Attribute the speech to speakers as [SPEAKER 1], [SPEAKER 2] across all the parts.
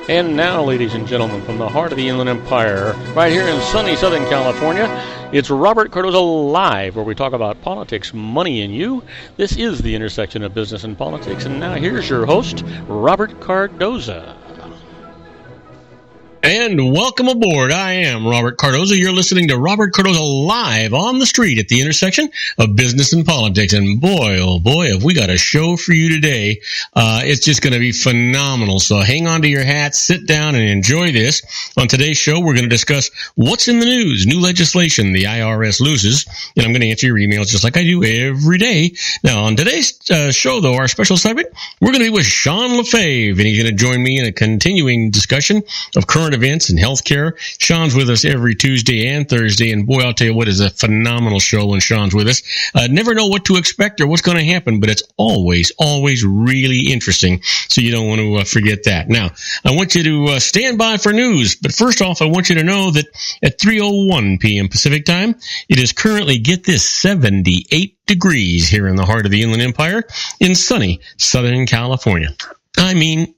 [SPEAKER 1] And now, ladies and gentlemen, from the heart of the Inland Empire, right here in sunny Southern California, it's Robert Cardoza Live, where we talk about politics, money, and you. This is the intersection of business and politics. And now here's your host, Robert Cardoza.
[SPEAKER 2] And welcome aboard. I am Robert Cardoza. You're listening to Robert Cardoza Live on the street at the intersection of business and politics. And boy, oh boy, have we got a show for you today. It's just going to be phenomenal. So hang on to your hats, sit down, and enjoy this. On today's show, we're going to discuss what's in the news, new legislation the IRS loses, and I'm going to answer your emails just like I do every day. Now, on today's show, though, our special segment, we're going to be with Sean Lefebvre, and he's going to join me in a continuing discussion of current events and healthcare. Sean's with us every Tuesday and Thursday, and boy, I'll tell you what, is a phenomenal show when Sean's with us. Never know what to expect or what's going to happen, but it's always really interesting, so you don't want to forget that. Now, I want you to stand by for news, but first off, I want you to know that at 3:01 p.m. Pacific time, it is currently, get this, 78 degrees here in the heart of the Inland Empire in sunny Southern California. I mean,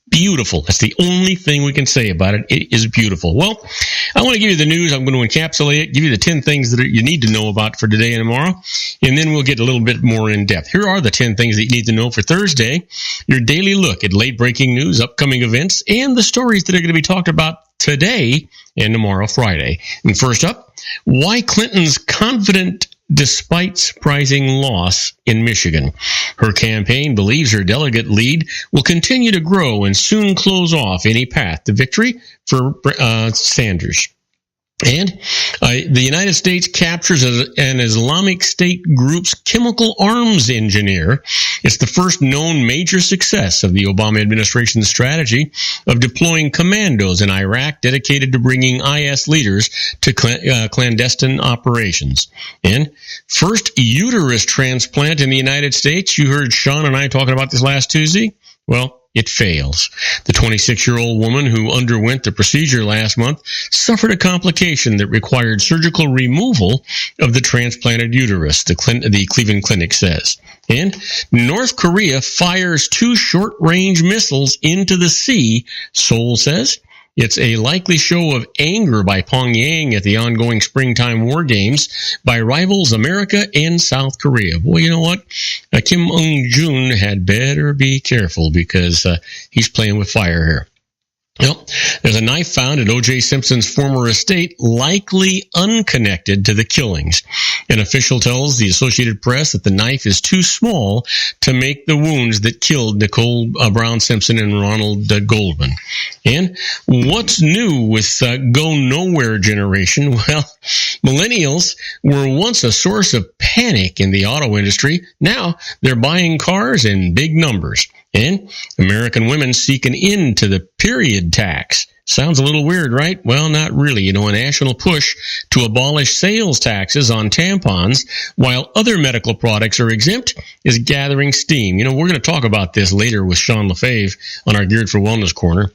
[SPEAKER 2] beautiful. That's the only thing we can say about it. It is beautiful. Well, I want to give you the news. I'm going to encapsulate it, give you the 10 things that you need to know about for today and tomorrow, and then we'll get a little bit more in depth. Here are the 10 things that you need to know for Thursday, your daily look at late breaking news, upcoming events, and the stories that are going to be talked about today and tomorrow, Friday. And first up, why Clinton's confident despite surprising loss in Michigan. Her campaign believes her delegate lead will continue to grow and soon close off any path to victory for Sanders. And the United States captures an Islamic State group's chemical arms engineer. It's the first known major success of the Obama administration's strategy of deploying commandos in Iraq dedicated to bringing IS leaders to clandestine operations. And first uterus transplant in the United States. You heard Sean and I talking about this last Tuesday. Well, it fails. The 26-year-old woman who underwent the procedure last month suffered a complication that required surgical removal of the transplanted uterus, the Cleveland Clinic says. And North Korea fires 2 short-range missiles into the sea, Seoul says. It's a likely show of anger by Pyongyang at the ongoing springtime war games by rivals America and South Korea. Boy, you know what? Kim Jong-un had better be careful because he's playing with fire here. Well, there's a knife found at O.J. Simpson's former estate, likely unconnected to the killings. An official tells the Associated Press that the knife is too small to make the wounds that killed Nicole Brown Simpson and Ronald Goldman. And what's new with Go Nowhere generation? Well, millennials were once a source of panic in the auto industry. Now they're buying cars in big numbers. And American women seek an end to the period tax. Sounds a little weird, right? Well, not really. You know, a national push to abolish sales taxes on tampons while other medical products are exempt is gathering steam. You know, we're going to talk about this later with Sean Lefebvre on our Geared for Wellness Corner.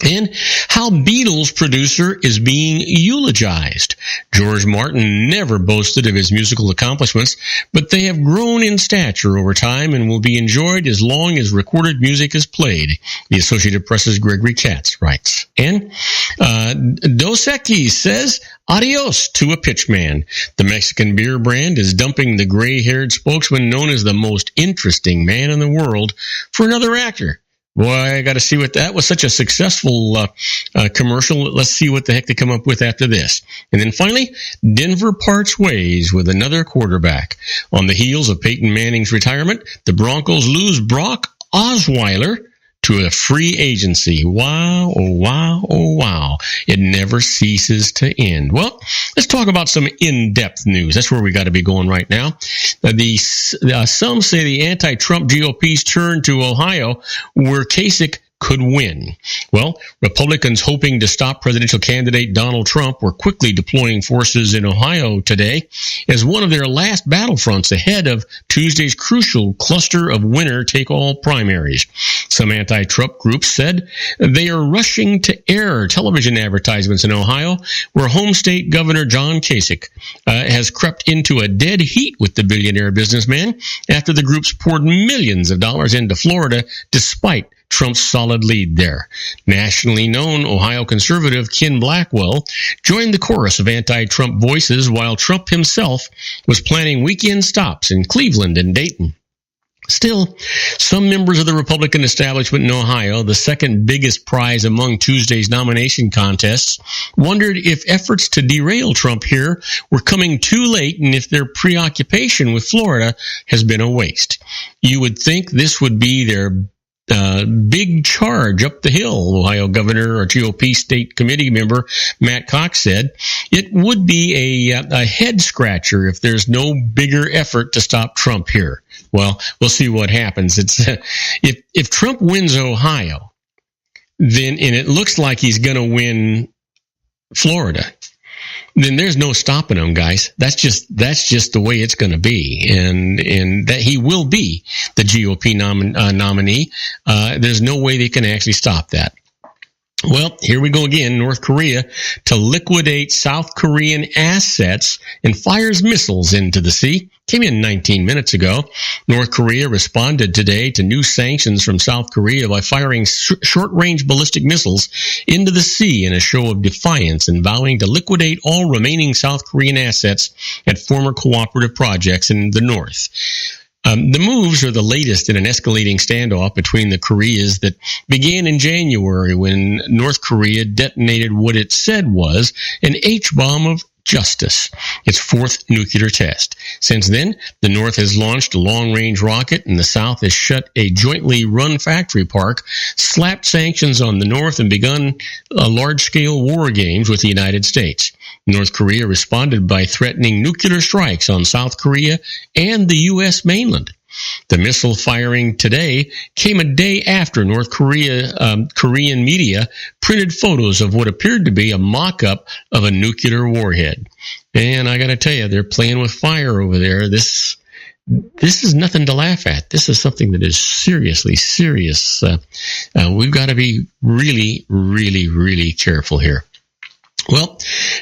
[SPEAKER 2] And how Beatles producer is being eulogized. George Martin never boasted of his musical accomplishments, but they have grown in stature over time and will be enjoyed as long as recorded music is played, the Associated Press's Gregory Katz writes. And Dos Equis says adios to a pitchman. The Mexican beer brand is dumping the gray-haired spokesman known as the most interesting man in the world for another actor. Boy, I got to see what that was. Such a successful commercial. Let's see what the heck they come up with after this. And then finally, Denver parts ways with another quarterback. On the heels of Peyton Manning's retirement, the Broncos lose Brock Osweiler to a free agency. Wow, oh wow, oh wow. It never ceases to end. Well, let's talk about some in-depth news. That's where we got to be going right now. Some say the anti-Trump GOP's turn to Ohio, where Kasich could win. Well, Republicans hoping to stop presidential candidate Donald Trump were quickly deploying forces in Ohio today as one of their last battlefronts ahead of Tuesday's crucial cluster of winner-take-all primaries. Some anti-Trump groups said they are rushing to air television advertisements in Ohio, where home state Governor John Kasich has crept into a dead heat with the billionaire businessman after the groups poured millions of dollars into Florida despite Trump's solid lead there. Nationally known Ohio conservative Ken Blackwell joined the chorus of anti-Trump voices while Trump himself was planning weekend stops in Cleveland and Dayton. Still, some members of the Republican establishment in Ohio, the second biggest prize among Tuesday's nomination contests, wondered if efforts to derail Trump here were coming too late and if their preoccupation with Florida has been a waste. You would think this would be their big charge up the hill, Ohio Governor or GOP State Committee member Matt Cox said. It would be a head scratcher if there's no bigger effort to stop Trump here. Well, we'll see what happens. It's if Trump wins Ohio, then and it looks like he's going to win Florida, then there's no stopping him, guys. That's just the way it's going to be, and that he will be the GOP nominee. There's no way they can actually stop that. Well, here we go again. North Korea to liquidate South Korean assets and fires missiles into the sea. Came in 19 minutes ago. North Korea responded today to new sanctions from South Korea by firing short-range ballistic missiles into the sea in a show of defiance and vowing to liquidate all remaining South Korean assets at former cooperative projects in the north. The moves are the latest in an escalating standoff between the Koreas that began in January when North Korea detonated what it said was an H-bomb of justice, its fourth nuclear test. Since then, the North has launched a long-range rocket and the South has shut a jointly run factory park, slapped sanctions on the North, and begun large-scale war games with the United States. North Korea responded by threatening nuclear strikes on South Korea and the U.S. mainland. The missile firing today came a day after North Korean media printed photos of what appeared to be a mock-up of a nuclear warhead. And I got to tell you, they're playing with fire over there. This is nothing to laugh at. This is something that is seriously serious. We've got to be really, really, really careful here. Well,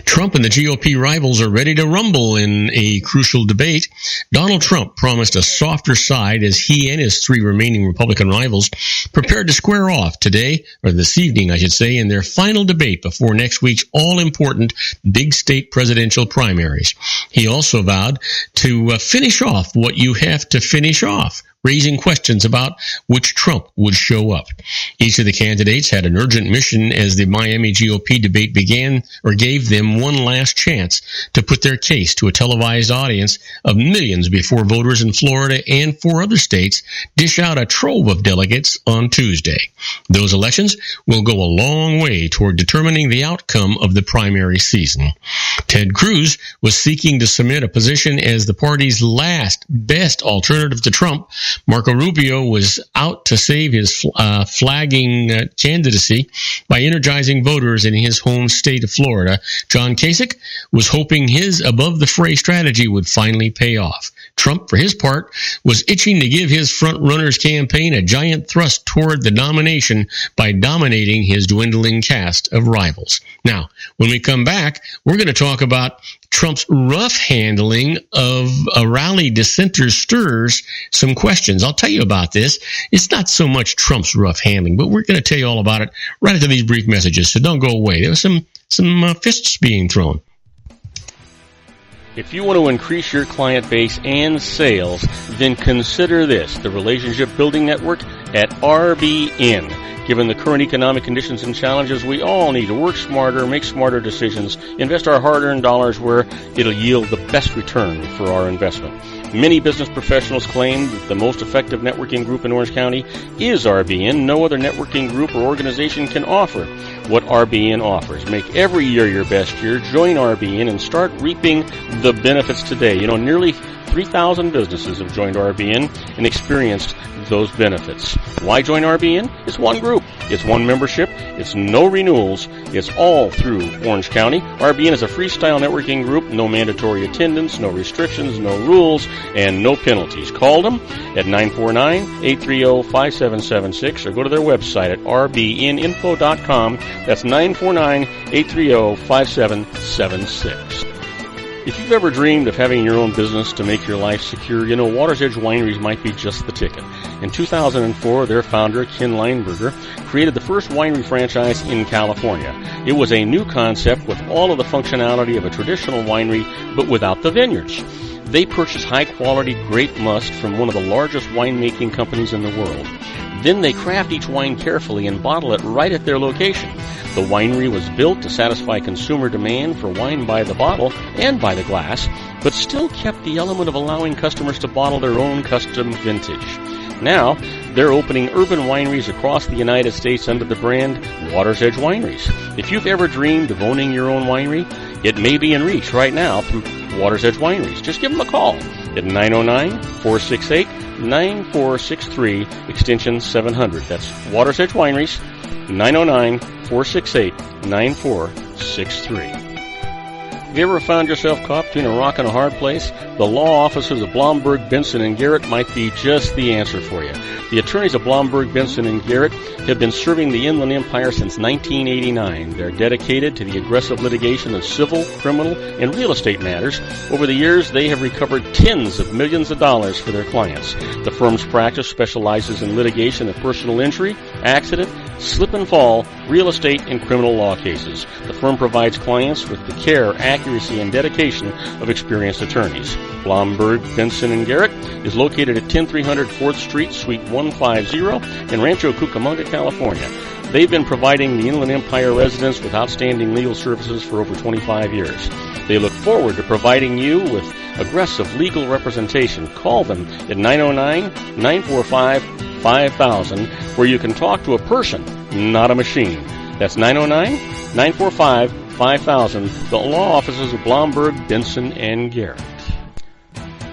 [SPEAKER 2] Trump and the GOP rivals are ready to rumble in a crucial debate. Donald Trump promised a softer side as he and his three remaining Republican rivals prepared to square off today, or this evening, I should say, in their final debate before next week's all-important big state presidential primaries. He also vowed to finish off what you have to finish off, raising questions about which Trump would show up. Each of the candidates had an urgent mission as the Miami GOP debate began, or gave them one last chance to put their case to a televised audience of millions before voters in Florida and four other states dish out a trove of delegates on Tuesday. Those elections will go a long way toward determining the outcome of the primary season. Ted Cruz was seeking to cement a position as the party's last best alternative to Trump. Marco Rubio was out to save his flagging candidacy by energizing voters in his home state of Florida. John Kasich was hoping his above-the-fray strategy would finally pay off. Trump, for his part, was itching to give his front-runners campaign a giant thrust toward the nomination by dominating his dwindling cast of rivals. Now, when we come back, we're going to talk about Trump's rough handling of a rally dissenters stirs some questions. I'll tell you about this. It's not so much Trump's rough handling, but we're going to tell you all about it right after these brief messages, so don't go away. There was some fists being thrown.
[SPEAKER 1] If you want to increase your client base and sales, then consider this, the Relationship Building Network at RBN. Given the current economic conditions and challenges, we all need to work smarter, make smarter decisions, invest our hard-earned dollars where it'll yield the best return for our investment. Many business professionals claim that the most effective networking group in Orange County is RBN. No other networking group or organization can offer what RBN offers. Make every year your best year. Join RBN and start reaping the benefits today. You know, nearly 3,000 businesses have joined RBN and experienced those benefits. Why join RBN? It's one group. It's one membership. It's no renewals. It's all through Orange County. RBN is a freestyle networking group. No mandatory attendance, no restrictions, no rules, and no penalties. Call them at 949-830-5776 or go to their website at rbninfo.com. That's 949-830-5776. If you've ever dreamed of having your own business to make your life secure, you know Water's Edge Wineries might be just the ticket. In 2004, their founder, Ken Lineberger, created the first winery franchise in California. It was a new concept with all of the functionality of a traditional winery, but without the vineyards. They purchased high-quality grape must from one of the largest winemaking companies in the world. Then they craft each wine carefully and bottle it right at their location. The winery was built to satisfy consumer demand for wine by the bottle and by the glass, but still kept the element of allowing customers to bottle their own custom vintage. Now, they're opening urban wineries across the United States under the brand Water's Edge Wineries. If you've ever dreamed of owning your own winery, it may be in reach right now through Water's Edge Wineries. Just give them a call at 909-468-9463, extension 700. That's Water's Edge Wineries, 909-468-9463. Have you ever found yourself caught between a rock and a hard place? The law offices of Blomberg, Benson, and Garrett might be just the answer for you. The attorneys of Blomberg, Benson, and Garrett have been serving the Inland Empire since 1989. They're dedicated to the aggressive litigation of civil, criminal, and real estate matters. Over the years, they have recovered tens of millions of dollars for their clients. The firm's practice specializes in litigation of personal injury, accident, slip and fall, real estate, and criminal law cases. The firm provides clients with the care, accuracy, and dedication of experienced attorneys. Blomberg, Benson, and Garrett is located at 10300 4th Street, Suite 150 in Rancho Cucamonga, California. They've been providing the Inland Empire residents with outstanding legal services for over 25 years. They look forward to providing you with aggressive legal representation. Call them at 909-945-5000, where you can talk to a person, not a machine. That's 909-945-5000, the law offices of Blomberg, Benson, and Garrett.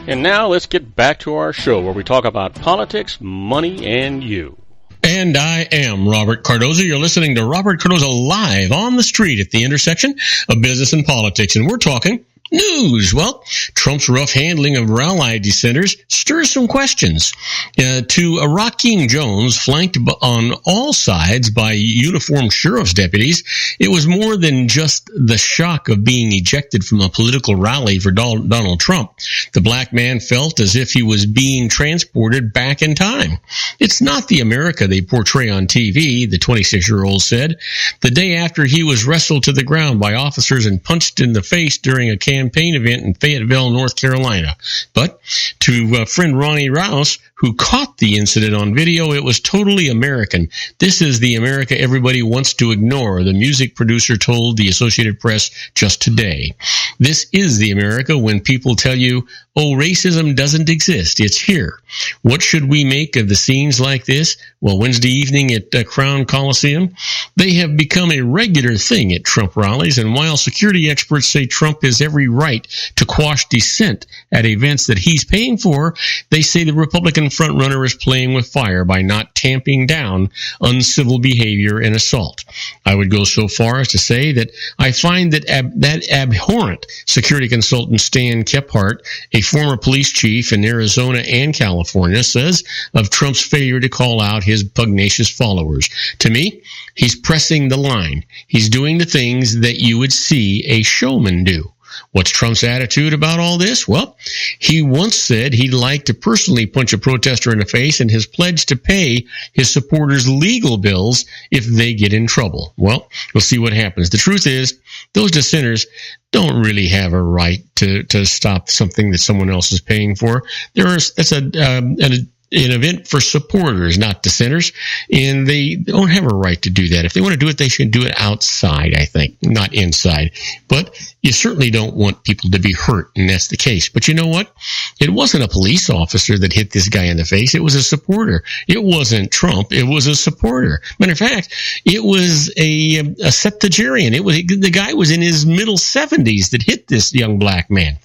[SPEAKER 1] And now let's get back to our show where we talk about politics, money, and you.
[SPEAKER 2] And I am Robert Cardoza. You're listening to Robert Cardoza live on the street at the intersection of business and politics. And we're talking news. Well, Trump's rough handling of rally dissenters stirs some questions. To Rakeem Jones, flanked on all sides by uniformed sheriff's deputies, it was more than just the shock of being ejected from a political rally for Donald Trump. The black man felt as if he was being transported back in time. It's not the America they portray on TV, the 26-year-old said. The day after he was wrestled to the ground by officers and punched in the face during a campaign event in Fayetteville, North Carolina. But to friend Ronnie Rouse, who caught the incident on video, it was totally American. This is the America everybody wants to ignore, the music producer told the Associated Press just today. This is the America when people tell you, oh, racism doesn't exist. It's here. What should we make of the scenes like this? Well, Wednesday evening at Crown Coliseum, they have become a regular thing at Trump rallies, and while security experts say Trump has every right to quash dissent at events that he's paying for, they say the Republican frontrunner is playing with fire by not tamping down uncivil behavior and assault. I would go so far as to say that I find that that abhorrent security consultant Stan Kephart, a former police chief in Arizona and California, says of Trump's failure to call out his pugnacious followers. To me, he's pressing the line. He's doing the things that you would see a showman do. What's Trump's attitude about all this? Well, he once said he'd like to personally punch a protester in the face and has pledged to pay his supporters legal bills if they get in trouble. Well, we'll see what happens. The truth is, those dissenters don't really have a right to stop something that someone else is paying for. That's an event for supporters, not dissenters, and they don't have a right to do that. If they want to do it, they should do it outside, I think, not inside. But you certainly don't want people to be hurt, and that's the case. But you know what? It wasn't a police officer that hit this guy in the face. It was a supporter. It wasn't Trump. It was a supporter. Matter of fact, it was a septuagenarian. The guy was in his middle 70s that hit this young black man.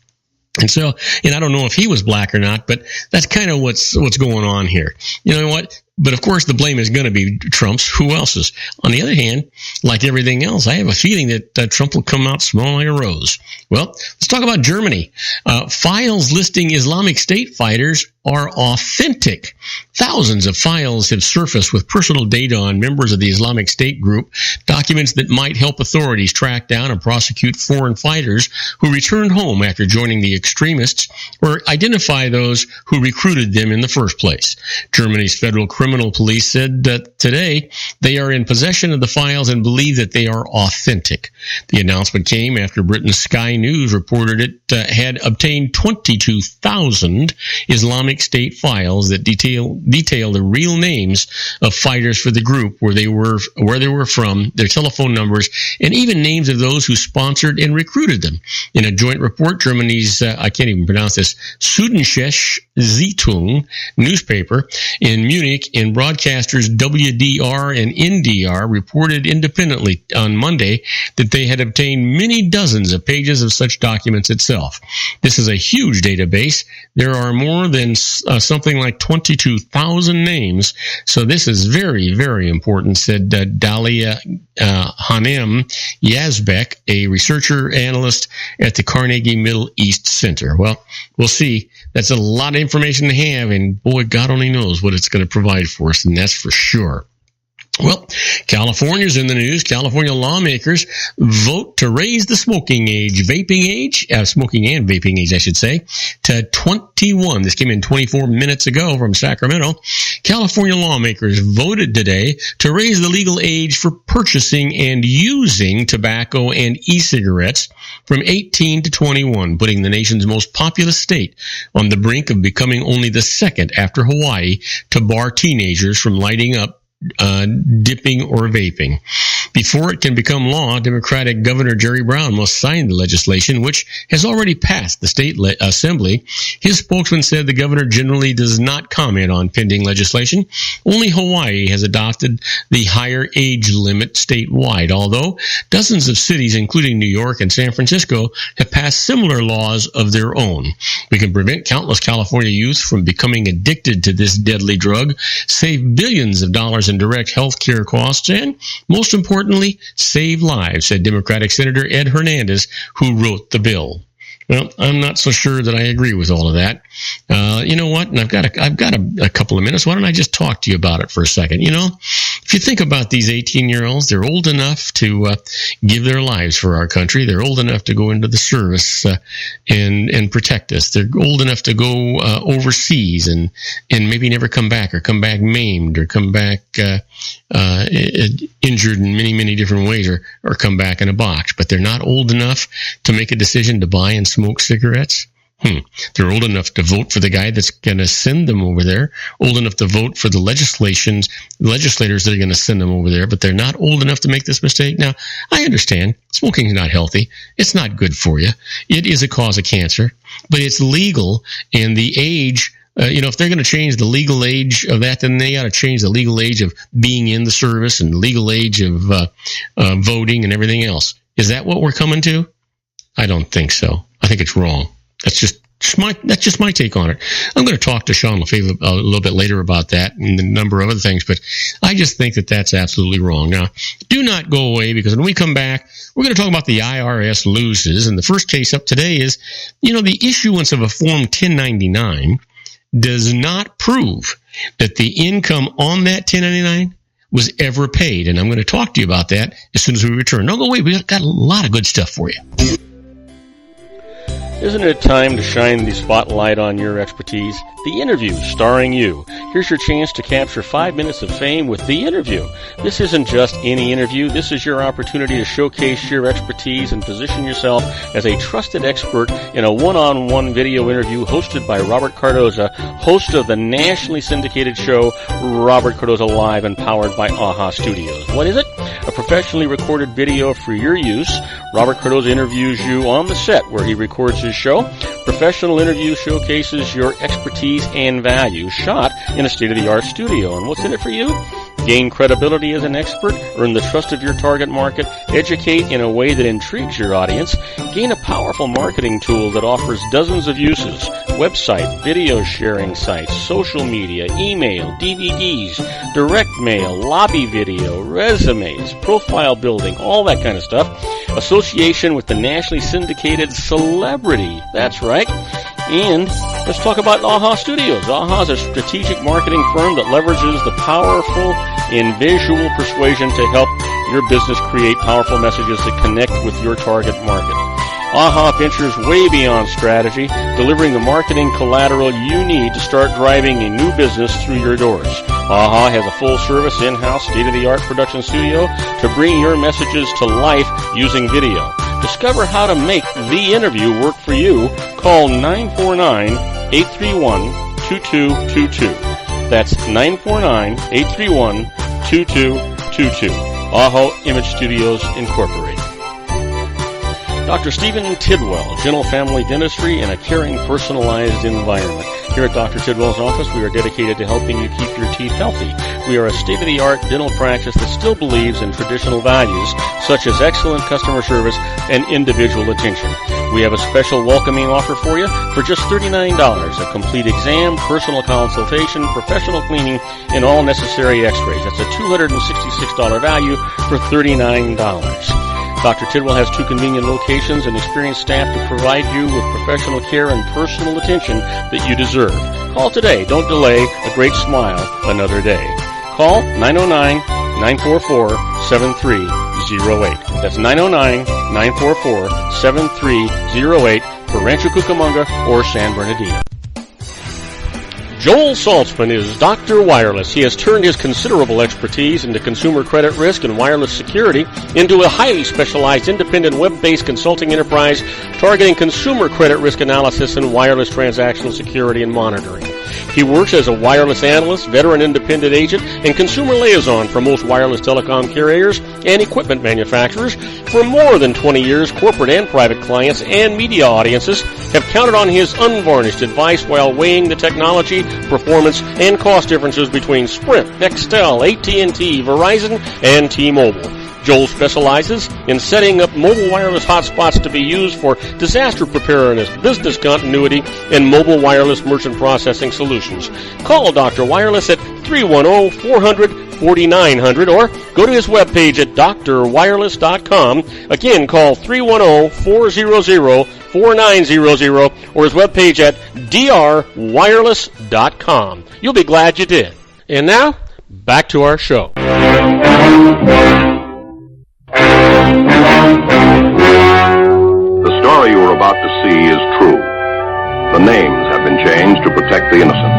[SPEAKER 2] And so, and I don't know if he was black or not, but that's kind of what's going on here. You know what? But of course, the blame is going to be Trump's. Who else's? On the other hand, like everything else, I have a feeling that Trump will come out smelling like a rose. Well, let's talk about Germany. Files listing Islamic State fighters are authentic. Thousands of files have surfaced with personal data on members of the Islamic State group, documents that might help authorities track down and prosecute foreign fighters who returned home after joining the extremists or identify those who recruited them in the first place. Germany's Federal Criminal Police said that today they are in possession of the files and believe that they are authentic. The announcement came after Britain's Sky News reported it had obtained 22,000 Islamic State files that detail the real names of fighters for the group, where they were from, their telephone numbers, and even names of those who sponsored and recruited them. In a joint report, Germany's I can't even pronounce this, Süddeutsche Zeitung newspaper in Munich and broadcasters WDR and NDR reported independently on Monday that they had obtained many dozens of pages of such documents itself. This is a huge database. There are more than something like 22,000 names. So this is very, very important, said Dalia Hanem Yazbek, a researcher analyst at the Carnegie Middle East Center. Well, we'll see. That's a lot of information to have, and boy, God only knows what it's going to provide for us, and that's for sure. Well, California's in the news. California lawmakers vote to raise the smoking and vaping age, I should say, to 21. This came in 24 minutes ago from Sacramento. California lawmakers voted today to raise the legal age for purchasing and using tobacco and e-cigarettes from 18 to 21, putting the nation's most populous state on the brink of becoming only the second after Hawaii to bar teenagers from lighting up, dipping or vaping. Before it can become law, Democratic Governor Jerry Brown must sign the legislation, which has already passed the state assembly. His spokesman said the governor generally does not comment on pending legislation. Only Hawaii has adopted the higher age limit statewide, although dozens of cities, including New York and San Francisco, have passed similar laws of their own. We can prevent countless California youth from becoming addicted to this deadly drug, save billions of dollars in direct health care costs, and, most importantly, save lives, said Democratic Senator Ed Hernandez, who wrote the bill. Well, I'm not so sure that I agree with all of that. You know what? And I've got a couple of minutes. Why don't I just talk to you about it for a second? You know, if you think about these 18-year-olds, they're old enough to give their lives for our country. They're old enough to go into the service and protect us. They're old enough to go overseas and maybe never come back, or come back maimed, or come back injured in many, many different ways, or come back in a box. But they're not old enough to make a decision to buy and smoke cigarettes. They're old enough to vote for the guy that's going to send them over there, old enough to vote for the legislators that are going to send them over there, but they're not old enough to make this mistake. Now, I understand smoking is not healthy. It's not good for you. It is a cause of cancer, but it's legal, and the age, if they're going to change the legal age of that, then they got to change the legal age of being in the service and the legal age of voting and everything else. Is that what we're coming to? I don't think so. I think it's wrong. That's just my take on it. I'm going to talk to Sean Lefebvre a little bit later about that and a number of other things, but I just think that that's absolutely wrong. Now, do not go away, because when we come back, we're going to talk about the IRS loses. And the first case up today is, the issuance of a Form 1099 does not prove that the income on that 1099 was ever paid. And I'm going to talk to you about that as soon as we return. Don't go away. We've got a lot of good stuff for you.
[SPEAKER 1] Isn't it time to shine the spotlight on your expertise? The Interview, starring you. Here's your chance to capture 5 minutes of fame with The Interview. This isn't just any interview. This is your opportunity to showcase your expertise and position yourself as a trusted expert in a one-on-one video interview hosted by Robert Cardoza, host of the nationally syndicated show Robert Cardoza Live, and powered by AHA Studios. What is it? A professionally recorded video for your use. Robert Cardoza interviews you on the set where he records his show. Professional interview showcases your expertise and value, shot in a state-of-the-art studio. And what's in it for you? Gain credibility as an expert, earn the trust of your target market, educate in a way that intrigues your audience, gain a powerful marketing tool that offers dozens of uses, website, video sharing sites, social media, email, DVDs, direct mail, lobby video, resumes, profile building, all that kind of stuff. Association with the nationally syndicated Celebrity. That's right. And let's talk about AHA Studios. AHA is a strategic marketing firm that leverages the powerful and visual persuasion to help your business create powerful messages that connect with your target market. AHA ventures way beyond strategy, delivering the marketing collateral you need to start driving a new business through your doors. AHA has a full-service, in-house, state-of-the-art production studio to bring your messages to life using video. Discover how to make the interview work for you. Call 949-831-2222. That's 949-831-2222. AHA Image Studios, Incorporated. Dr. Stephen Tidwell, Gentle Family Dentistry in a caring, personalized environment. Here at Dr. Tidwell's office, we are dedicated to helping you keep your teeth healthy. We are a state-of-the-art dental practice that still believes in traditional values, such as excellent customer service and individual attention. We have a special welcoming offer for you for just $39, a complete exam, personal consultation, professional cleaning, and all necessary x-rays. That's a $266 value for $39. Dr. Tidwell has 2 convenient locations and experienced staff to provide you with professional care and personal attention that you deserve. Call today. Don't delay. A great smile another day. Call 909-944-7308. That's 909-944-7308 for Rancho Cucamonga or San Bernardino. Joel Saltzman is Dr. Wireless. He has turned his considerable expertise into consumer credit risk and wireless security into a highly specialized independent web-based consulting enterprise targeting consumer credit risk analysis and wireless transactional security and monitoring. He works as a wireless analyst, veteran independent agent, and consumer liaison for most wireless telecom carriers and equipment manufacturers. For more than 20 years, corporate and private clients and media audiences have counted on his unvarnished advice while weighing the technology, performance, and cost differences between Sprint, Nextel, AT&T, Verizon, and T-Mobile. Joel specializes in setting up mobile wireless hotspots to be used for disaster preparedness, business continuity, and mobile wireless merchant processing solutions. Call Dr. Wireless at 310-400-4900 or go to his webpage at drwireless.com. Again, call 310-400-4900 or his webpage at drwireless.com. You'll be glad you did. And now, back to our show.
[SPEAKER 3] The story you are about to see is true. The names have been changed to protect the innocent.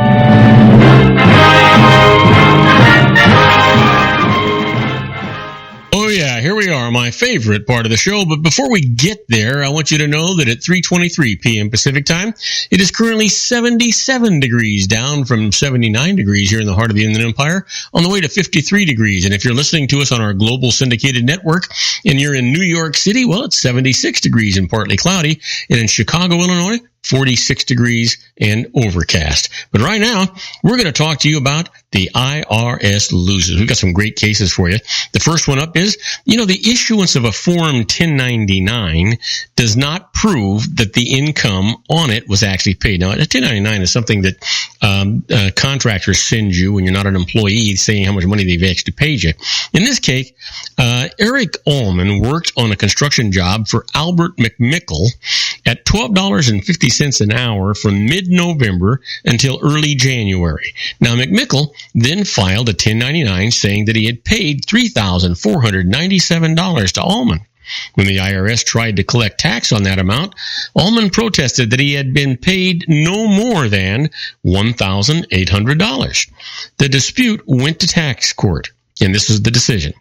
[SPEAKER 2] Oh yeah, here we are, my favorite part of the show. But before we get there, I want you to know that at 3:23 p.m. Pacific time, it is currently 77 degrees, down from 79 degrees here in the heart of the Inland Empire, on the way to 53 degrees. And if you're listening to us on our global syndicated network and you're in New York City, well, it's 76 degrees and partly cloudy. And in Chicago, Illinois, 46 degrees and overcast. But right now, we're going to talk to you about the IRS loses. We've got some great cases for you. The first one up is, the issuance of a Form 1099 does not prove that the income on it was actually paid. Now, a 1099 is something that contractors send you when you're not an employee, saying how much money they've actually paid you. In this case, Eric Allman worked on a construction job for Albert McMickle at $12.50 an hour from mid-November until early January. Now, McMickle then filed a 1099 saying that he had paid $3,497 to Allman. When the IRS tried to collect tax on that amount, Allman protested that he had been paid no more than $1,800. The dispute went to tax court, and this is the decision.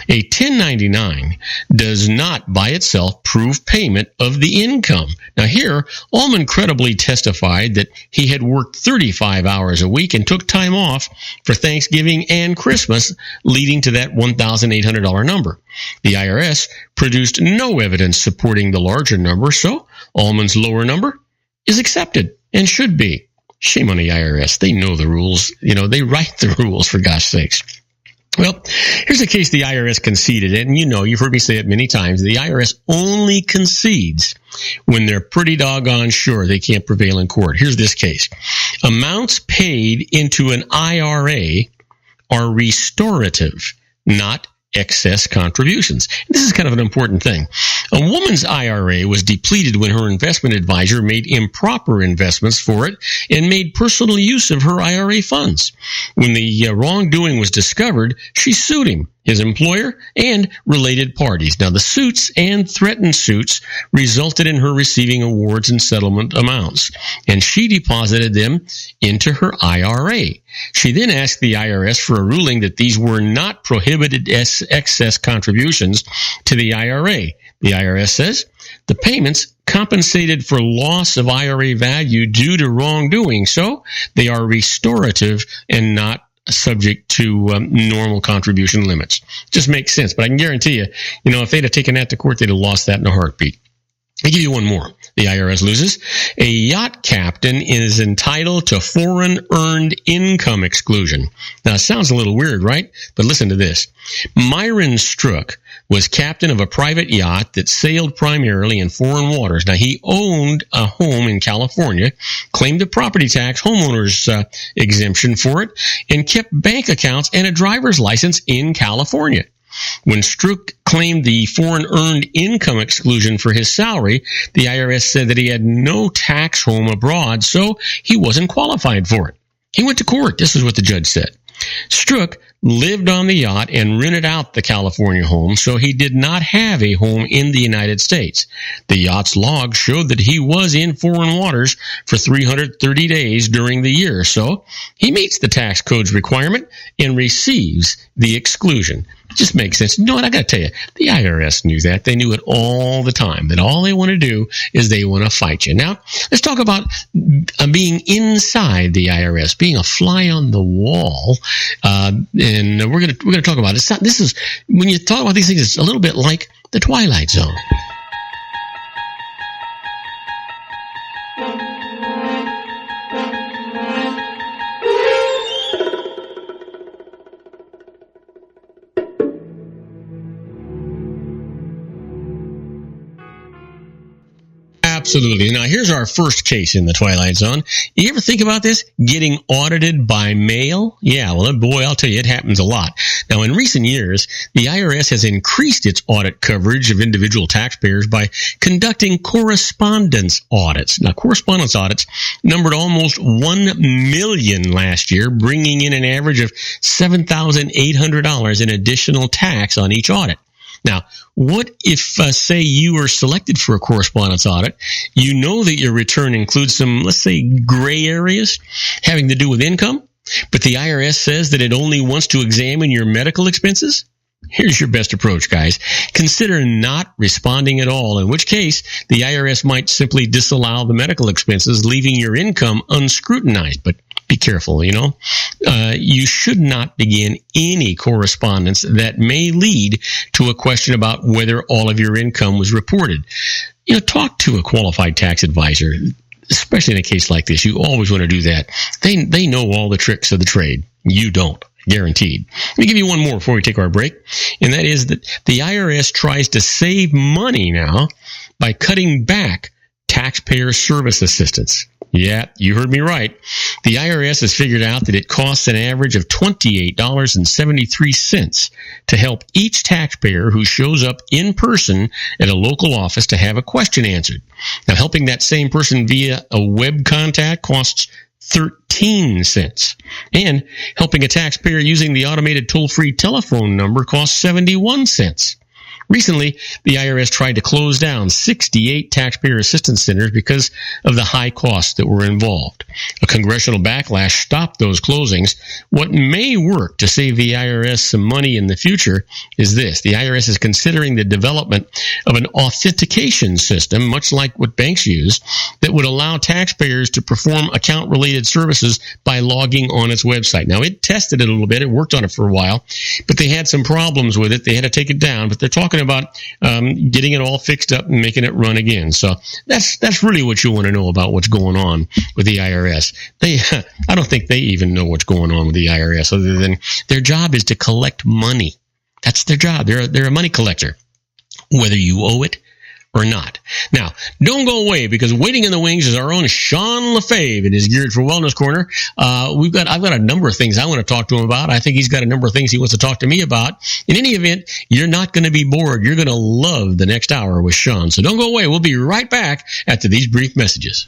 [SPEAKER 2] A 1099 does not by itself prove payment of the income. Now here, Allman credibly testified that he had worked 35 hours a week and took time off for Thanksgiving and Christmas, leading to that $1,800 number. The IRS produced no evidence supporting the larger number, so Allman's lower number is accepted and should be. Shame on the IRS. They know the rules. They write the rules, for gosh sakes. Well, here's a case the IRS conceded, and you've heard me say it many times. The IRS only concedes when they're pretty doggone sure they can't prevail in court. Here's this case. Amounts paid into an IRA are restorative, not excess contributions. This is kind of an important thing. A woman's IRA was depleted when her investment advisor made improper investments for it and made personal use of her IRA funds. When the wrongdoing was discovered, she sued him, his employer, and related parties. Now, the suits and threatened suits resulted in her receiving awards and settlement amounts, and she deposited them into her IRA. She then asked the IRS for a ruling that these were not prohibited excess contributions to the IRA. The IRS says the payments compensated for loss of IRA value due to wrongdoing, so they are restorative and not subject to normal contribution limits. Just makes sense, but I can guarantee you, if they'd have taken that to court, they'd have lost that in a heartbeat. I'll give you one more. The IRS loses. A yacht captain is entitled to foreign earned income exclusion. Now, it sounds a little weird, right? But listen to this. Myron Strook was captain of a private yacht that sailed primarily in foreign waters. Now, he owned a home in California, claimed a property tax homeowner's exemption for it, and kept bank accounts and a driver's license in California. When Strook claimed the foreign earned income exclusion for his salary, the IRS said that he had no tax home abroad, so he wasn't qualified for it. He went to court. This is what the judge said. Strook lived on the yacht and rented out the California home, so he did not have a home in the United States. The yacht's log showed that he was in foreign waters for 330 days during the year, so he meets the tax code's requirement and receives the exclusion. It just makes sense. You know what? I got to tell you, the IRS knew that. They knew it all the time, that all they want to do is they want to fight you. Now, let's talk about being inside the IRS, being a fly on the wall. And we're going to talk about it. This is, when you talk about these things, it's a little bit like the Twilight Zone. Absolutely. Now, here's our first case in the Twilight Zone. You ever think about this? Getting audited by mail? Yeah, well, boy, I'll tell you, it happens a lot. Now, in recent years, the IRS has increased its audit coverage of individual taxpayers by conducting correspondence audits. Now, correspondence audits numbered almost 1 million last year, bringing in an average of $7,800 in additional tax on each audit. Now, what if, say, you were selected for a correspondence audit? You know that your return includes some, let's say, gray areas having to do with income, but the IRS says that it only wants to examine your medical expenses? Here's your best approach, guys. Consider not responding at all, in which case the IRS might simply disallow the medical expenses, leaving your income unscrutinized. But be careful, you should not begin any correspondence that may lead to a question about whether all of your income was reported. Talk to a qualified tax advisor, especially in a case like this. You always want to do that. They know all the tricks of the trade. You don't. Guaranteed. Let me give you one more before we take our break, and that is that the IRS tries to save money now by cutting back taxpayer service assistance. Yeah, you heard me right. The IRS has figured out that it costs an average of $28.73 to help each taxpayer who shows up in person at a local office to have a question answered. Now, helping that same person via a web contact costs 13 cents. And helping a taxpayer using the automated toll-free telephone number costs 71 cents. Recently, the IRS tried to close down 68 taxpayer assistance centers because of the high costs that were involved. A congressional backlash stopped those closings. What may work to save the IRS some money in the future is this. The IRS is considering the development of an authentication system, much like what banks use, that would allow taxpayers to perform account-related services by logging on its website. Now, it tested it a little bit. It worked on it for a while, but they had some problems with it. They had to take it down, but they're talking talking about getting it all fixed up and making it run again. So that's really what you want to know about what's going on with the IRS. I don't think they even know what's going on with the IRS, other than their job is to collect money. That's their job. They're a money collector, whether you owe it or not. Now, don't go away, because waiting in the wings is our own Sean Lefebvre in his Geared for Wellness Corner. I've got a number of things I want to talk to him about. I think he's got a number of things he wants to talk to me about. In any event, you're not going to be bored. You're going to love the next hour with Sean. So don't go away. We'll be right back after these brief messages.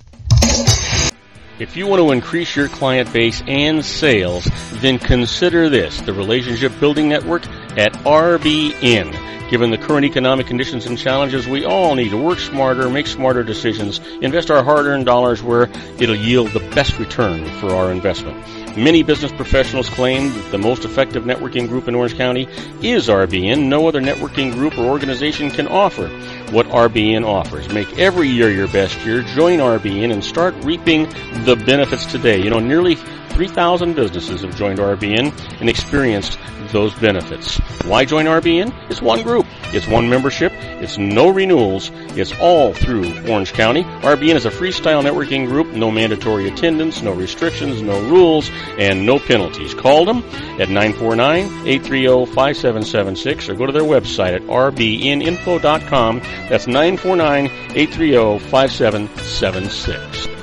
[SPEAKER 1] If you want to increase your client base and sales, then consider this, the Relationship Building Network at RBN. Given the current economic conditions and challenges, we all need to work smarter, make smarter decisions, invest our hard-earned dollars where it'll yield the best return for our investment. Many business professionals claim that the most effective networking group in Orange County is RBN. No other networking group or organization can offer what RBN offers. Make every year your best year. Join RBN and start reaping the benefits today. Nearly 3,000 businesses have joined RBN and experienced those benefits. Why join RBN? It's one group. It's one membership. It's no renewals. It's all through Orange County. RBN is a freestyle networking group. No mandatory attendance, no restrictions, no rules, and no penalties. Call them at 949-830-5776 or go to their website at rbninfo.com. That's 949-830-5776.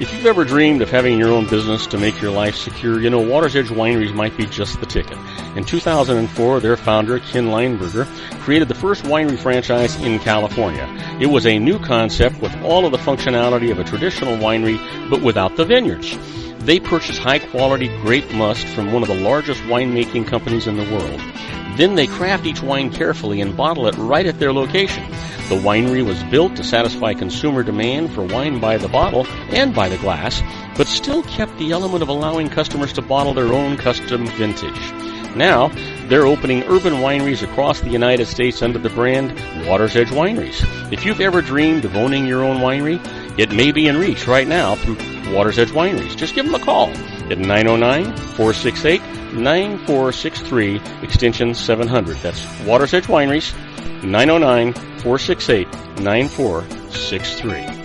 [SPEAKER 1] If you've ever dreamed of having your own business to make your life secure, Water's Edge Wineries might be just the ticket. In 2004, their founder, Ken Lineberger, created the first winery franchise in California. It was a new concept with all of the functionality of a traditional winery, but without the vineyards. They purchase high-quality grape must from one of the largest winemaking companies in the world. Then they craft each wine carefully and bottle it right at their location. The winery was built to satisfy consumer demand for wine by the bottle and by the glass, but still kept the element of allowing customers to bottle their own custom vintage. Now, they're opening urban wineries across the United States under the brand Water's Edge Wineries. If you've ever dreamed of owning your own winery, it may be in reach right now through Water's Edge Wineries. Just give them a call at 909-468-9463, extension 700. That's Water's Edge Wineries, 909-468-9463.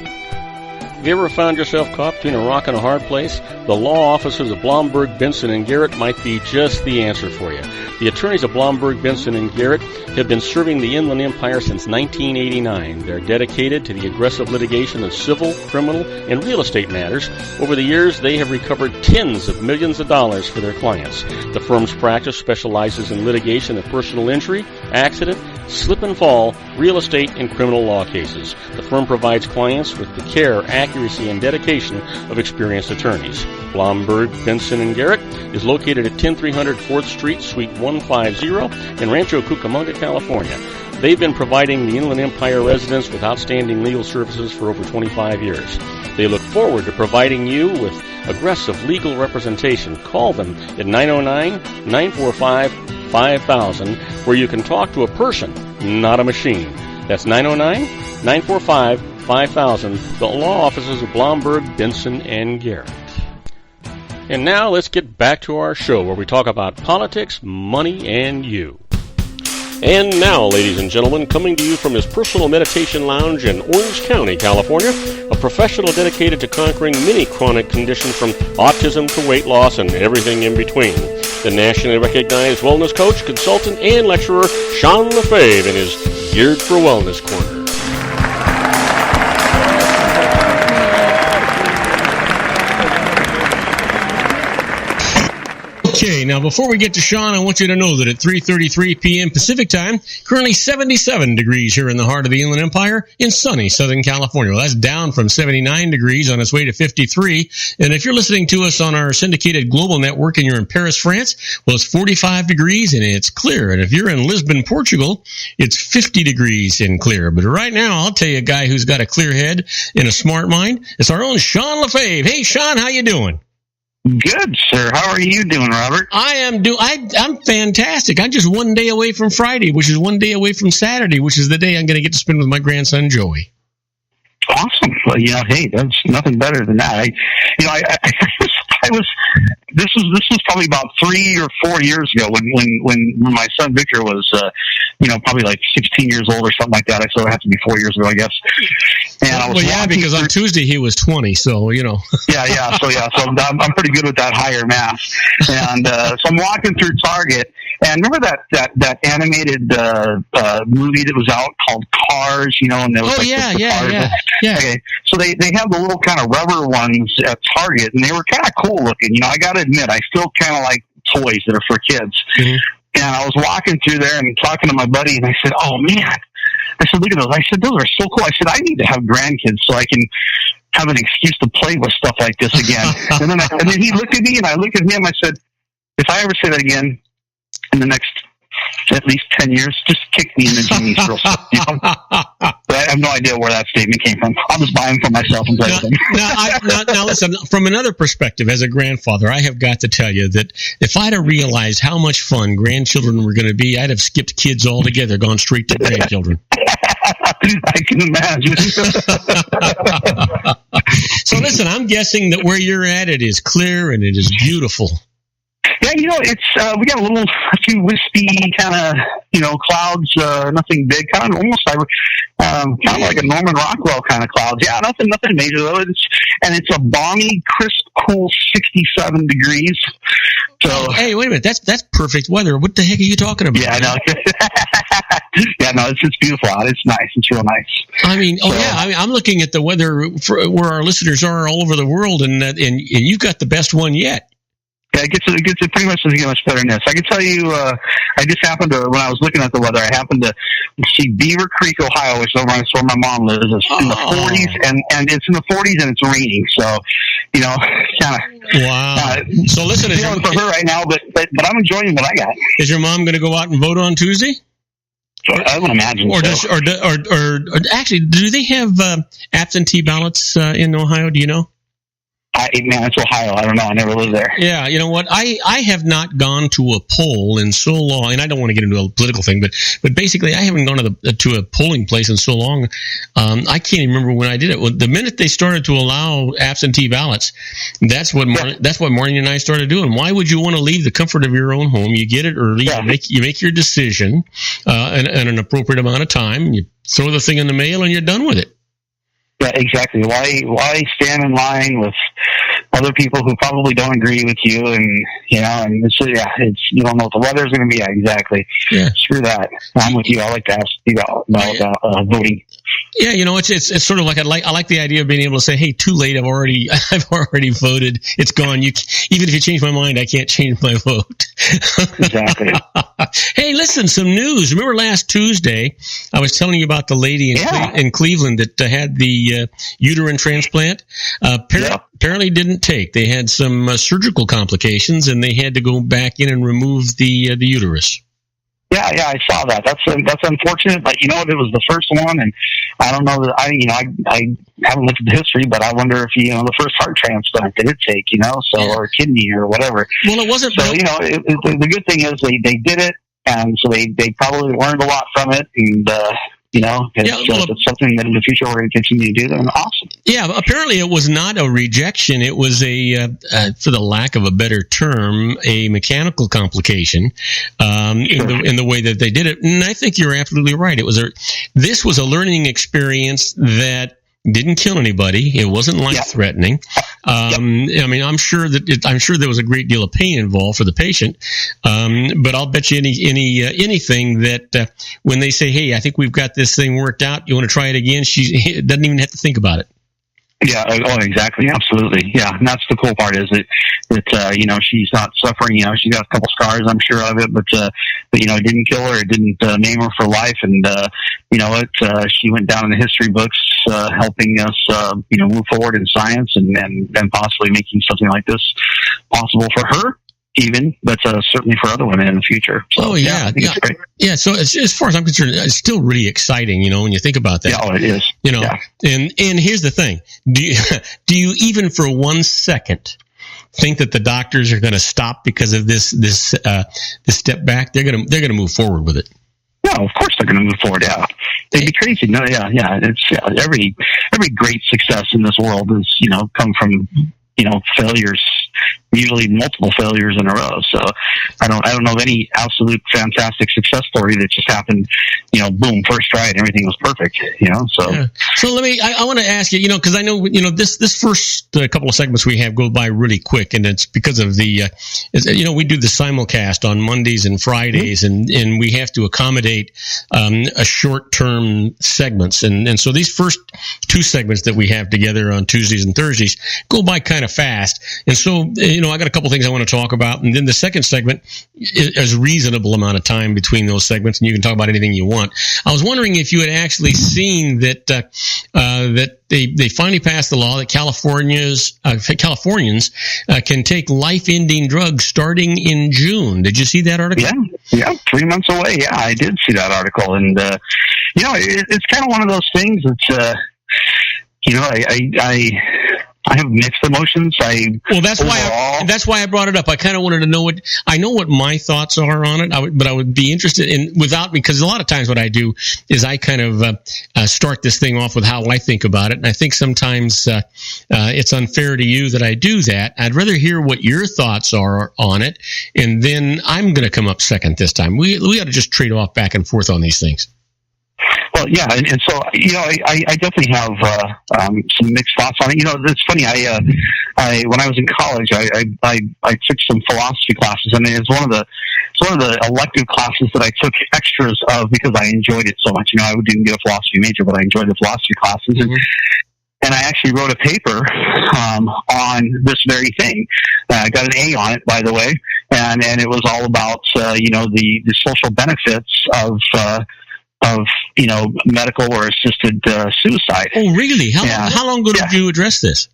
[SPEAKER 1] Have you ever found yourself caught between a rock and a hard place? The law offices of Blomberg, Benson, and Garrett might be just the answer for you. The attorneys of Blomberg, Benson, and Garrett have been serving the Inland Empire since 1989. They're dedicated to the aggressive litigation of civil, criminal, and real estate matters. Over the years, they have recovered tens of millions of dollars for their clients. The firm's practice specializes in litigation of personal injury, accident, slip and fall, real estate, and criminal law cases. The firm provides clients with the care, accuracy, and dedication of experienced attorneys. Blomberg, Benson, and Garrett is located at 10300 4th Street, Suite 150 in Rancho Cucamonga, California. They've been providing the Inland Empire residents with outstanding legal services for over 25 years. They look forward to providing you with aggressive legal representation. Call them at 909-945-5000, where you can talk to a person, not a machine. That's 909-945-5000, the law offices of Blomberg, Benson, and Garrett. And now let's get back to our show where we talk about politics, money, and you. And now, ladies and gentlemen, coming to you from his personal meditation lounge in Orange County, California, a professional dedicated to conquering many chronic conditions from autism to weight loss and everything in between. The nationally recognized wellness coach, consultant, and lecturer, Sean Lefebvre, in his Geared for Wellness Corner.
[SPEAKER 2] Okay, now before we get to Sean, I want you to know that at 3:33 p.m. Pacific Time, currently 77 degrees here in the heart of the Inland Empire in sunny Southern California. Well, that's down from 79 degrees on its way to 53. And if you're listening to us on our syndicated global network and you're in Paris, France, well, it's 45 degrees and it's clear. And if you're in Lisbon, Portugal, it's 50 degrees and clear. But right now, I'll tell you a guy who's got a clear head and a smart mind. It's our own Sean Lefebvre. Hey, Sean, how you doing?
[SPEAKER 4] Good, sir. How are you doing, Robert?
[SPEAKER 2] I'm fantastic. I'm just one day away from Friday, which is one day away from Saturday, which is the day I'm going to get to spend with my grandson, Joey.
[SPEAKER 4] Awesome. Well, hey, that's nothing better than that. I was This was probably about 3 or 4 years ago when my son Victor was probably like 16 years old or something like that. So it had to be 4 years ago, I guess. And I was
[SPEAKER 2] because on Tuesday he was 20, so
[SPEAKER 4] yeah. So I'm pretty good with that higher math. And so I'm walking through Target, and remember that animated movie that was out called Cars, and there was Cars.
[SPEAKER 2] Yeah.
[SPEAKER 4] Okay, so they have the little kind of rubber ones at Target, and they were kind of cool looking. I got to admit, I still kind of like toys that are for kids.
[SPEAKER 2] Mm-hmm.
[SPEAKER 4] And I was walking through there and talking to my buddy, and I said, "Oh man!" I said, "Look at those!" I said, "Those are so cool." I said, "I need to have grandkids so I can have an excuse to play with stuff like this again." and then he looked at me, and I looked at him. I said, "If I ever say that again in the next at least 10 years, just kick me in the jeans real stuff." But I have no idea where that statement came from. I'll just buy them for myself and play with them.
[SPEAKER 2] Now, listen, from another perspective, as a grandfather, I have got to tell you that if I'd have realized how much fun grandchildren were going to be, I'd have skipped kids altogether, gone straight to grandchildren.
[SPEAKER 4] I can imagine.
[SPEAKER 2] So listen, I'm guessing that where you're at, it is clear and it is beautiful.
[SPEAKER 4] Yeah, it's we got a few wispy kind of clouds, nothing big, kind of almost kind of like a Norman Rockwell kind of clouds. Yeah, nothing major though. It's a balmy, crisp, cool 67 degrees. So
[SPEAKER 2] hey, wait a minute, that's perfect weather. What the heck are you talking about?
[SPEAKER 4] Yeah, I know. Yeah, no, it's beautiful out. It's nice. It's real nice.
[SPEAKER 2] I mean, I'm looking at the weather for where our listeners are all over the world, and you've got the best one yet.
[SPEAKER 4] Yeah, it pretty much doesn't get much better than this. I can tell you, I just happened to, when I was looking at the weather, I happened to see Beaver Creek, Ohio, which is over where my mom lives. It's in the 40s, and it's in the 40s, and it's raining. So, kind of.
[SPEAKER 2] Wow. So listen,
[SPEAKER 4] it's for her right now, but I'm enjoying what I got.
[SPEAKER 2] Is your mom going to go out and vote on Tuesday?
[SPEAKER 4] I would imagine.
[SPEAKER 2] Or actually, do they have absentee ballots in Ohio? Do you know?
[SPEAKER 4] It's Ohio. I don't know. I never lived there.
[SPEAKER 2] Yeah, you know what? I have not gone to a poll in so long, and I don't want to get into a political thing, but basically, I haven't gone to a polling place in so long. I can't even remember when I did it. Well, the minute they started to allow absentee ballots, that's what Marnie and I started doing. Why would you want to leave the comfort of your own home? You get it early. Yeah. You make your decision in an appropriate amount of time. You throw the thing in the mail, and you're done with it.
[SPEAKER 4] Yeah, exactly. Why stand in line with other people who probably don't agree with you, and you don't know what the weather's going to be. Yeah, exactly. Yeah. Screw that. I'm with you. I like to ask you about voting.
[SPEAKER 2] Yeah, it's sort of like I like the idea of being able to say, "Hey, too late. I've already voted. It's gone. Even if you change my mind, I can't change my vote."
[SPEAKER 4] Exactly.
[SPEAKER 2] Hey, listen, some news. Remember last Tuesday, I was telling you about the lady in Cleveland that had the uterine transplant. Apparently didn't take. They had some surgical complications, and they had to go back in and remove the uterus.
[SPEAKER 4] Yeah, I saw that. That's unfortunate, but it was the first one, and I don't know that I haven't looked at the history, but I wonder if the first heart transplant did it take, or kidney or whatever.
[SPEAKER 2] Well, it wasn't.
[SPEAKER 4] So the good thing is they did it, and so they probably learned a lot from it, and it's something that in the future we're going to continue to do. Then awesome.
[SPEAKER 2] Yeah, apparently it was not a rejection. It was for the lack of a better term, a mechanical complication in the way that they did it. And I think you're absolutely right. This was a learning experience that didn't kill anybody. It wasn't life-threatening. I mean, I'm sure there was a great deal of pain involved for the patient. But I'll bet you anything that when they say, "Hey, I think we've got this thing worked out. You want to try it again?" She doesn't even have to think about it.
[SPEAKER 4] Yeah. Oh, exactly. Absolutely. Yeah. And that's the cool part is that she's not suffering. She's got a couple scars, I'm sure of it, but it didn't kill her. It didn't maim her for life. And, she went down in the history books, helping us, move forward in science and possibly making something like this possible for her. Even, but certainly for other women in the future. So, I think it's great.
[SPEAKER 2] Yeah. So as far as I'm concerned, it's still really exciting, when you think about that.
[SPEAKER 4] Yeah, it is.
[SPEAKER 2] And here's the thing: do you even for 1 second think that the doctors are going to stop because of this step back? They're going to move forward with it.
[SPEAKER 4] No, of course they're going to move forward. Yeah, they'd be crazy. No, yeah. It's every great success in this world is come from failures usually multiple failures in a row. So I don't know of any absolute fantastic success story that just happened, boom, first try and everything was perfect, so.
[SPEAKER 2] Yeah. So I want to ask you, because I know, this first couple of segments we have go by really quick, and it's because of the, we do the simulcast on Mondays and Fridays, and we have to accommodate a short-term segments. And so these first two segments that we have together on Tuesdays and Thursdays go by kind of fast. And so, I got a couple things I want to talk about. And then the second segment is a reasonable amount of time between those segments, and you can talk about anything you want. I was wondering if you had actually seen that that they finally passed the law that Californians can take life-ending drugs starting in June. Did you see that article?
[SPEAKER 4] Yeah, 3 months away. Yeah, I did see that article, and it's kind of one of those things that I have mixed emotions.
[SPEAKER 2] That's why I brought it up. I kind of wanted to know what my thoughts are on it. But I would be interested in because a lot of times what I do is I kind of start this thing off with how I think about it, and I think sometimes it's unfair to you that I do that. I'd rather hear what your thoughts are on it, and then I'm going to come up second this time. We got to just trade off back and forth on these things.
[SPEAKER 4] Well, yeah, and so I definitely have some mixed thoughts on it. It's funny. I when I was in college, I took some philosophy classes, and it's one of the elective classes that I took extras of because I enjoyed it so much. I didn't get a philosophy major, but I enjoyed the philosophy classes, and I actually wrote a paper on this very thing. I got an A on it, by the way, and it was all about the social benefits of medical or assisted suicide.
[SPEAKER 2] Oh, really? How long ago did you address this?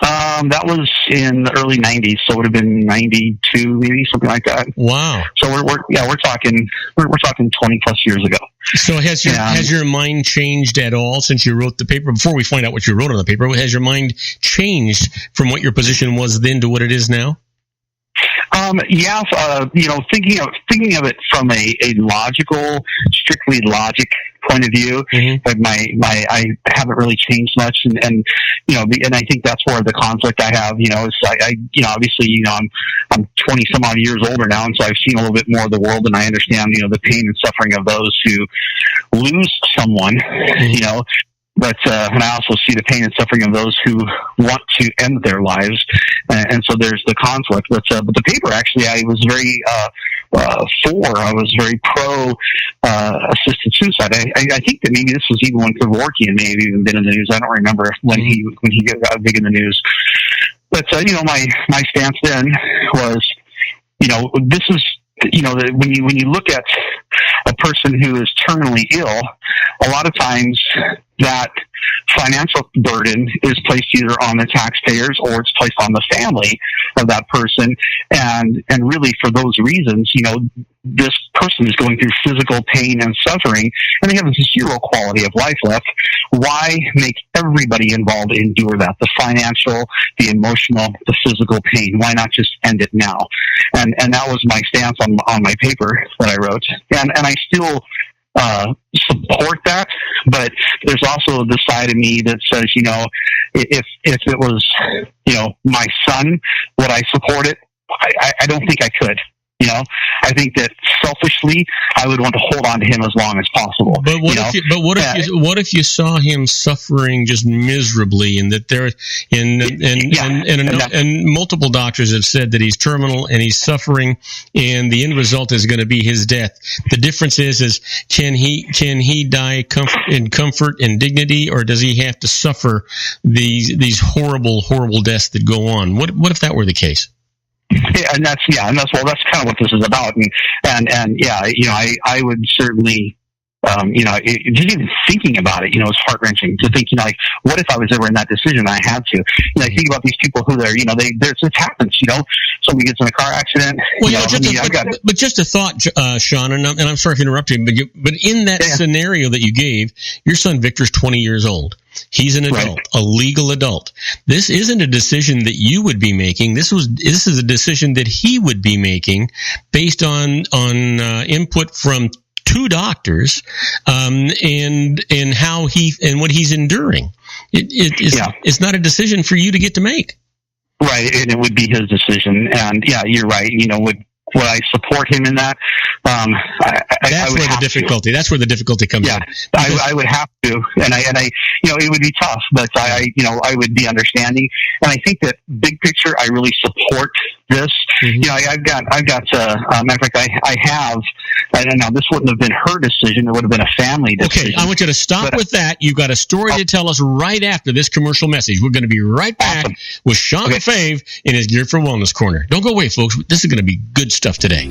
[SPEAKER 4] That was in the early 90s, so it would have been 92, maybe something like that.
[SPEAKER 2] Wow.
[SPEAKER 4] So we're talking 20 plus years ago.
[SPEAKER 2] So has your mind changed at all since you wrote the paper? Before we find out what you wrote on the paper, has your mind changed from what your position was then to what it is now? Thinking of it from a logical, strictly logic point of view, but I haven't really changed much, and I think that's where the conflict I have, is obviously, I'm 20 some odd years older now, and so I've seen a little bit more of the world, and I understand, the pain and suffering of those who lose someone, But and I also see the pain and suffering of those who want to end their lives, and so there's the conflict. But the paper, actually, I was very I was very pro assisted suicide. I think that maybe this was even when Kevorkian may have even been in the news. I don't remember when he got big in the news. But my stance then was, this is. When you look at a person who is terminally ill, a lot of times that financial burden is placed either on the taxpayers or it's placed on the family of that person. And really for those reasons, this person is going through physical pain and suffering, and they have zero quality of life left. Why make everybody involved endure that? The financial, the emotional, the physical pain. Why not just end it now? And that was my stance on my paper that I wrote. And I still support that, but there's also the side of me that says, if it was, my son, would I support it? I don't think I could. I think that selfishly, I would want to hold on to him as long as possible. But what if you saw him suffering just miserably, and that there, and multiple doctors have said that he's terminal and he's suffering, and the end result is going to be his death. The difference is can he die in comfort and dignity, or does he have to suffer these horrible deaths that go on? What if that were the case?
[SPEAKER 4] And that's kind of what this is about. And I would certainly, just even thinking about it, it's heart-wrenching to think, what if I was ever in that decision? I had to. I think about these people who it happens, somebody gets in a car accident.
[SPEAKER 2] Well, just a thought, Sean, and I'm sorry if I interrupted you, but in that scenario that you gave, your son Victor's 20 years old. He's an adult, a legal adult. This isn't a decision that you would be making. This is a decision that he would be making based on input from two doctors, and what he's enduring. It's not a decision for you to get to make.
[SPEAKER 4] Right, and it would be his decision. And yeah, you're right. Would I support him in that?
[SPEAKER 2] That's where the difficulty comes in.
[SPEAKER 4] I would have to, and I, it would be tough, but I would be understanding. And I think that big picture, I really support this.
[SPEAKER 2] Mm-hmm.
[SPEAKER 4] I've got, matter of fact, I don't know, this wouldn't have been her decision. It would have been a family decision.
[SPEAKER 2] Okay, I want you to stop with that. You've got a story to tell us right after this commercial message. We're going to be right back with Sean Lefebvre in his Geared for Wellness Corner. Don't go away, folks. This is going to be good stuff today.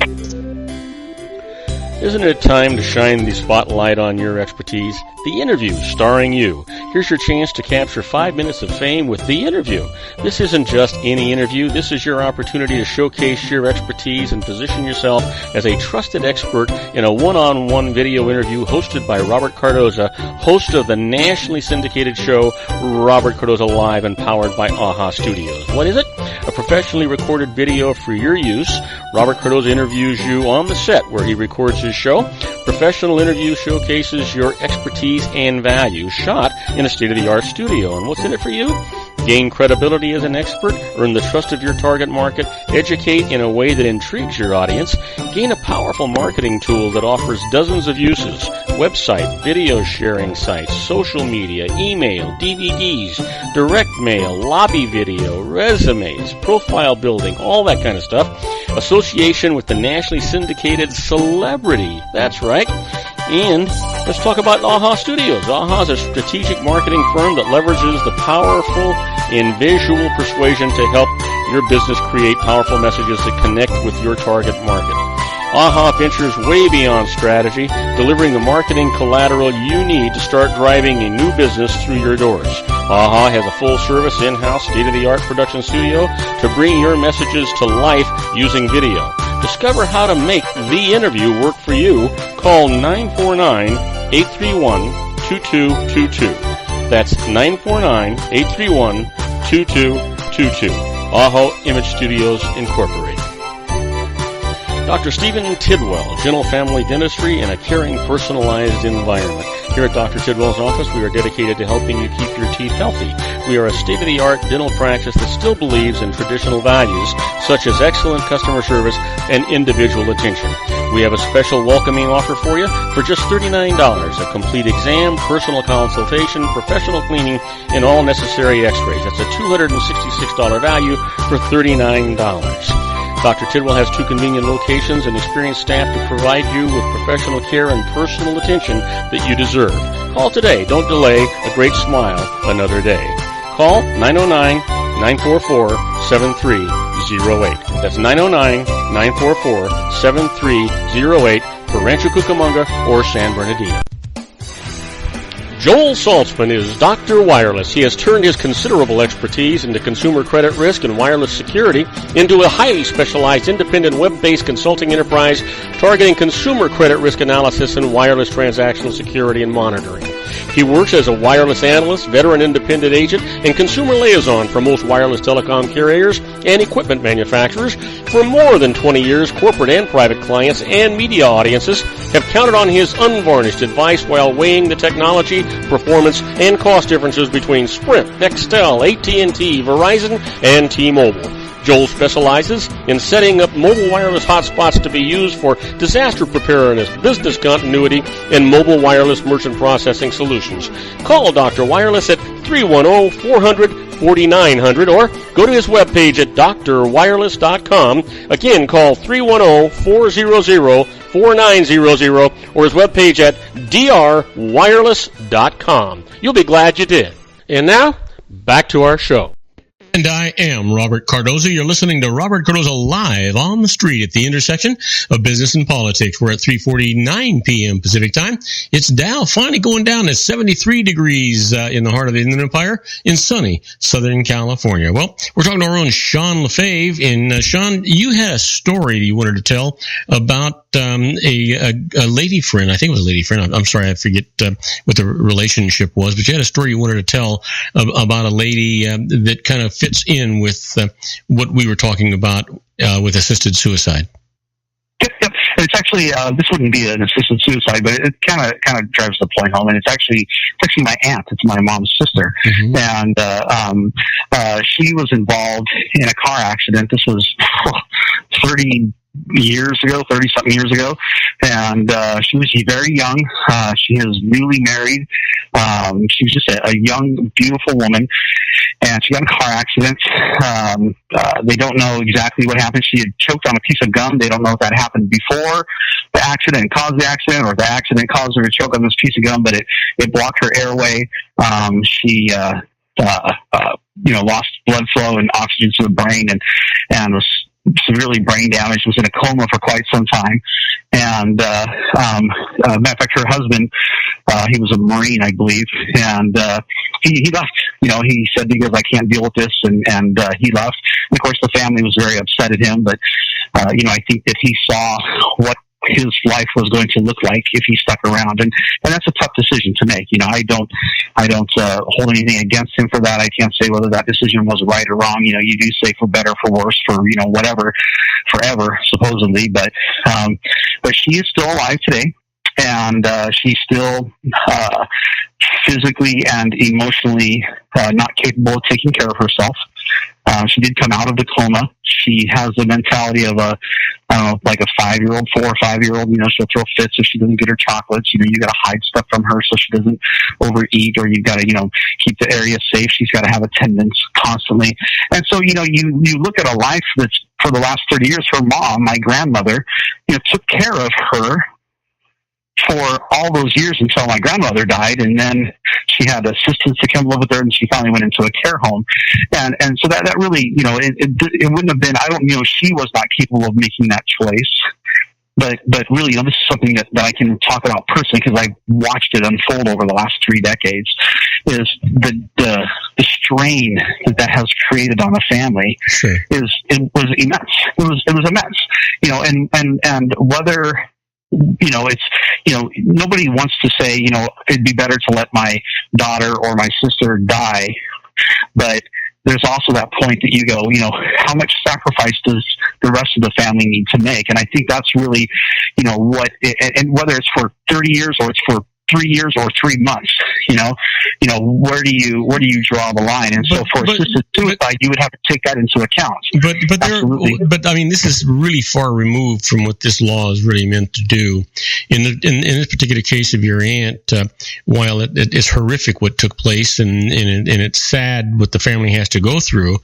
[SPEAKER 1] Isn't it time to shine the spotlight on your expertise? The Interview, starring you. Here's your chance to capture 5 minutes of fame with The Interview. This isn't just any interview. This is your opportunity to showcase your expertise and position yourself as a trusted expert in a one-on-one video interview hosted by Robert Cardoza, host of the nationally syndicated show Robert Cardoza Live and powered by AHA Studios. What is it? A professionally recorded video for your use. Robert Cardoza interviews you on the set where he records his show. Professional interview showcases your expertise and value, shot in a state-of-the-art studio. And what's in it for you? Gain credibility as an expert, earn the trust of your target market, educate in a way that intrigues your audience, gain a powerful marketing tool that offers dozens of uses, website, video sharing sites, social media, email, DVDs, direct mail, lobby video, resumes, profile building, all that kind of stuff. Association with the nationally syndicated celebrity. That's right. And let's talk about AHA Studios. AHA is a strategic marketing firm that leverages the powerful and visual persuasion to help your business create powerful messages that connect with your target market. AHA ventures way beyond strategy, delivering the marketing collateral you need to start driving a new business through your doors. AHA has a full-service, in-house, state-of-the-art production studio to bring your messages to life using video. Discover how to make The Interview work for you. Call 949-831-2222. That's 949-831-2222. AHA Image Studios Incorporated. Dr. Stephen Tidwell, Gentle Family Dentistry in a caring, personalized environment. Here at Dr. Tidwell's office, we are dedicated to helping you keep your teeth healthy. We are a state-of-the-art dental practice that still believes in traditional values, such as excellent customer service and individual attention. We have a special welcoming offer for you for just $39, a complete exam, personal consultation, professional cleaning, and all necessary x-rays. That's a $266 value for $39. Dr. Tidwell has 2 convenient locations and experienced staff to provide you with professional care and personal attention that you deserve. Call today. Don't delay. A great smile another day. Call 909-944-7308. That's 909-944-7308 for Rancho Cucamonga or San Bernardino. Joel Saltzman is Dr. Wireless. He has turned his considerable expertise into consumer credit risk and wireless security into a highly specialized independent web-based consulting enterprise targeting consumer credit risk analysis and wireless transactional security and monitoring. He works as a wireless analyst, veteran independent agent, and consumer liaison for most wireless telecom carriers and equipment manufacturers. For more than 20 years, corporate and private clients and media audiences have counted on his unvarnished advice while weighing the technology, performance, and cost differences between Sprint, Nextel, AT&T, Verizon, and T-Mobile. Joel specializes in setting up mobile wireless hotspots to be used for disaster preparedness, business continuity, and mobile wireless merchant processing solutions. Call Dr. Wireless at 310-400-4900 or go to his webpage at drwireless.com. Again, call 310-400-4900 or his webpage at drwireless.com. You'll be glad you did. And now, back to our show.
[SPEAKER 2] And I am Robert Cardoza. You're listening to Robert Cardoza Live on the street at the intersection of business and politics. We're at 3:49 p.m. Pacific time. It's Dow finally going down to 73 degrees in the heart of the Inland Empire in sunny Southern California. Well, we're talking to our own Sean Lefebvre. And Sean, you had a story you wanted to tell about a lady friend. I think it was a lady friend. I'm sorry, I forget what the relationship was, but you had a story you wanted to tell about a lady that kind of fits in with what we were talking about with assisted suicide.
[SPEAKER 4] Yep. it's actually this wouldn't be an assisted suicide, but it kind of drives the point home. And it's actually my aunt. It's my mom's sister, and she was involved in a car accident. This was 30 something years ago, and she was very young. She is newly married. She was just a young, beautiful woman, and she got in a car accident. They don't know exactly what happened. She had choked on a piece of gum. They don't know if that happened before the accident caused the accident, or if the accident caused her to choke on this piece of gum, but it blocked her airway. She lost blood flow and oxygen to the brain, and was severely brain damaged, was in a coma for quite some time. And matter of fact, her husband, he was a Marine, I believe, and he left. He said, because I can't deal with this, and he left. And of course, the family was very upset at him, but I think that he saw what his life was going to look like if he stuck around, and that's a tough decision to make. I don't hold anything against him for that. I can't say whether that decision was right or wrong. You do say for better, for worse, for whatever, forever supposedly, but she is still alive today, and she's still physically and emotionally not capable of taking care of herself. She did come out of the coma. She has the mentality of like a 5-year-old, 4 or 5-year-old. She'll throw fits if she doesn't get her chocolates. You got to hide stuff from her so she doesn't overeat, or you've got to, keep the area safe. She's got to have attendance constantly. And so, you look at a life that's, for the last 30 years, her mom, my grandmother, took care of her for all those years until my grandmother died, and then she had assistants to come live with her, and she finally went into a care home. And so that really, it wouldn't have been, she was not capable of making that choice. But really, this is something that I can talk about personally, because I've watched it unfold over the last 3 decades, is the strain that has created on a family.
[SPEAKER 2] Sure.
[SPEAKER 4] It was immense. It was immense. And whether, nobody wants to say, it'd be better to let my daughter or my sister die. But there's also that point that you go, how much sacrifice does the rest of the family need to make? And I think that's really, and whether it's for 30 years or it's for 3 years or 3 months, where do you draw the line? And so for assisted suicide, you would have to take that into account.
[SPEAKER 2] But I mean, this is really far removed from what this law is really meant to do. In this particular case of your aunt, while it is horrific what took place, and it's sad what the family has to go through,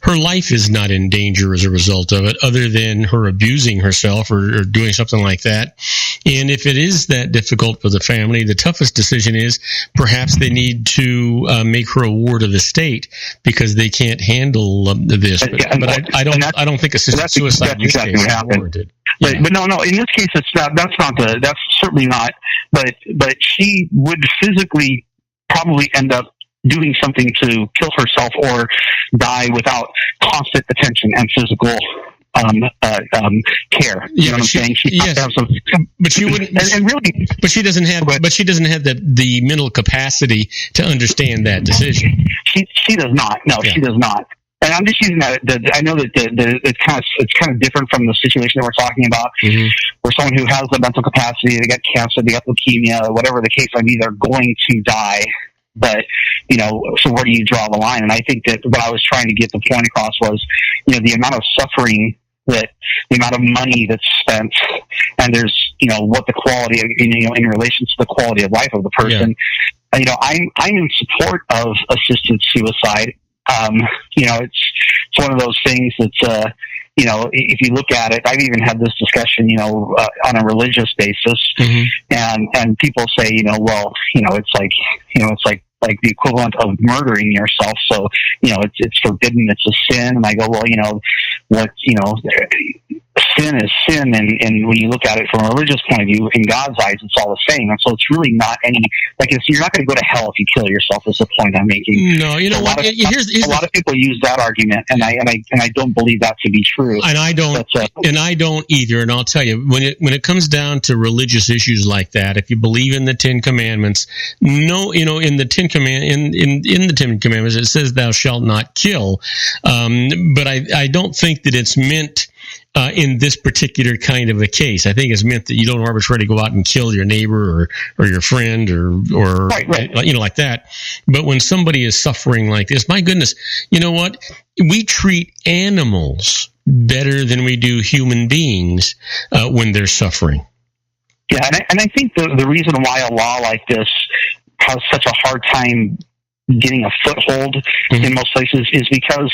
[SPEAKER 2] her life is not in danger as a result of it, other than her abusing herself or doing something like that. And if it is that difficult for the family, the toughest decision is perhaps they need to make her a ward of the state because they can't handle this. But I don't think assisted suicide in this case is warranted.
[SPEAKER 4] But no, in this case, it's not. That's certainly not. But she would physically probably end up doing something to kill herself or die without constant attention and physical care. You know what I'm saying? She has to have some,
[SPEAKER 2] but she wouldn't. And really, but she doesn't have. But she doesn't have the mental capacity to understand that decision.
[SPEAKER 4] She does not. No, she does not. And I'm just using that. I know that it's kind of different from the situation that we're talking about, where someone who has the mental capacity, they got cancer, they got leukemia, whatever the case might be, they're going to die. But, so where do you draw the line? And I think that what I was trying to get the point across was, the amount of suffering, that the amount of money that's spent, and there's, what the quality of, in relation to the quality of life of the person. Yeah. I'm in support of assisted suicide. It's one of those things that's, if you look at it, I've even had this discussion, on a religious basis, and people say, it's like the equivalent of murdering yourself. So, it's forbidden. It's a sin. And I go, well, sin is sin. And when you look at it from a religious point of view, in God's eyes, it's all the same. And so it's really not you're not going to go to hell if you kill yourself, is the point I'm making.
[SPEAKER 2] No, you know what?
[SPEAKER 4] A lot of people use that argument, and I don't believe that to be true.
[SPEAKER 2] And I don't either. And I'll tell you, when it comes down to religious issues like that, if you believe in the Ten Commandments, in the Ten Commandments, it says thou shalt not kill. But I don't think that it's meant in this particular kind of a case. I think it's meant that you don't arbitrarily go out and kill your neighbor or your friend or
[SPEAKER 4] right.
[SPEAKER 2] Like that. But when somebody is suffering like this, my goodness, you know what? We treat animals better than we do human beings when they're suffering.
[SPEAKER 4] Yeah, and I think the reason why a law like this has such a hard time getting a foothold in most places is because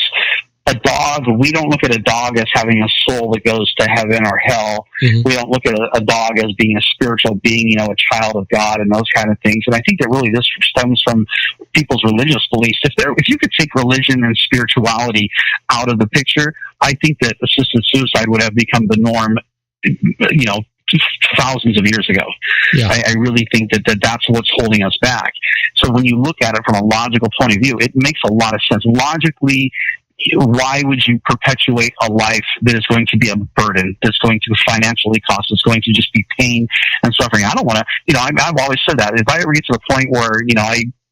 [SPEAKER 4] a dog, we don't look at a dog as having a soul that goes to heaven or hell. We don't look at a dog as being a spiritual being, a child of God and those kind of things. And I think that really this stems from people's religious beliefs. If you could take religion and spirituality out of the picture, I think that assisted suicide would have become the norm, thousands of years ago.
[SPEAKER 2] Yeah.
[SPEAKER 4] I really think that's what's holding us back. So when you look at it from a logical point of view, it makes a lot of sense. Logically, why would you perpetuate a life that is going to be a burden, that's going to financially cost, that's going to just be pain and suffering? I don't want to, I've always said that. If I ever get to the point where,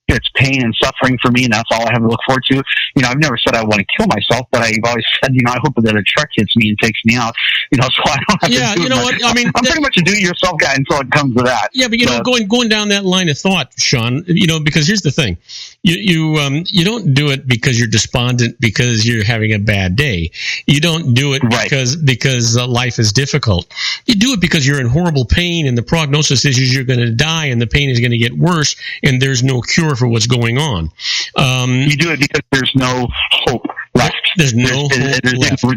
[SPEAKER 4] it's pain and suffering for me, and that's all I have to look forward to. I've never said I want to kill myself, but I've always said, I hope that a truck hits me and takes me out, so I don't have to do it. I'm pretty much a do-it-yourself guy until it comes to that.
[SPEAKER 2] Yeah, but going down that line of thought, Sean, because here's the thing. You don't do it because you're despondent because you're having a bad day. You don't do it because life is difficult. You do it because you're in horrible pain, and the prognosis is you're going to die, and the pain is going to get worse, and there's no cure for what's going on.
[SPEAKER 4] You do it because there's no hope left.
[SPEAKER 2] There's no hope left.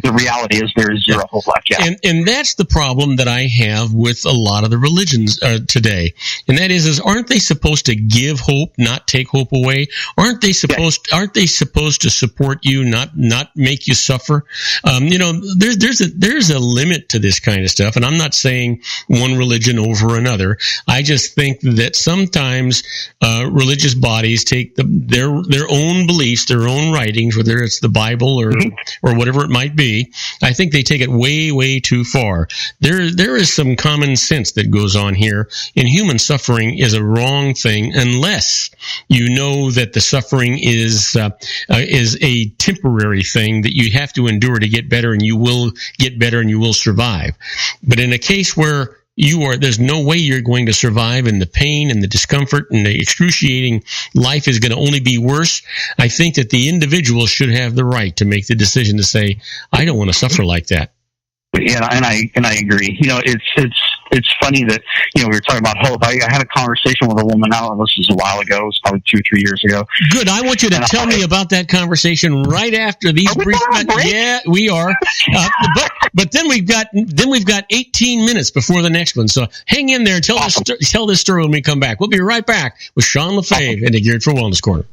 [SPEAKER 4] The reality is there is zero hope left. Yeah.
[SPEAKER 2] And that's the problem that I have with a lot of the religions today. And that is aren't they supposed to give hope, not take hope away? Aren't they supposed to support you, not make you suffer? There's a limit to this kind of stuff, and I'm not saying one religion over another. I just think that sometimes religious bodies take their own beliefs, their own writings, whether it's the Bible or whatever it might be. I think they take it way, way too far. There is some common sense that goes on here, and human suffering is a wrong thing unless you know that the suffering is a temporary thing that you have to endure to get better, and you will get better and you will survive. But in a case where there's no way you're going to survive, and the pain and the discomfort and the excruciating life is going to only be worse, I think that the individual should have the right to make the decision to say, I don't want to suffer like that.
[SPEAKER 4] Yeah, and I agree. It's funny that we were talking about hope. I had a conversation with a woman. This was a while ago. It was probably 2 or 3 years ago.
[SPEAKER 2] Good. I want you to tell me about that conversation right after these brief. Yeah, we are. But then we've got 18 minutes before the next one. So hang in there and tell this story when we come back. We'll be right back with Sean LaFave in the Geared for Wellness Corner.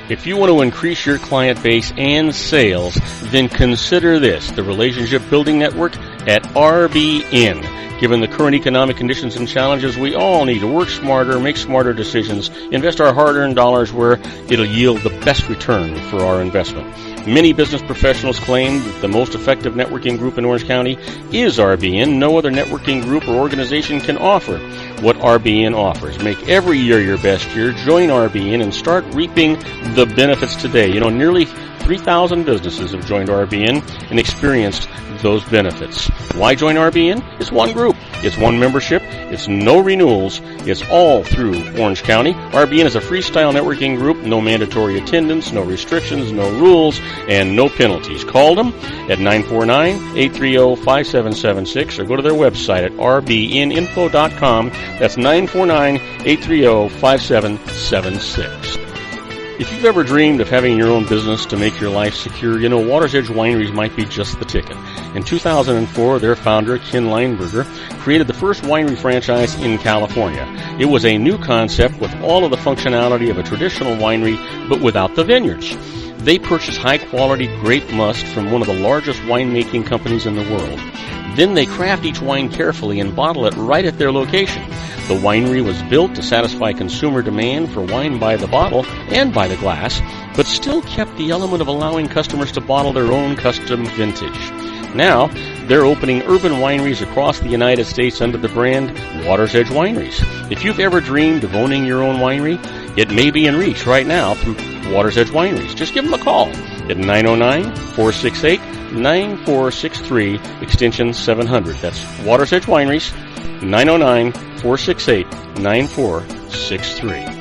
[SPEAKER 1] If you want to increase your client base and sales, then consider this, the Relationship Building Network at RBN. Given the current economic conditions and challenges, we all need to work smarter, make smarter decisions, invest our hard-earned dollars where it'll yield the best return for our investment. Many business professionals claim that the most effective networking group in Orange County is RBN. No other networking group or organization can offer what RBN offers. Make every year your best year. Join RBN and start reaping the benefits today. Nearly 3,000 businesses have joined RBN and experienced those benefits. Why join RBN? It's one group. It's one membership. It's no renewals. It's all through Orange County. RBN is a freestyle networking group. No mandatory attendance, no restrictions, no rules, and no penalties. Call them at 949-830-5776 or go to their website at rbninfo.com. That's 949-830-5776. If you've ever dreamed of having your own business to make your life secure, Water's Edge Wineries might be just the ticket. In 2004, their founder, Ken Lineberger, created the first winery franchise in California. It was a new concept with all of the functionality of a traditional winery, but without the vineyards. They purchased high-quality grape must from one of the largest winemaking companies in the world. Then they craft each wine carefully and bottle it right at their location. The winery was built to satisfy consumer demand for wine by the bottle and by the glass, but still kept the element of allowing customers to bottle their own custom vintage. Now, they're opening urban wineries across the United States under the brand Water's Edge Wineries. If you've ever dreamed of owning your own winery, it may be in reach right now through Water's Edge Wineries. Just give them a call at 909-468-9463, extension 700. That's Water's Edge Wineries, 909-468-9463.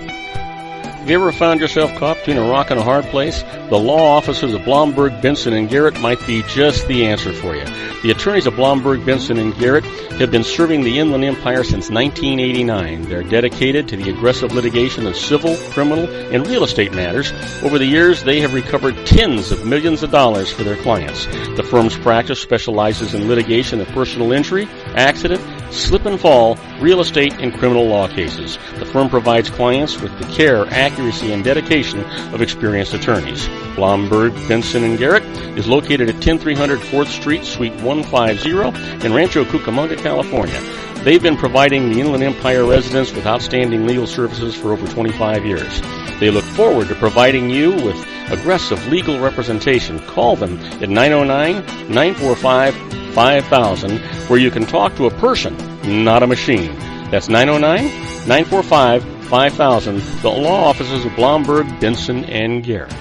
[SPEAKER 1] Have you ever found yourself caught between a rock and a hard place? The law offices of Blomberg, Benson, and Garrett might be just the answer for you. The attorneys of Blomberg, Benson, and Garrett have been serving the Inland Empire since 1989. They're dedicated to the aggressive litigation of civil, criminal, and real estate matters. Over the years, they have recovered tens of millions of dollars for their clients. The firm's practice specializes in litigation of personal injury, accident, slip and fall, real estate, and criminal law cases. The firm provides clients with the care, accuracy, and dedication of experienced attorneys. Blomberg, Benson, and Garrett is located at 10300 4th Street, Suite 150 in Rancho Cucamonga, California. They've been providing the Inland Empire residents with outstanding legal services for over 25 years. They look forward to providing you with aggressive legal representation. Call them at 909-945-5000, where you can talk to a person, not a machine. That's 909-945-5000, the law offices of Blomberg, Benson, and Garrett.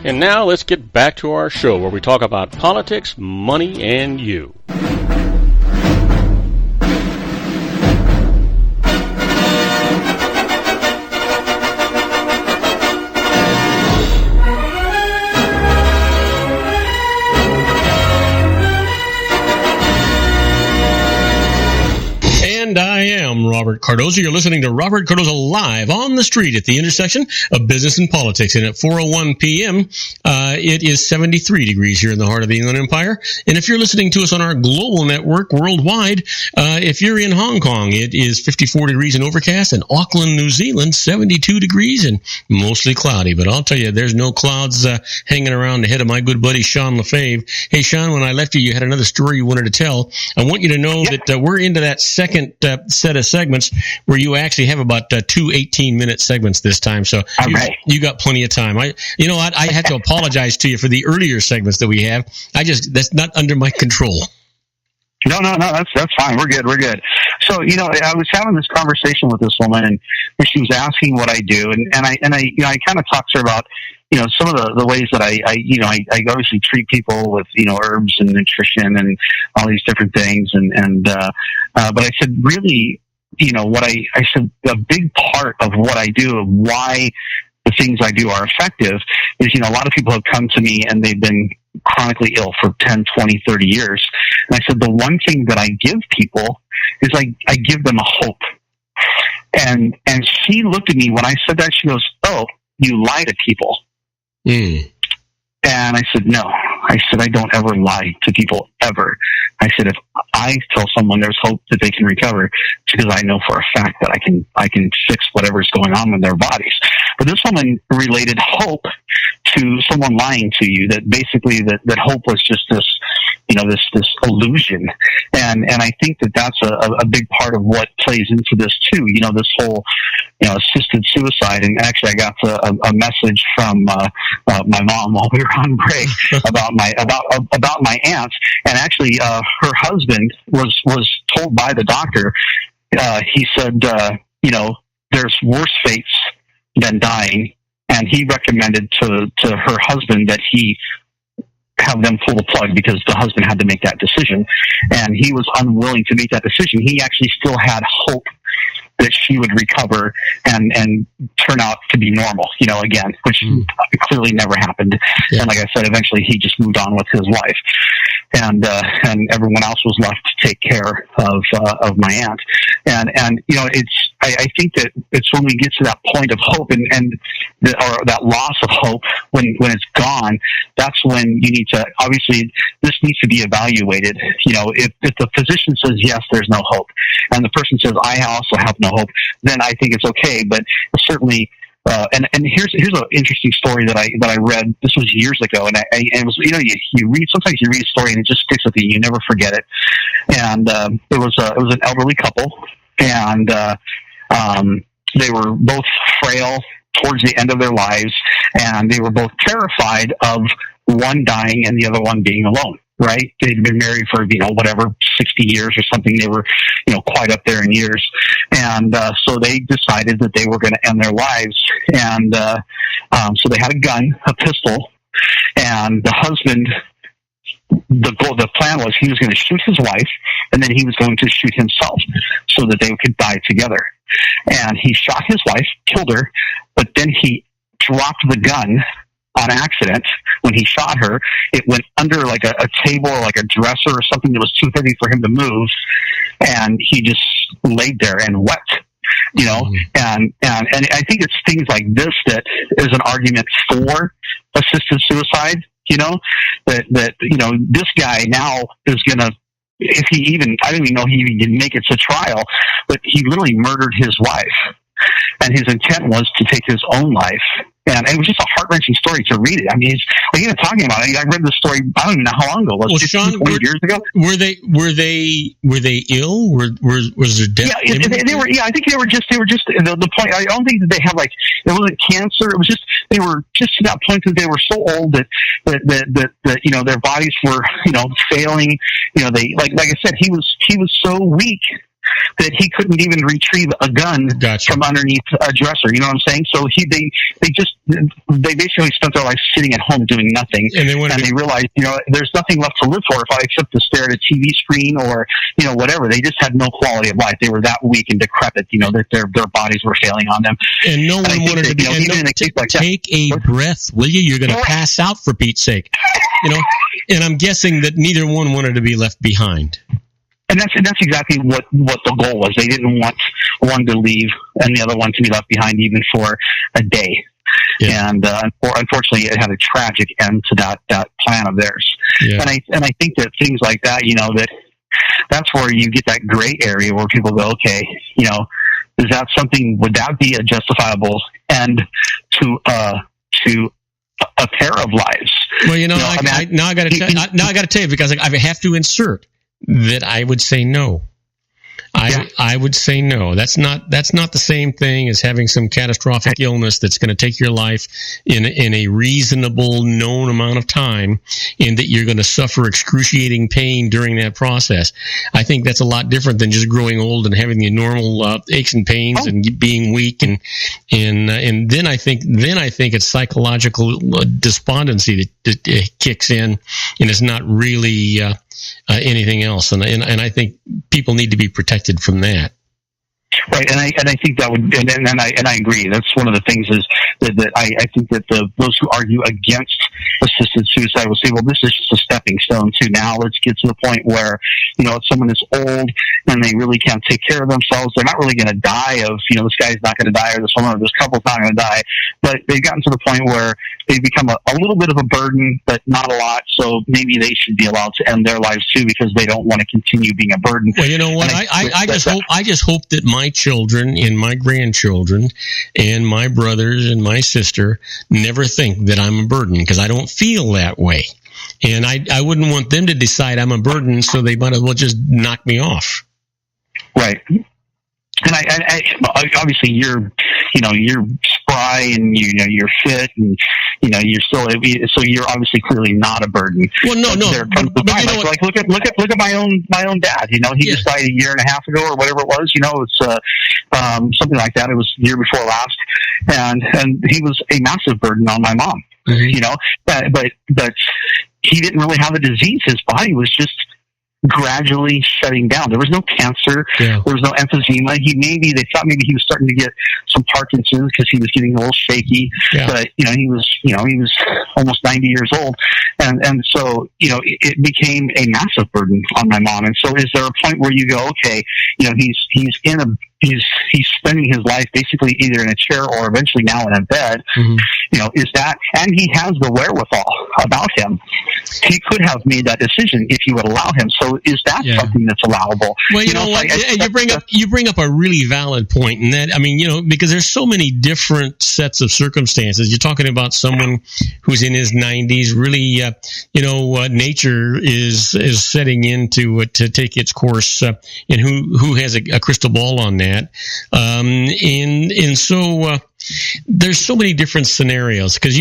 [SPEAKER 1] And now let's get back to our show where we talk about politics, money, and you.
[SPEAKER 2] And I am Robert Cardoza. You're listening to Robert Cardoza Live on the street at the intersection of business and politics. And at 4:01 p.m., it is 73 degrees here in the heart of the Inland Empire. And if you're listening to us on our global network worldwide, if you're in Hong Kong, it is 54 degrees and overcast. In Auckland, New Zealand, 72 degrees and mostly cloudy. But I'll tell you, there's no clouds hanging around the head of my good buddy Sean Lefebvre. Hey, Sean, when I left you, you had another story you wanted to tell. I want you to know that we're into that second set of segments where you actually have about two 18-minute segments this time. So you got plenty of time. I have to apologize to you for the earlier segments that we have. That's not under my control.
[SPEAKER 4] No, that's fine. We're good. So, I was having this conversation with this woman, and she was asking what I do, and I kind of talked to her about, some of the ways that I obviously treat people with, herbs and nutrition and all these different things, but I said, really, I said a big part of what I do, of why the things I do are effective, is, a lot of people have come to me and they've been chronically ill for 10, 20, 30 years. And I said, the one thing that I give people is I give them a hope. And she looked at me when I said that. She goes, "Oh, you lie to people." Mm. And I said, "No." I said, "I don't ever lie to people, ever." I said, if I tell someone there's hope that they can recover, it's because I know for a fact that I can fix whatever's going on in their bodies. But this woman related hope to someone lying to you, that basically that hope was just this illusion. And I think that's a big part of what plays into this too, this whole, assisted suicide. And actually I got a message from, my mom while we were on break about my aunt. And actually, her husband was told by the doctor, he said, there's worse fates than dying. And he recommended to her husband that he have them pull the plug, because the husband had to make that decision. And he was unwilling to make that decision. He actually still had hope that she would recover and turn out to be normal, again, which clearly never happened. Yeah. And like I said, eventually he just moved on with his life. And everyone else was left to take care of my aunt. And I think that it's when we get to that point of hope or that loss of hope, when it's gone, that's when you need to, obviously this needs to be evaluated. If the physician says, yes, there's no hope, and the person says, I also have no hope, then I think it's okay. But certainly, and here's an interesting story that I read. This was years ago, and it was, you read, sometimes you read a story and it just sticks with you. You never forget it. And it was an elderly couple, and they were both frail towards the end of their lives, and they were both terrified of one dying and the other one being alone. right? They'd been married for, 60 years or something. They were, quite up there in years. And so they decided that they were going to end their lives. And so they had a gun, a pistol, and the husband, the plan was he was going to shoot his wife, and then he was going to shoot himself so that they could die together. And he shot his wife, killed her, but then he dropped the gun on accident. When he shot her, it went under like a table or like a dresser or something that was too heavy for him to move, and he just laid there and wept. And I think it's things like this that is an argument for assisted suicide. That this guy now is gonna, if he even, I don't even know he even didn't make it to trial, but he literally murdered his wife, and his intent was to take his own life. And it was just a heart-wrenching story to read it. I mean, like even talking about it, I read the story, I don't even know how long ago. Was it 15, 20 years ago?
[SPEAKER 2] Were they ill? Was there death?
[SPEAKER 4] Yeah, they were. Yeah, I think they were just the point. I don't think that they had it wasn't cancer. It was just, they were just to that point that they were so old that their bodies were, failing. They, like I said, he was so weak that he couldn't even retrieve a gun from underneath a dresser. You know what I'm saying? So they basically spent their life sitting at home doing nothing, and they realized, there's nothing left to live for except to stare at a TV screen or whatever. They just had no quality of life. They were that weak and decrepit, that their bodies were failing on them.
[SPEAKER 2] And no one wanted to be. Take a breath, will you? You're going to pass out, for Pete's sake. And I'm guessing that neither one wanted to be left behind.
[SPEAKER 4] And that's exactly what the goal was. They didn't want one to leave and the other one to be left behind even for a day. Yeah. And unfortunately, it had a tragic end to that plan of theirs. Yeah. And I think that things like that, that's where you get that gray area where people go, okay, is that something? Would that be a justifiable end to a pair of lives?
[SPEAKER 2] Well, I got to tell you, because I have to insert that I would say no. I would say no. That's not the same thing as having some catastrophic illness that's going to take your life in a reasonable known amount of time, and that you're going to suffer excruciating pain during that process. I think that's a lot different than just growing old and having the normal aches and pains and being weak, and then I think it's psychological despondency that kicks in, and it's not really anything else, and I think people need to be protected from that.
[SPEAKER 4] Right, and I think that would, and I agree. That's one of the things is that I think that those who argue against assisted suicide will say, well, this is just a stepping stone to now let's get to the point where if someone is old and they really can't take care of themselves, they're not really going to die of this guy's not going to die, or this woman or this couple's not going to die, but they've gotten to the point where they've become a little bit of a burden, but not a lot. So maybe they should be allowed to end their lives too, because they don't want to continue being a burden.
[SPEAKER 2] Well, you know what? I just hope that my children and my grandchildren and my brothers and my sister never think that I'm a burden, because I don't feel that way. And I wouldn't want them to decide I'm a burden, so they might as well just knock me off.
[SPEAKER 4] Right. And I obviously you're spry and you're fit and you're still, so you're obviously clearly not a burden.
[SPEAKER 2] Well, no.
[SPEAKER 4] Like look at my own dad. He just died a year and a half ago or whatever it was. It's something like that. It was the year before last, and he was a massive burden on my mom. Mm-hmm. But he didn't really have a disease. His body was just gradually shutting down. There was no cancer. Yeah. There was no emphysema. They thought maybe he was starting to get some Parkinson's because he was getting a little shaky. Yeah. But he was almost 90 years old, and so it became a massive burden on my mom. And so, is there a point where you go, okay, he's spending his life basically either in a chair or eventually now in a bed. Mm-hmm. Is that, and he has the wherewithal about him. He could have made that decision if you would allow him. So is that something that's allowable?
[SPEAKER 2] Well, you bring up a really valid point, and that, because there's so many different sets of circumstances. You're talking about someone who's in his 90s, really, nature is setting in to take its course, and who has a crystal ball on that. And so there's so many different scenarios, because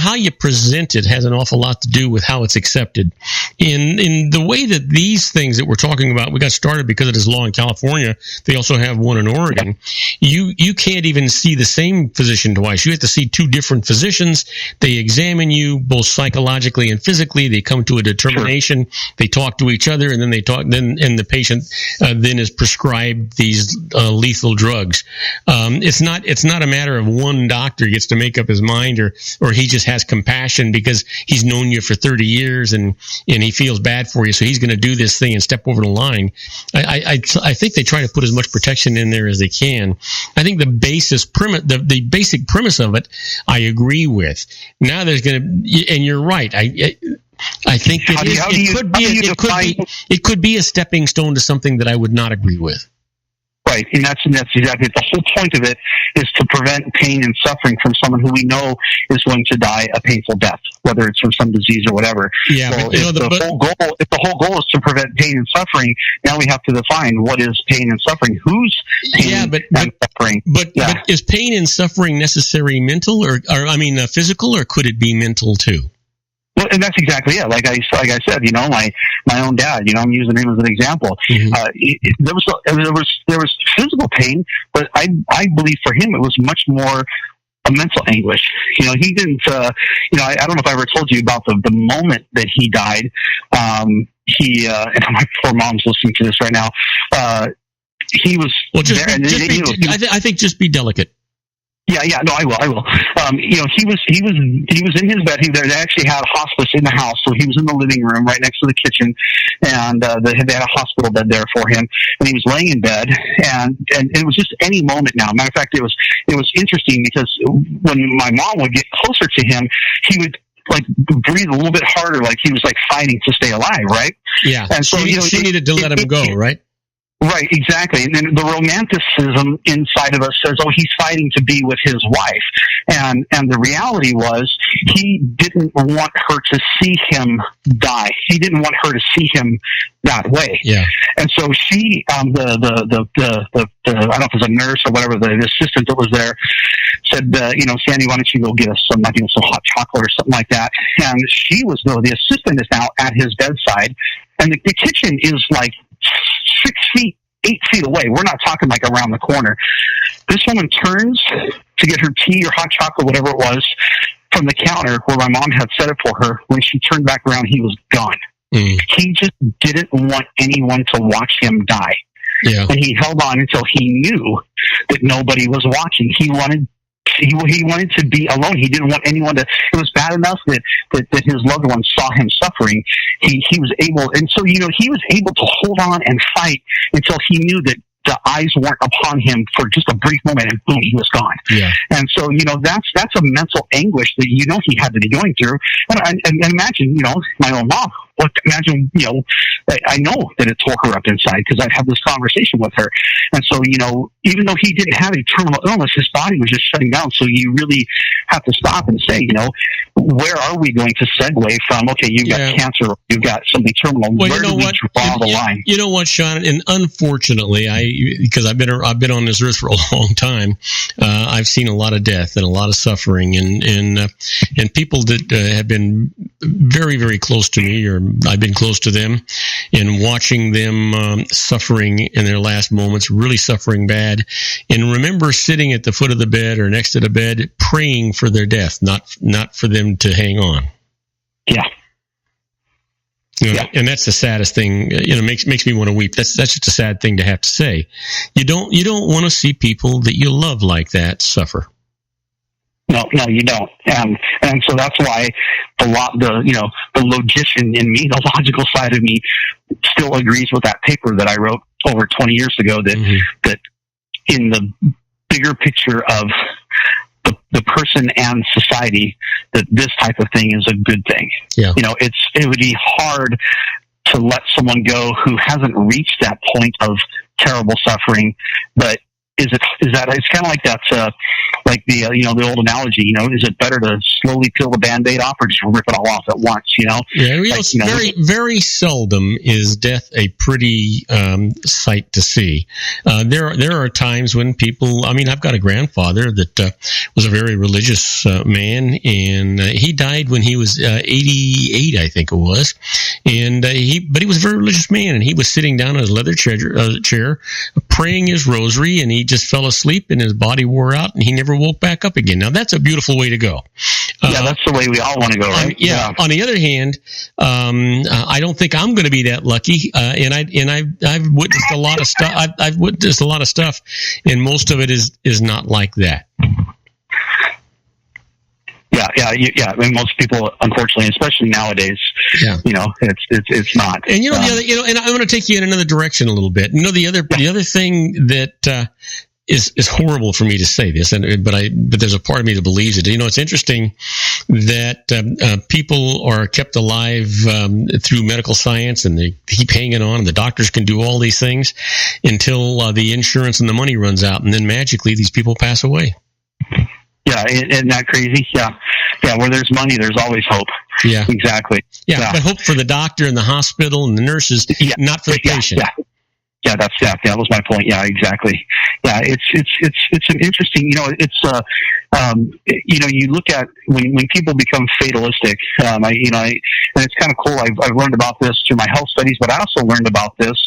[SPEAKER 2] how you present it has an awful lot to do with how it's accepted. In the way that these things that we're talking about, we got started because of this law in California. They also have one in Oregon. You can't even see the same physician twice. You have to see two different physicians. They examine you both psychologically and physically. They come to a determination. They talk to each other, and then and the patient then is prescribed these lethal drugs. It's not a matter of one doctor gets to make up his mind, or he just has compassion because he's known you for 30 years and he feels bad for you, so he's going to do this thing and step over the line. I think they try to put as much protection in there as they can. I think the basic premise of it, I agree with. Now there's going to, and you're right. I think it could be a stepping stone to something that I would not agree with.
[SPEAKER 4] Right, and that's exactly it. The whole point of it is to prevent pain and suffering from someone who we know is going to die a painful death, whether it's from some disease or whatever.
[SPEAKER 2] Yeah,
[SPEAKER 4] so if the whole goal is to prevent pain and suffering, now we have to define what is pain and suffering. Who's pain and suffering? But
[SPEAKER 2] is pain and suffering necessarily mental, or physical, or could it be mental too?
[SPEAKER 4] Well, and that's exactly it. Like I said, my own dad. I'm using him as an example.
[SPEAKER 2] Mm-hmm.
[SPEAKER 4] There was physical pain, but I believe for him it was much more a mental anguish. He didn't. I don't know if I ever told you about the moment that he died. And my poor mom's listening to this right now. He was
[SPEAKER 2] I think just be delicate.
[SPEAKER 4] Yeah, no, I will. He was in his bed. They actually had hospice in the house, so he was in the living room right next to the kitchen, and they had a hospital bed there for him, and he was laying in bed, and it was just any moment now. Matter of fact, it was interesting because when my mom would get closer to him, he would breathe a little bit harder, like he was fighting to stay alive, right?
[SPEAKER 2] Yeah, and so she needed to let him go, right?
[SPEAKER 4] Right, exactly. And then the romanticism inside of us says, oh, he's fighting to be with his wife. And the reality was he didn't want her to see him die. He didn't want her to see him that way.
[SPEAKER 2] Yeah.
[SPEAKER 4] And so she, I don't know if it was a nurse or whatever, the assistant that was there, said, Sandy, why don't you go get us some hot chocolate or something like that. And the assistant is now at his bedside, and the kitchen is 8 feet away. We're not talking around the corner. This woman turns to get her tea or hot chocolate, whatever it was, from the counter where my mom had set it for her. When she turned back around, he was gone.
[SPEAKER 2] Mm.
[SPEAKER 4] He just didn't want anyone to watch him die.
[SPEAKER 2] Yeah.
[SPEAKER 4] And he held on until he knew that nobody was watching. He wanted to be alone. He didn't want anyone to. It was bad enough that his loved ones saw him suffering. He was able, and so he was able to hold on and fight until he knew that the eyes weren't upon him for just a brief moment, and boom, he was gone.
[SPEAKER 2] Yeah.
[SPEAKER 4] And so that's a mental anguish that he had to be going through. And imagine my own mom. Imagine, I know that it tore her up inside because I've had this conversation with her. And so, even though he didn't have a terminal illness, his body was just shutting down. So you really have to stop and say, where are we going to segue from, okay, you've got cancer, you've got something terminal.
[SPEAKER 2] Well,
[SPEAKER 4] where do we draw the line?
[SPEAKER 2] You know what, Sean? And unfortunately, because I've been on this earth for a long time, I've seen a lot of death and a lot of suffering, and people that have been very, very close to me, or I've been close to them, and watching them suffering in their last moments, really suffering bad, and remember sitting at the foot of the bed or next to the bed praying for their death, not for them to hang on.
[SPEAKER 4] Yeah.
[SPEAKER 2] And that's the saddest thing. Makes me want to weep. That's just a sad thing to have to say. You don't want to see people that you love like that suffer.
[SPEAKER 4] No, you don't. And so that's why the logician in me, the logical side of me, still agrees with that paper that I wrote over 20 years ago that in the bigger picture of the person and society, that this type of thing is a good thing.
[SPEAKER 2] Yeah.
[SPEAKER 4] It would be hard to let someone go who hasn't reached that point of terrible suffering, but is that it's kind of like that, like the the old analogy, is it better to slowly peel the Band-Aid off or just rip it all off at once?
[SPEAKER 2] Yeah, very very seldom is death a pretty sight to see. There are times when people. I mean, I've got a grandfather that was a very religious man, and he died when he was 88, I think it was, and he was a very religious man, and he was sitting down in his leather chair praying his rosary, and he just fell asleep, and his body wore out, and he never woke back up again. Now, that's a beautiful way to go.
[SPEAKER 4] Yeah, that's the way we all want to go, right?
[SPEAKER 2] On the other hand, I don't think I'm going to be that lucky, and I've witnessed a lot of stuff. I've witnessed a lot of stuff, and most of it is not like that.
[SPEAKER 4] Yeah. I mean, most people, unfortunately, especially nowadays, it's not.
[SPEAKER 2] And the other, and I'm going to take you in another direction a little bit. The other thing that is horrible for me to say this, but there's a part of me that believes it. It's interesting that people are kept alive through medical science, and they keep hanging on, and the doctors can do all these things until the insurance and the money runs out, and then magically these people pass away.
[SPEAKER 4] Yeah, isn't that crazy? Yeah. Where there's money, there's always hope.
[SPEAKER 2] Yeah,
[SPEAKER 4] exactly.
[SPEAKER 2] Yeah, but hope for the doctor and the hospital and the nurses, not for the patient.
[SPEAKER 4] Yeah, that was my point. Yeah, exactly. Yeah, it's an interesting. You look at when people become fatalistic. And it's kind of cool. I've learned about this through my health studies, but I also learned about this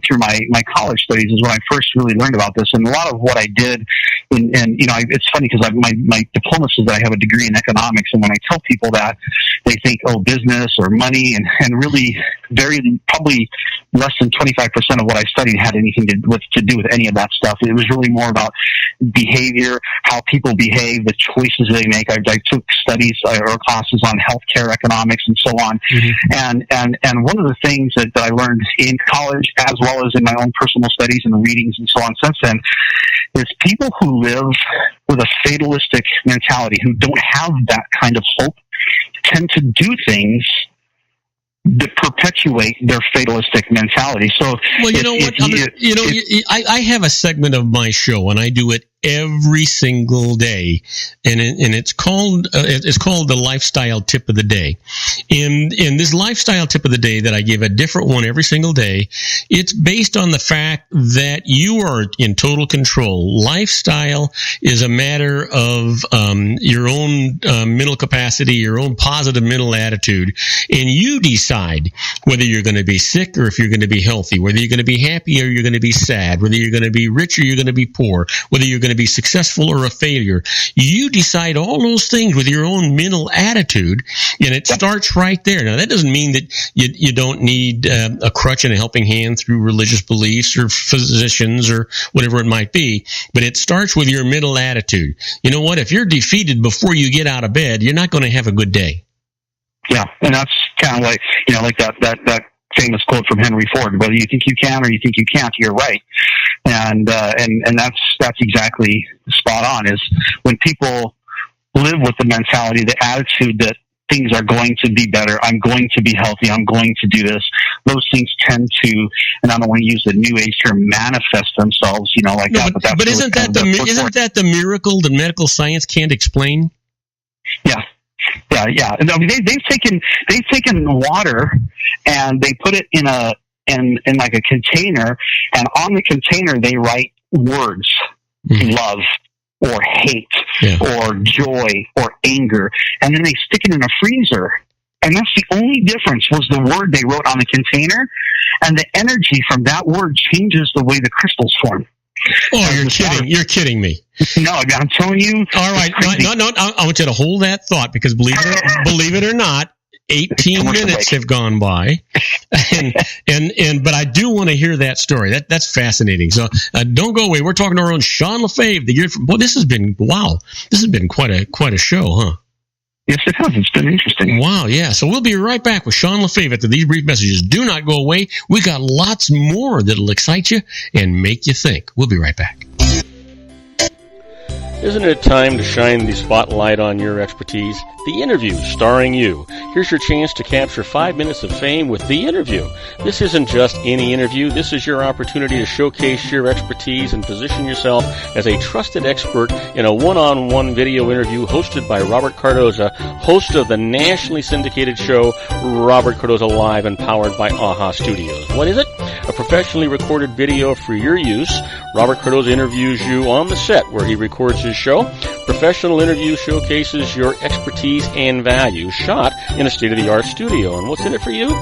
[SPEAKER 4] through my college studies. Is when I first really learned about this, and a lot of what I did. It's funny because my diploma says that I have a degree in economics, and when I tell people that, they think, business or money, and really probably less than 25% of what I studied had anything to do with any of that stuff. It was really more about behavior, how people behave, the choices they make. I took studies or classes on healthcare economics and so on. Mm-hmm. And one of the things that I learned in college, as well as in my own personal studies and readings and so on since then, is people who live with a fatalistic mentality, who don't have that kind of hope, tend to do things that perpetuate their fatalistic mentality. So,
[SPEAKER 2] I have a segment of my show, and I do it every single day, and it's called the lifestyle tip of the day. And this lifestyle tip of the day that I give, a different one every single day, it's based on the fact that you are in total control. Lifestyle is a matter of your own mental capacity, your own positive mental attitude, and you decide whether you're going to be sick or if you're going to be healthy, whether you're going to be happy or you're going to be sad, whether you're going to be rich or you're going to be poor, whether you're going to be successful or a failure. You decide all those things with your own mental attitude, and it starts right there. Now, that doesn't mean that you don't need a crutch and a helping hand through religious beliefs or physicians or whatever it might be, but it starts with your mental attitude. You know what? If you're defeated before you get out of bed, you're not going to have a good day.
[SPEAKER 4] Yeah, and that's kind of like, like that famous quote from Henry Ford: whether you think you can or you think you can't, you're right. And that's exactly spot on. Is when people live with the mentality, the attitude that things are going to be better, I'm going to be healthy, I'm going to do this, those things tend to, and I don't want to use the new age term, manifest themselves, like that.
[SPEAKER 2] But isn't that the miracle that medical science can't explain?
[SPEAKER 4] Yeah. I mean, they've taken water and they put it in like a container, and on the container they write words, love or hate or joy or anger, and then they stick it in a freezer. And that's the only difference, was the word they wrote on the container, and the energy from that word changes the way the crystals form.
[SPEAKER 2] Oh, you're kidding! You're kidding me.
[SPEAKER 4] No, I'm telling you.
[SPEAKER 2] All right, no. I want you to hold that thought, because believe it or not, 18 minutes have gone by, but I do want to hear that story. That's fascinating. So don't go away. We're talking to our own Sean LaFave. This has been quite a show, huh?
[SPEAKER 4] Yes, it has. It's been interesting.
[SPEAKER 2] Wow, yeah. So we'll be right back with Sean LaFave after these brief messages. Do not go away. We got lots more that'll excite you and make you think. We'll be right back.
[SPEAKER 1] Isn't it time to shine the spotlight on your expertise? The Interview, starring you. Here's your chance to capture 5 minutes of fame with The Interview. This isn't just any interview. This is your opportunity to showcase your expertise and position yourself as a trusted expert in a one-on-one video interview hosted by Robert Cardoza, host of the nationally syndicated show Robert Cardoza Live and powered by AHA Studios. What is it? A professionally recorded video for your use. Robert Cardoza interviews you on the set where he records his show. Professional interview showcases your expertise and value, shot in a state-of-the-art studio. And what's in it for you?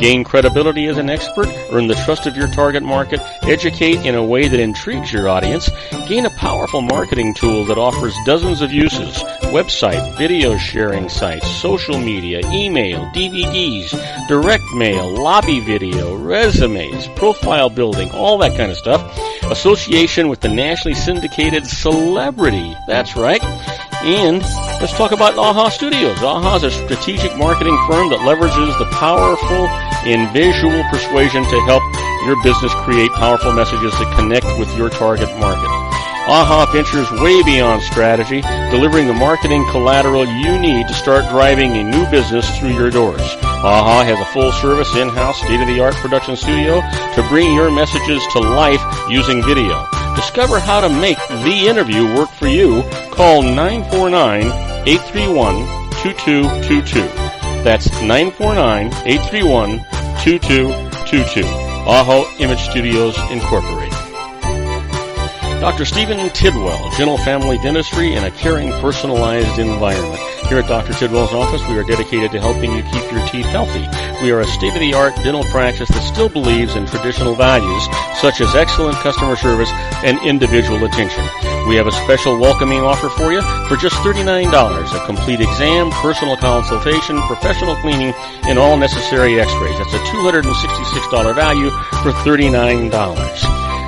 [SPEAKER 1] Gain credibility as an expert, earn the trust of your target market, educate in a way that intrigues your audience, gain a powerful marketing tool that offers dozens of uses, website, video sharing sites, social media, email, DVDs, direct mail, lobby video, resumes, profile building, all that kind of stuff. Association with the nationally syndicated celebrity. That's right. And let's talk about AHA Studios. AHA is a strategic marketing firm that leverages the powerful in visual persuasion to help your business create powerful messages that connect with your target market. AHA ventures way beyond strategy, delivering the marketing collateral you need to start driving a new business through your doors. AHA has a full-service, in-house, state-of-the-art production studio to bring your messages to life using video. Discover how to make The Interview work for you. Call 949-831-2222. That's 949-831-2222. AHA Image Studios, Incorporated. Dr. Stephen Tidwell, Gentle Family Dentistry in a caring, personalized environment. Here at Dr. Tidwell's office, we are dedicated to helping you keep your teeth healthy. We are a state-of-the-art dental practice that still believes in traditional values, such as excellent customer service and individual attention. We have a special welcoming offer for you for just $39, a complete exam, personal consultation, professional cleaning, and all necessary x-rays. That's a $266 value for $39.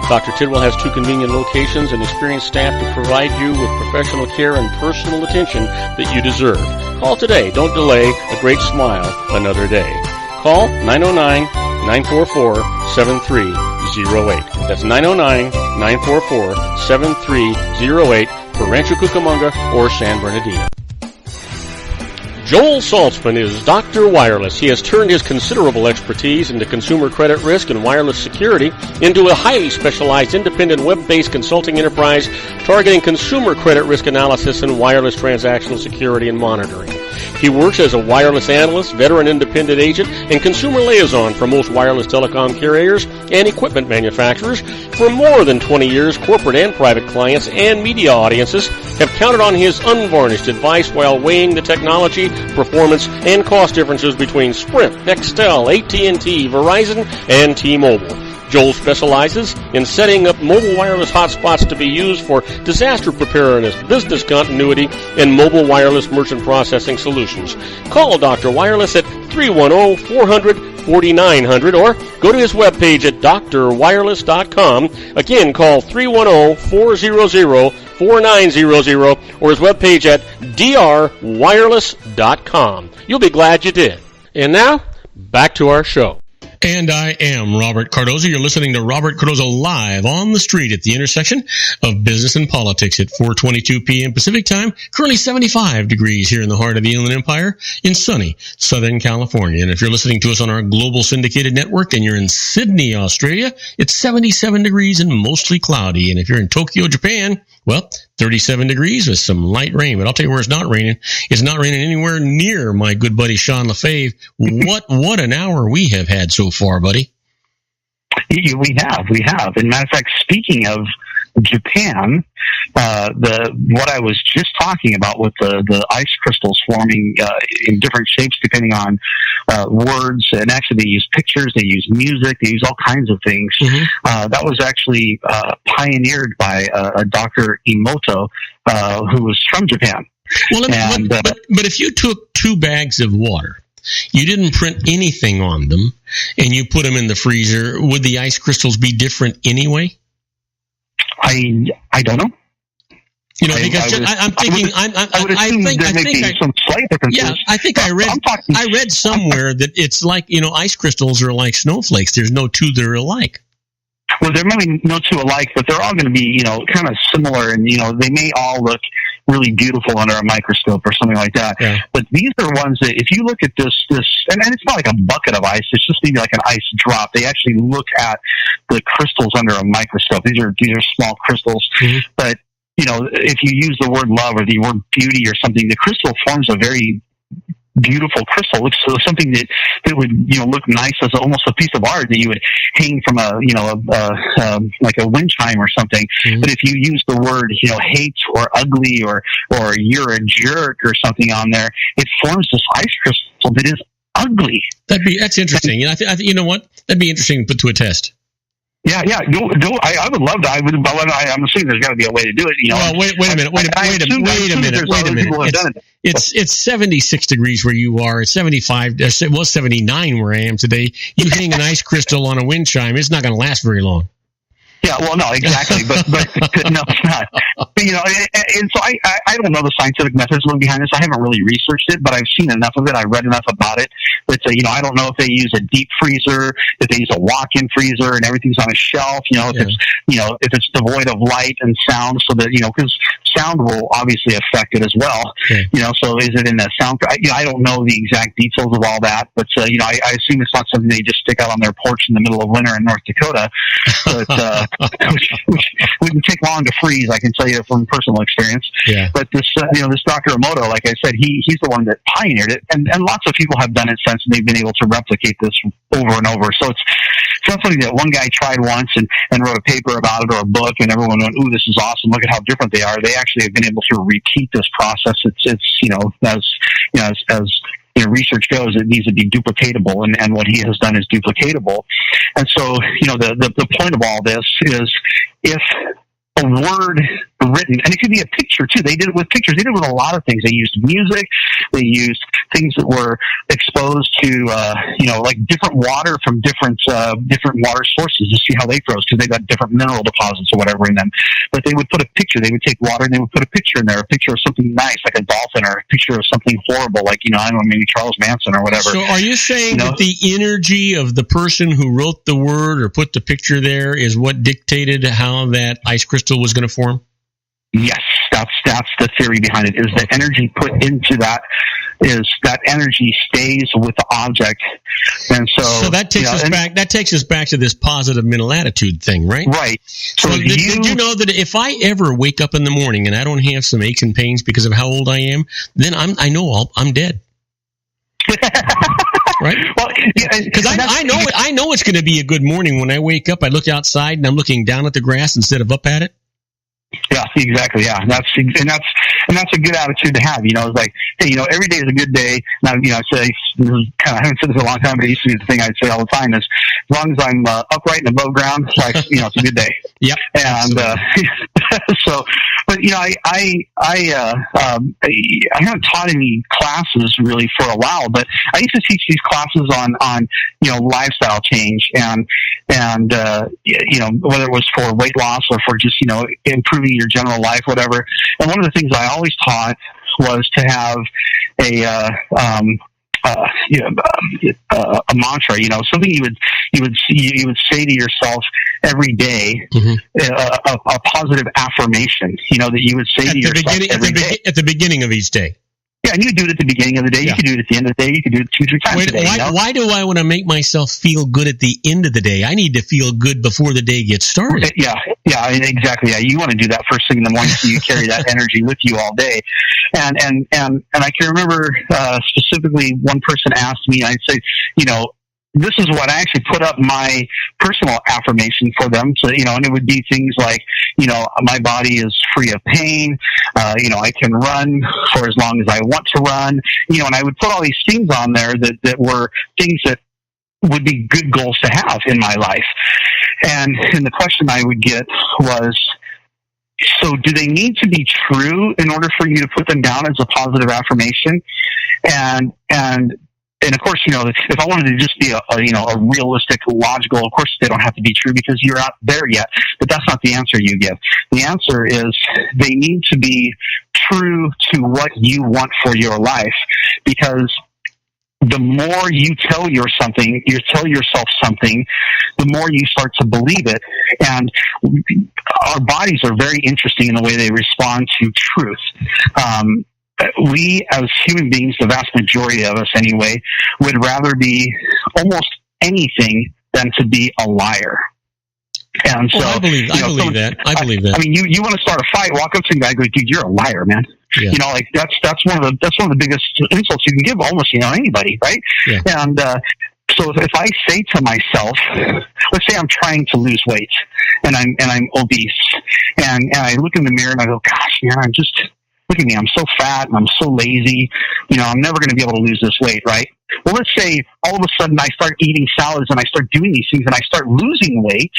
[SPEAKER 1] Dr. Tidwell has 2 convenient locations and experienced staff to provide you with professional care and personal attention that you deserve. Call today. Don't delay. A great smile another day. Call 909-944-7308. That's 909-944-7308 for Rancho Cucamonga or San Bernardino. Joel Saltzman is Dr. Wireless. He has turned his considerable expertise into consumer credit risk and wireless security into a highly specialized independent web-based consulting enterprise targeting consumer credit risk analysis and wireless transactional security and monitoring. He works as a wireless analyst, veteran independent agent, and consumer liaison for most wireless telecom carriers and equipment manufacturers. For more than 20 years, corporate and private clients and media audiences have counted on his unvarnished advice while weighing the technology, performance, and cost differences between Sprint, Nextel, AT&T, Verizon, and T-Mobile. Joel specializes in setting up mobile wireless hotspots to be used for disaster preparedness, business continuity, and mobile wireless merchant processing solutions. Call Dr. Wireless at 310-400-4900 or go to his webpage at drwireless.com. Again, call 310-400-4900 or his webpage at drwireless.com. You'll be glad you did. And now, back to our show.
[SPEAKER 2] And I am Robert Cardoza. You're listening to Robert Cardoza Live on the street at the intersection of business and politics at 4:22 p.m. Pacific Time. Currently 75 degrees here in the heart of the Inland Empire in sunny Southern California. And if you're listening to us on our global syndicated network and you're in Sydney, Australia, it's 77 degrees and mostly cloudy. And if you're in Tokyo, Japan, well, 37 degrees with some light rain. But I'll tell you where it's not raining. It's not raining anywhere near my good buddy Sean LaFave. What an hour we have had so far, buddy.
[SPEAKER 4] We have. And matter of fact, speaking of Japan, what I was just talking about with the ice crystals forming in different shapes depending on words, and actually they use pictures, they use music, they use all kinds of things. Mm-hmm. That was actually pioneered by a Dr. Emoto, who was from Japan.
[SPEAKER 2] Well, but if you took 2 bags of water, you didn't print anything on them, and you put them in the freezer, would the ice crystals be different anyway?
[SPEAKER 4] I don't know.
[SPEAKER 2] You know, because I'm thinking,
[SPEAKER 4] some slight differences.
[SPEAKER 2] Yeah, I think I read somewhere that it's like, ice crystals are like snowflakes. There's no 2 that are alike.
[SPEAKER 4] well, there may be no two alike, but they're all going to be, you know, kind of similar, and, you know, they may all look really beautiful under a microscope or something like that.
[SPEAKER 2] Yeah.
[SPEAKER 4] But these are ones that if you look at this, and it's not like a bucket of ice, it's just maybe like an ice drop. They actually look at the crystals under a microscope. These are small crystals, but, you know, if you use the word love or the word beauty or something, the crystal forms a very beautiful crystal. Looks so something that would, you know, look nice as almost a piece of art that you would hang from a, you know, like a wind chime or something. But if you use the word, you know, hate or ugly or you're a jerk or something on there, it forms this ice crystal that is ugly.
[SPEAKER 2] That's interesting. I think you know what? That'd be interesting to put to a test.
[SPEAKER 4] Yeah. I would love to. I'm assuming there's got to be a way to do it. You know.
[SPEAKER 2] Well, wait a minute. It's 76 degrees where you are. It's 75. It was 79 where I am today. You hang an ice crystal on a wind chime. It's not going to last very long.
[SPEAKER 4] Yeah, well, no, exactly, but no, it's not. But, you know, and so I don't know the scientific methods behind this. I haven't really researched it, but I've seen enough of it. I read enough about it. But you know, I don't know if they use a deep freezer, if they use a walk-in freezer, and everything's on a shelf. You know, if it's devoid of light and sound, so that, you know, because sound will obviously affect it as well. Okay. You know, so is it in the sound? You know, I don't know the exact details of all that, but you know, I assume it's not something they just stick out on their porch in the middle of winter in North Dakota. But which wouldn't take long to freeze, I can tell you from personal experience. Yeah. But this, you know, this Dr. Emoto, like I said, he's the one that pioneered it, and lots of people have done it since, and they've been able to replicate this over and over. So it's not something that one guy tried once and wrote a paper about it or a book, and everyone went, "Ooh, this is awesome! Look at how different they are." They actually have been able to repeat this process. It's you know, as you know, research goes, it needs to be duplicatable, and what he has done is duplicatable. And so, you know, the point of all this is, if a word written, and it could be a picture too. They did it with pictures. They did it with a lot of things. They used music. They used things that were exposed to, you know, like different water from different water sources to see how they froze, because they got different mineral deposits or whatever in them. But they would put a picture. They would take water and they would put a picture in there, a picture of something nice, like a dolphin, or a picture of something horrible, like, you know, I don't know, maybe Charles Manson or whatever.
[SPEAKER 2] So are you saying that the energy of the person who wrote the word or put the picture there is what dictated how that ice crystal was going to form?
[SPEAKER 4] Yes, that's the theory behind it, is the energy put into that, is that energy stays with the object. And so
[SPEAKER 2] that takes us back. That takes us back to this positive mental attitude thing, right?
[SPEAKER 4] Right.
[SPEAKER 2] So did you know that if I ever wake up in the morning and I don't have some aches and pains because of how old I am, then I know I'm dead. Right? Well, because I know it's going to be a good morning when I wake up. I look outside and I'm looking down at the grass instead of up at it.
[SPEAKER 4] Yeah, exactly. Yeah, that's a good attitude to have. You know, it's like, hey, you know, every day is a good day. Now, you know, I say, I haven't said this in a long time, but it used to be the thing I'd say all the time is, as long as I'm upright and above ground, like, you know, it's a good day.
[SPEAKER 2] Yep.
[SPEAKER 4] And so, but you know, I haven't taught any classes really for a while, but I used to teach these classes on you know, lifestyle change and you know, whether it was for weight loss or for just, you know, improving your general life, whatever. And one of the things I always taught was to have a mantra, you know, something you would say to yourself every day, a positive affirmation, you know, that you would say to yourself every day.
[SPEAKER 2] At the beginning of each day.
[SPEAKER 4] Yeah, and you could do it at the beginning of the day. You could do it at the end of the day. You could do it 2-3 times a day.
[SPEAKER 2] Why do I want to make myself feel good at the end of the day? I need to feel good before the day gets started.
[SPEAKER 4] Yeah, exactly. Yeah, you want to do that first thing in the morning so you carry that energy with you all day. And I can remember specifically one person asked me, I'd say, you know, this is what I actually put up my personal affirmation for them. So, you know, and it would be things like, you know, my body is free of pain. You know, I can run for as long as I want to run. You know, and I would put all these things on there that were things that would be good goals to have in my life. And the question I would get was, so do they need to be true in order for you to put them down as a positive affirmation? And of course, you know, if I wanted to just be a realistic, logical, of course they don't have to be true because you're not there yet, but that's not the answer you give. The answer is they need to be true to what you want for your life, because the more you tell yourself something, the more you start to believe it. And our bodies are very interesting in the way they respond to truth. We, as human beings, the vast majority of us anyway, would rather be almost anything than to be a liar. And so,
[SPEAKER 2] I believe that.
[SPEAKER 4] I mean, you want to start a fight, walk up to the guy and go, dude, you're a liar, man.
[SPEAKER 2] Yeah.
[SPEAKER 4] You know, like that's one of the biggest insults you can give almost, anybody, right?
[SPEAKER 2] Yeah.
[SPEAKER 4] And so if I say to myself, let's say I'm trying to lose weight and I'm obese, and I look in the mirror and I go, gosh, man, look at me, I'm so fat and I'm so lazy, I'm never going to be able to lose this weight, right? Well, let's say all of a sudden I start eating salads and I start doing these things and I start losing weight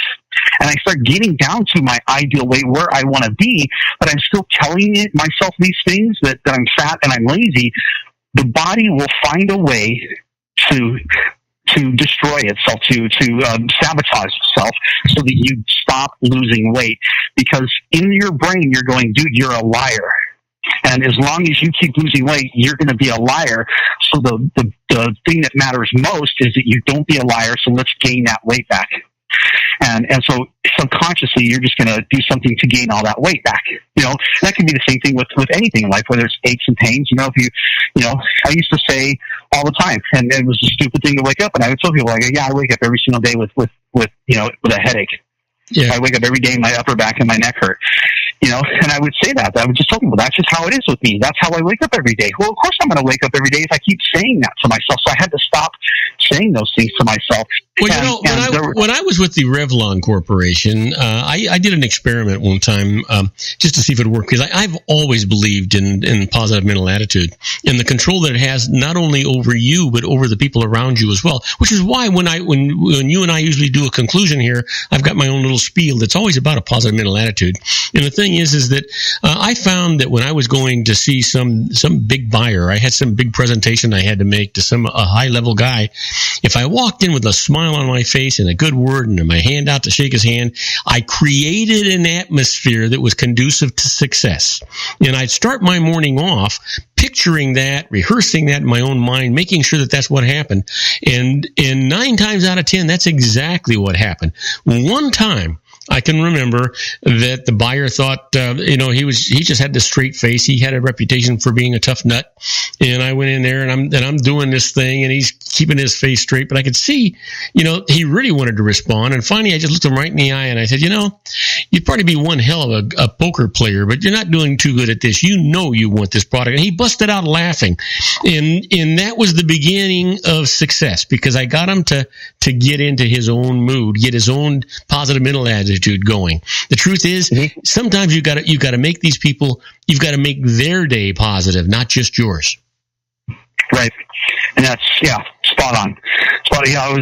[SPEAKER 4] and I start getting down to my ideal weight where I want to be, but I'm still telling myself these things that I'm fat and I'm lazy. The body will find a way to destroy itself, to sabotage itself so that you stop losing weight, because in your brain you're going, dude, you're a liar. And as long as you keep losing weight, you're going to be a liar. So the thing that matters most is that you don't be a liar. So let's gain that weight back. And so subconsciously, you're just going to do something to gain all that weight back. That can be the same thing with anything in life, whether it's aches and pains. I used to say all the time, and it was a stupid thing to wake up. And I would tell people, like, yeah, I wake up every single day with a headache.
[SPEAKER 2] Yeah.
[SPEAKER 4] I wake up every day, my upper back and my neck hurt. And I would say that. I would just tell people, that's just how it is with me. That's how I wake up every day. Well, of course I'm going to wake up every day if I keep saying that to myself. So I had to stop saying those things to myself.
[SPEAKER 2] Well, when I was with the Revlon Corporation, I did an experiment one time just to see if it would work, because I've always believed in positive mental attitude and the control that it has not only over you but over the people around you as well. Which is why when you and I usually do a conclusion here, I've got my own little spiel that's always about a positive mental attitude. And the thing is that I found that when I was going to see some big buyer, I had some big presentation I had to make to a high level guy. If I walked in with a smile on my face and a good word and my hand out to shake his hand, I created an atmosphere that was conducive to success. And I'd start my morning off picturing that, rehearsing that in my own mind, making sure that that's what happened. And 9 times out of 10, that's exactly what happened. One time, I can remember that the buyer thought, he just had this straight face. He had a reputation for being a tough nut. And I went in there and I'm doing this thing and he's keeping his face straight. But I could see, he really wanted to respond. And finally, I just looked him right in the eye and I said, you'd probably be one hell of a poker player, but you're not doing too good at this. You want this product. And he busted out laughing. And that was the beginning of success, because I got him to get into his own mood, get his own positive mental attitude going. The truth is, sometimes you got to make these people, you've got to make their day positive, not just yours.
[SPEAKER 4] Right. And that's, spot on. I'm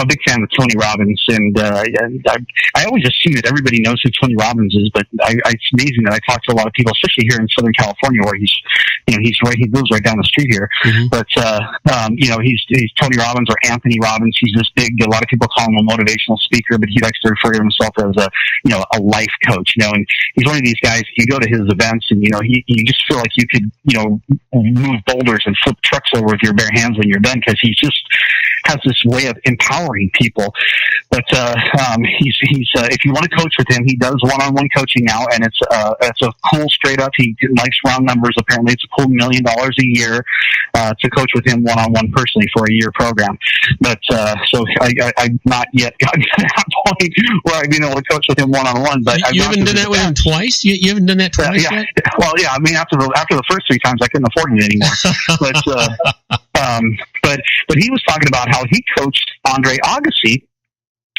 [SPEAKER 4] a big fan of Tony Robbins, and I always assume that everybody knows who Tony Robbins is, but it's amazing that I talk to a lot of people, especially here in Southern California, where he lives right down the street here. Mm-hmm. But he's Tony Robbins or Anthony Robbins. He's this big. A lot of people call him a motivational speaker, but he likes to refer to himself as a life coach. And he's one of these guys. You go to his events, and you just feel like you could move boulders and flip trucks over with your bare hands when you're done, because he just has this way of empowering people. But he's if you want to coach with him, he does one-on-one coaching now, and it's a cool straight up. He likes round numbers. Apparently, it's a cool $1 million a year to coach with him one-on-one personally for a year program. But so I've not yet gotten to that point where I've been able to coach with him one-on-one. But
[SPEAKER 2] you haven't done that with him twice. You haven't done that twice yet?
[SPEAKER 4] Well, yeah. I mean, after the first 3 times, I couldn't afford it anymore. But he was talking about how he coached Andre Agassi.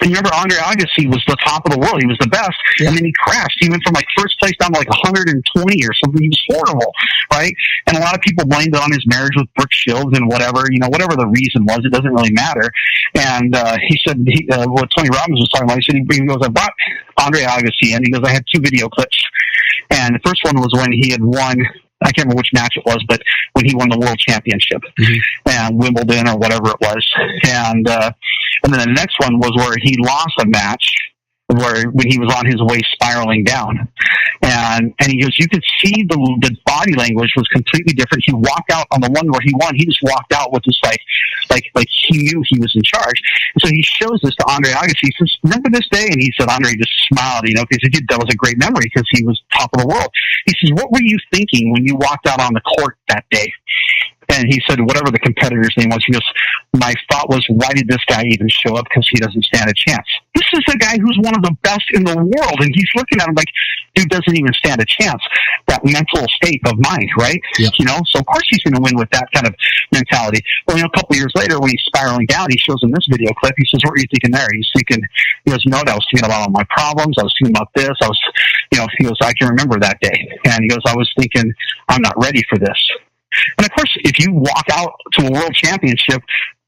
[SPEAKER 4] And remember, Andre Agassi was the top of the world. He was the best. Yeah. And then he crashed. He went from first place down to 120 or something. He was horrible, right? And a lot of people blamed it on his marriage with Brooke Shields and whatever the reason was. It doesn't really matter. And he said, what Tony Robbins was talking about, he said, he goes, I brought Andre Agassi in. He goes, I had 2 video clips. And the first one was when he had won, I can't remember which match it was, but when he won the world championship, and Wimbledon or whatever it was. And then the next one was where he lost a match, when he was on his way spiraling down. And he goes, you could see the body language was completely different. He walked out on the one where he won. He just walked out with this like he knew he was in charge. And so he shows this to Andre Agassi. He says, remember this day? And he said, Andre just smiled, because he said, that was a great memory because he was top of the world. He says, what were you thinking when you walked out on the court that day? And he said, whatever the competitor's name was, he goes, my thought was, why did this guy even show up? Because he doesn't stand a chance. This is a guy who's one of the best in the world. And he's looking at him like, dude doesn't even stand a chance. That mental state of mind, right? Yep. So of course he's going to win with that kind of mentality. Well, a couple of years later, when he's spiraling down, he shows him this video clip. He says, what were you thinking there? He's thinking, he goes, no, I was thinking about all my problems. I was thinking about this. He goes, I can remember that day. And he goes, I was thinking, I'm not ready for this. And of course, if you walk out to a world championship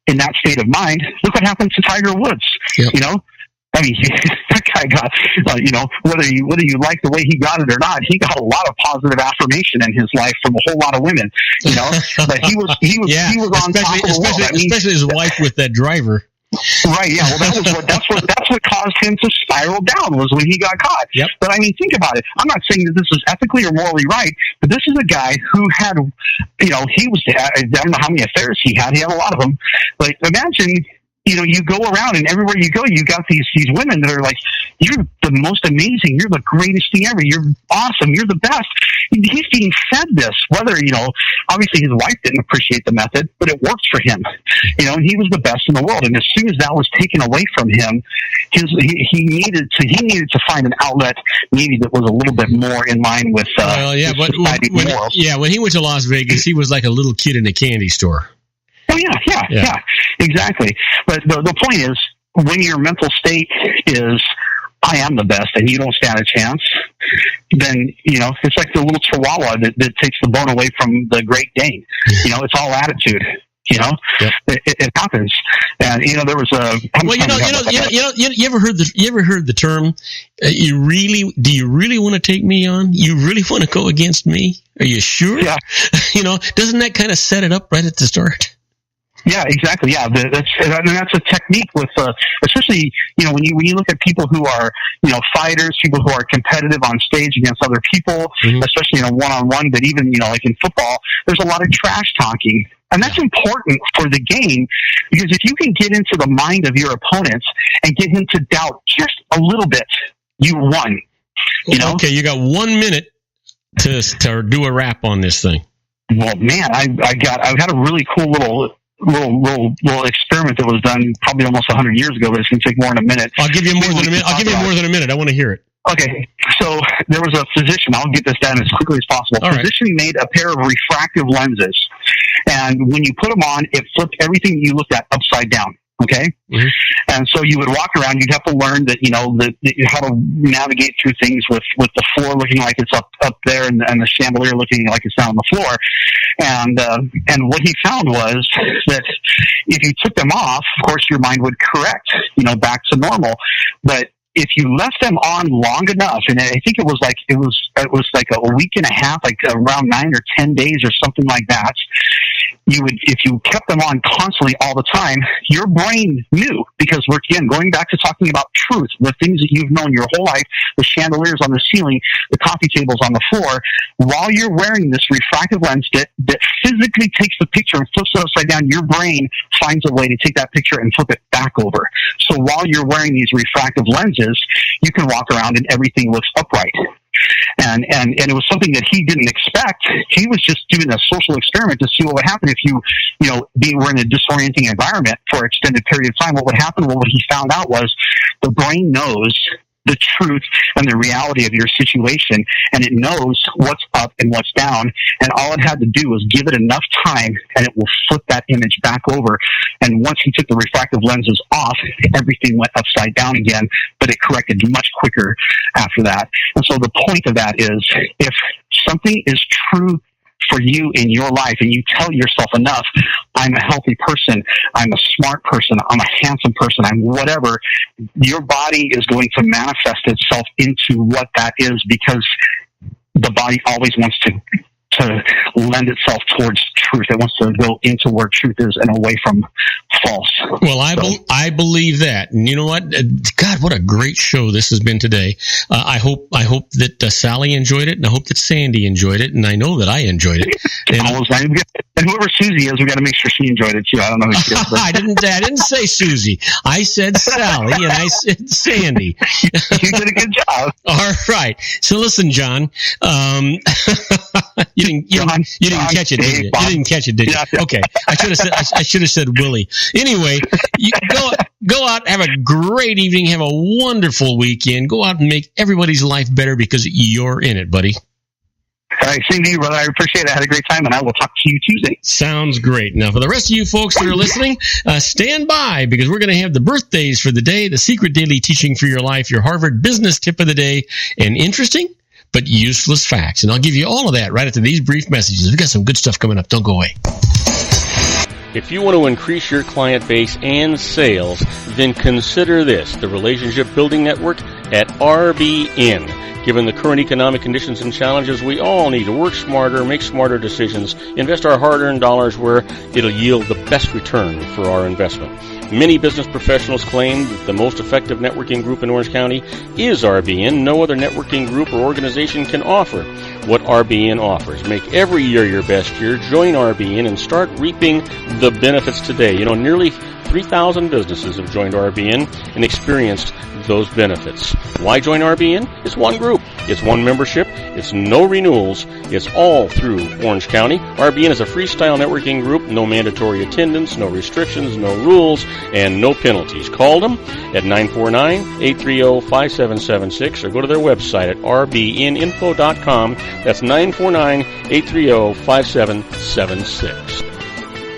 [SPEAKER 4] in that state of mind, look what happens to Tiger Woods. Yep. I mean, that guy got, whether you like the way he got it or not, he got a lot of positive affirmation in his life from a whole lot of women. But he was on top of the world.
[SPEAKER 2] Especially his wife with that driver.
[SPEAKER 4] Right, yeah. Well, that's what caused him to spiral down was when he got caught.
[SPEAKER 2] Yep.
[SPEAKER 4] But I mean, think about it. I'm not saying that this is ethically or morally right, but this is a guy who had, I don't know how many affairs he had. He had a lot of them. But imagine, you go around and everywhere you go, you got these women that are like, you're the most amazing. You're the greatest thing ever. You're awesome. You're the best. He's being fed this, whether, obviously his wife didn't appreciate the method, but it worked for him, and he was the best in the world. And as soon as that was taken away from him, he needed to find an outlet maybe that was a little bit more in line with,
[SPEAKER 2] when he went to Las Vegas, he was like a little kid in a candy store.
[SPEAKER 4] Oh, yeah, exactly. But the point is, when your mental state is, I am the best, and you don't stand a chance, then, it's like the little chihuahua that takes the bone away from the Great Dane. It's all attitude. Yep. It happens. And, there was a...
[SPEAKER 2] You ever heard the term, do you really want to take me on? You really want to go against me? Are you sure?
[SPEAKER 4] Yeah.
[SPEAKER 2] Doesn't that kind of set it up right at the start?
[SPEAKER 4] Yeah, exactly. Yeah, that's a technique with, especially when you look at people who are fighters, people who are competitive on stage against other people, especially one-on-one. But even like in football, there's a lot of trash talking, and that's important for the game because if you can get into the mind of your opponents and get him to doubt just a little bit, you won.
[SPEAKER 2] Okay, you got 1 minute to do a wrap on this thing.
[SPEAKER 4] Well, man, I've had a really cool little experiment that was done probably almost 100 years ago, but it's going to take more than a minute.
[SPEAKER 2] I'll give you more than a minute. I want to hear it.
[SPEAKER 4] Okay, so there was a physician. I'll get this down as quickly as possible. A physician made a pair of refractive lenses, and when you put them on, it flipped everything you looked at upside down. Okay, and so you would walk around. You'd have to learn that how to navigate through things with the floor looking like it's up there, and the chandelier looking like it's down on the floor. And what he found was that if you took them off, of course, your mind would correct, back to normal. But if you left them on long enough, and I think it was like a week and a half, like around 9 or 10 days or something like that, if you kept them on constantly all the time, your brain knew, because we're, again, going back to talking about truth, the things that you've known your whole life, the chandeliers on the ceiling, the coffee tables on the floor, while you're wearing this refractive lens that physically takes the picture and flips it upside down, your brain finds a way to take that picture and flip it back over. So while you're wearing these refractive lenses, you can walk around and everything looks upright. And it was something that he didn't expect. He was just doing a social experiment to see what would happen if were in a disorienting environment for an extended period of time. What would happen? Well, what he found out was the brain knows the truth and the reality of your situation, and it knows what's up and what's down, and all it had to do was give it enough time, and it will flip that image back over. And once he took the refractive lenses off, everything went upside down again, but it corrected much quicker after that. And so the point of that is, if something is true for you in your life, and you tell yourself enough, I'm a healthy person, I'm a smart person, I'm a handsome person, I'm whatever, your body is going to manifest itself into what that is, because the body always wants to to lend itself towards truth. It wants to go into where truth is and away from false.
[SPEAKER 2] Well, I believe that. And you know what? God, what a great show this has been today. I hope that Sally enjoyed it, and I hope that Sandy enjoyed it, and I know that I enjoyed it.
[SPEAKER 4] And whoever Susie is, we got to make sure she enjoyed it too. I don't know who she is. But.
[SPEAKER 2] I didn't say Susie. I said Sally, and I said Sandy.
[SPEAKER 4] You did a good job.
[SPEAKER 2] All right. So listen, John. You didn't catch it, did you? You didn't catch it, did you?
[SPEAKER 4] Yeah.
[SPEAKER 2] Okay. I should have said Willie. Anyway, you go out, have a great evening, have a wonderful weekend. Go out and make everybody's life better because you're in it, buddy.
[SPEAKER 4] All right, same to you, brother. I appreciate it. I had a great time, and I will talk to you Tuesday.
[SPEAKER 2] Sounds great. Now, for the rest of you folks that are listening, stand by because we're going to have the birthdays for the day, the secret daily teaching for your life, your Harvard business tip of the day, and interesting but useless facts. And I'll give you all of that right after these brief messages. We've got some good stuff coming up. Don't go away.
[SPEAKER 1] If you want to increase your client base and sales, then consider this, the Relationship Building Network at RBN. Given the current economic conditions and challenges, we all need to work smarter, make smarter decisions, invest our hard-earned dollars where it'll yield the best return for our investment. Many business professionals claim that the most effective networking group in Orange County is RBN. No other networking group or organization can offer what RBN offers. Make every year your best year. Join RBN and start reaping the benefits today. You know, nearly 3,000 businesses have joined RBN and experienced those benefits. Why join RBN? It's one group. It's one membership. It's no renewals. It's all through Orange County. RBN is a freestyle networking group. No mandatory attendance, no restrictions, no rules, and no penalties. Call them at 949-830-5776 or go to their website at rbninfo.com. That's 949-830-5776.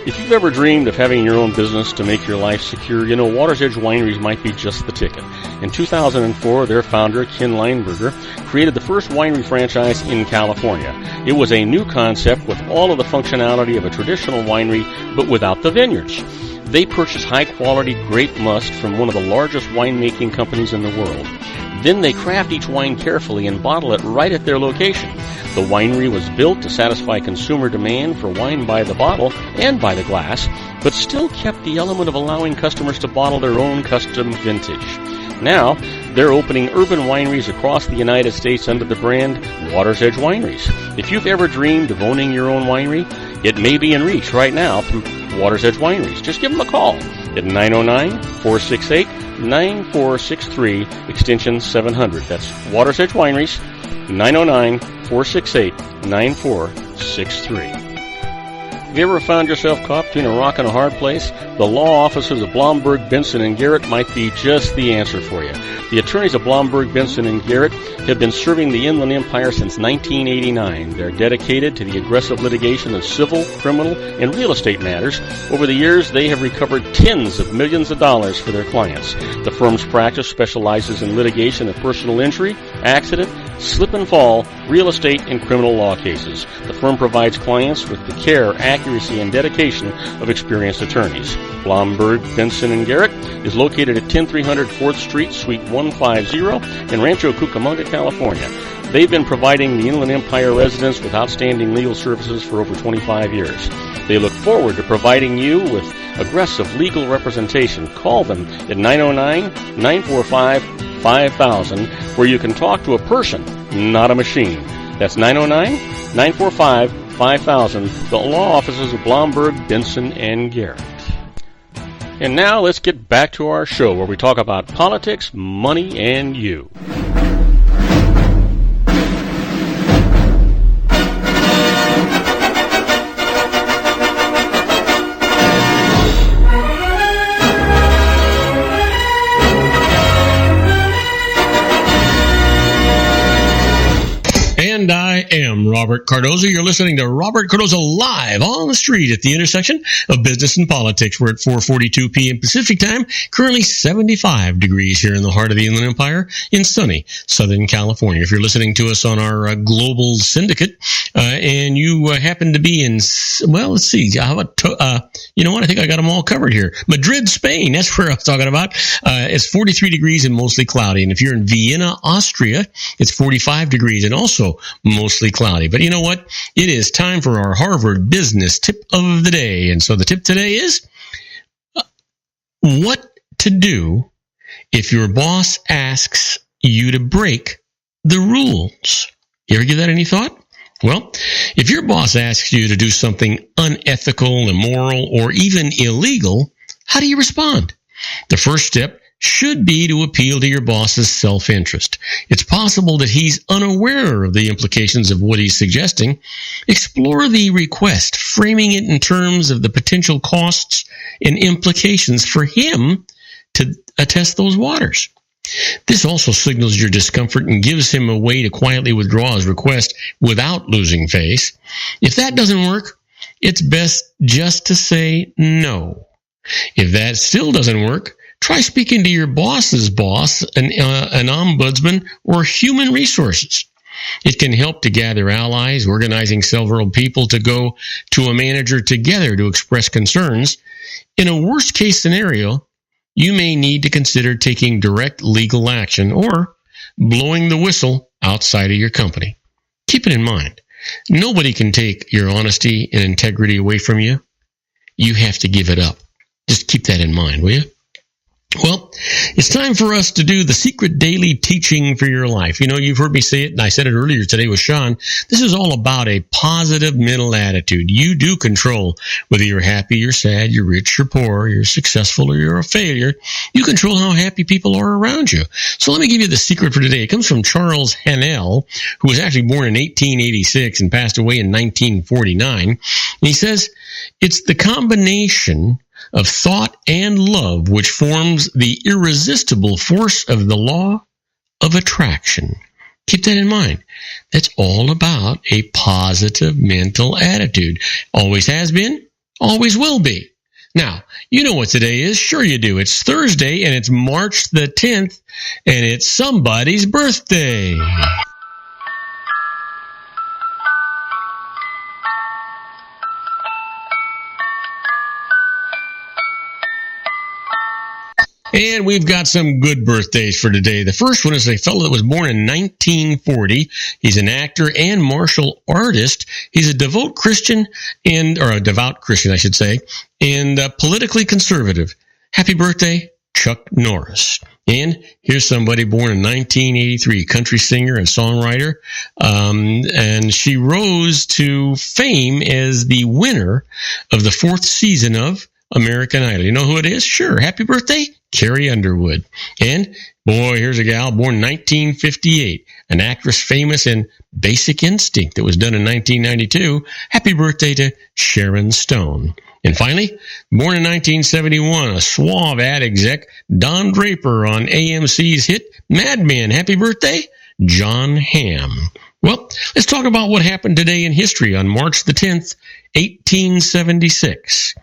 [SPEAKER 1] If you've ever dreamed of having your own business to make your life secure, you know Water's Edge Wineries might be just the ticket. In 2004, their founder, Ken Lineberger, created the first winery franchise in California. It was a new concept with all of the functionality of a traditional winery, but without the vineyards. They purchase high-quality grape must from one of the largest winemaking companies in the world. Then they craft each wine carefully and bottle it right at their location. The winery was built to satisfy consumer demand for wine by the bottle and by the glass, but still kept the element of allowing customers to bottle their own custom vintage. Now, they're opening urban wineries across the United States under the brand Water's Edge Wineries. If you've ever dreamed of owning your own winery, it may be in reach right now through Water's Edge Wineries. Just give them a call at 909-468-9463, extension 700. That's Water's Edge Wineries, 909-468-9463. Have you ever found yourself caught between a rock and a hard place? The law offices of Blomberg, Benson, and Garrett might be just the answer for you. The attorneys of Blomberg, Benson, and Garrett have been serving the Inland Empire since 1989. They're dedicated to the aggressive litigation of civil, criminal, and real estate matters. Over the years, they have recovered tens of millions of dollars for their clients. The firm's practice specializes in litigation of personal injury, accident, slip and fall, real estate, and criminal law cases. The firm provides clients with the care, accuracy, and dedication of experienced attorneys. Blomberg, Benson, and Garrett is located at 10300 4th Street, Suite 150 in Rancho Cucamonga, California. They've been providing the Inland Empire residents with outstanding legal services for over 25 years. They look forward to providing you with aggressive legal representation. Call them at 909-945-5000, where you can talk to a person, not a machine. That's 909-945-5000, the law offices of Blomberg, Benson, and Garrett. And now let's get back to our show where we talk about politics, money, and you.
[SPEAKER 2] And I am Robert Cardoza. You're listening to Robert Cardoza live on the street at the intersection of business and politics. We're at 4:42 p.m. Pacific time, currently 75 degrees here in the heart of the Inland Empire in sunny Southern California. If you're listening to us on our global syndicate and you happen to be in, well, let's see, how about, you know what, I think I got them all covered here. Madrid, Spain, that's where I was talking about. It's 43 degrees and mostly cloudy. And if you're in Vienna, Austria, it's 45 degrees and also mostly mostly cloudy. But you know what? It is time for our Harvard Business Tip of the Day. And so the tip today is what to do if your boss asks you to break the rules. You ever give that any thought? Well, if your boss asks you to do something unethical, immoral, or even illegal, how do you respond? The first step should be to appeal to your boss's self-interest. It's possible that he's unaware of the implications of what he's suggesting. Explore the request, framing it in terms of the potential costs and implications for him to attest those waters. This also signals your discomfort and gives him a way to quietly withdraw his request without losing face. If that doesn't work, it's best just to say no. If that still doesn't work, try speaking to your boss's boss, an ombudsman, or human resources. It can help to gather allies, organizing several people to go to a manager together to express concerns. In a worst-case scenario, you may need to consider taking direct legal action or blowing the whistle outside of your company. Keep it in mind, nobody can take your honesty and integrity away from you. You have to give it up. Just keep that in mind, will you? Well, it's time for us to do the secret daily teaching for your life. You know, you've heard me say it, and I said it earlier today with Sean. This is all about a positive mental attitude. You do control whether you're happy, you're sad, you're rich, you're poor, you're successful, or you're a failure. You control how happy people are around you. So let me give you the secret for today. It comes from Charles Hannell, who was actually born in 1886 and passed away in 1949. And he says, it's the combination of thought and love which forms the irresistible force of the law of attraction. Keep that in mind. That's all about a positive mental attitude. Always has been, always will be. Now, you know what today is. Sure you do. It's Thursday, and it's March the 10th, and it's somebody's birthday. And we've got some good birthdays for today. The first one is a fellow that was born in 1940. He's an actor and martial artist. He's a devout Christian, and politically conservative. Happy birthday, Chuck Norris. And here's somebody born in 1983, country singer and songwriter. And she rose to fame as the winner of the 4th season of American Idol. You know who it is? Sure. Happy birthday, Carrie Underwood. And, boy, here's a gal born in 1958, an actress famous in Basic Instinct that was done in 1992. Happy birthday to Sharon Stone. And finally, born in 1971, a suave ad exec, Don Draper on AMC's hit Mad Men. Happy birthday, John Hamm. Well, let's talk about what happened today in history on March the 10th, 1876.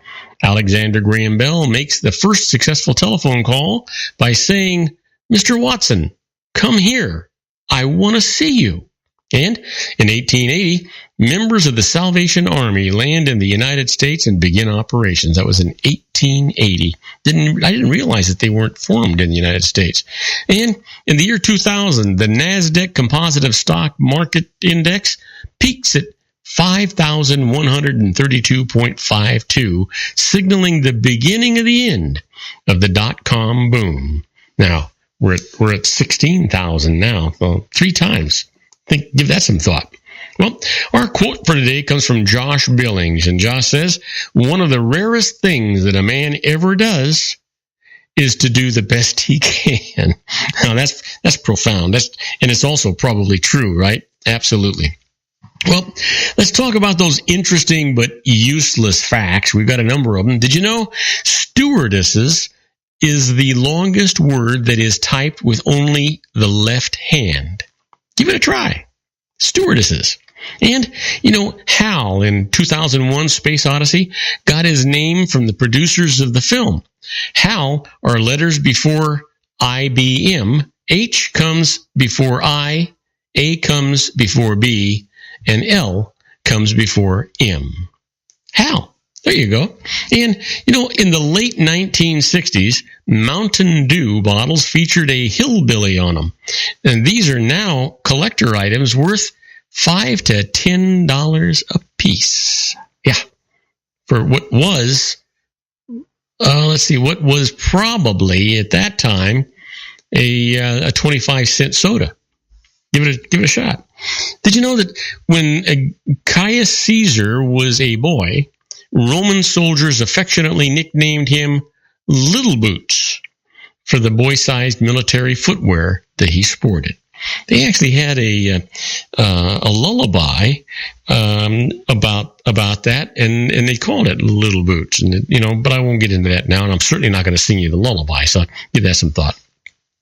[SPEAKER 2] Alexander Graham Bell makes the first successful telephone call by saying, Mr. Watson, come here. I want to see you. And in 1880, members of the Salvation Army land in the United States and begin operations. That was in 1880. I didn't realize that they weren't formed in the United States. And in the year 2000, the NASDAQ Composite Stock Market Index peaks at 5,132.52, signaling the beginning of the end of the dot-com boom. Now, we're at 16,000 now, so 3 times. Give that some thought. Well, our quote for today comes from Josh Billings, and Josh says, one of the rarest things that a man ever does is to do the best he can. Now, that's profound. And it's also probably true, right? Absolutely. Well, let's talk about those interesting but useless facts. We've got a number of them. Did you know stewardesses is the longest word that is typed with only the left hand? Give it a try. Stewardesses. And, you know, HAL in 2001 Space Odyssey got his name from the producers of the film. HAL are letters before IBM. H comes before I, A comes before B, and L comes before M. HAL. There you go. And, you know, in the late 1960s, Mountain Dew bottles featured a hillbilly on them. And these are now collector items worth $5 to $10 a piece. Yeah. For what was, what was probably at that time a 25-cent soda. Give it a shot. Did you know that when Caius Caesar was a boy, Roman soldiers affectionately nicknamed him Little Boots for the boy-sized military footwear that he sported? They actually had a lullaby about that, and they called it Little Boots. And but I won't get into that now, and I'm certainly not going to sing you the lullaby. So give that some thought.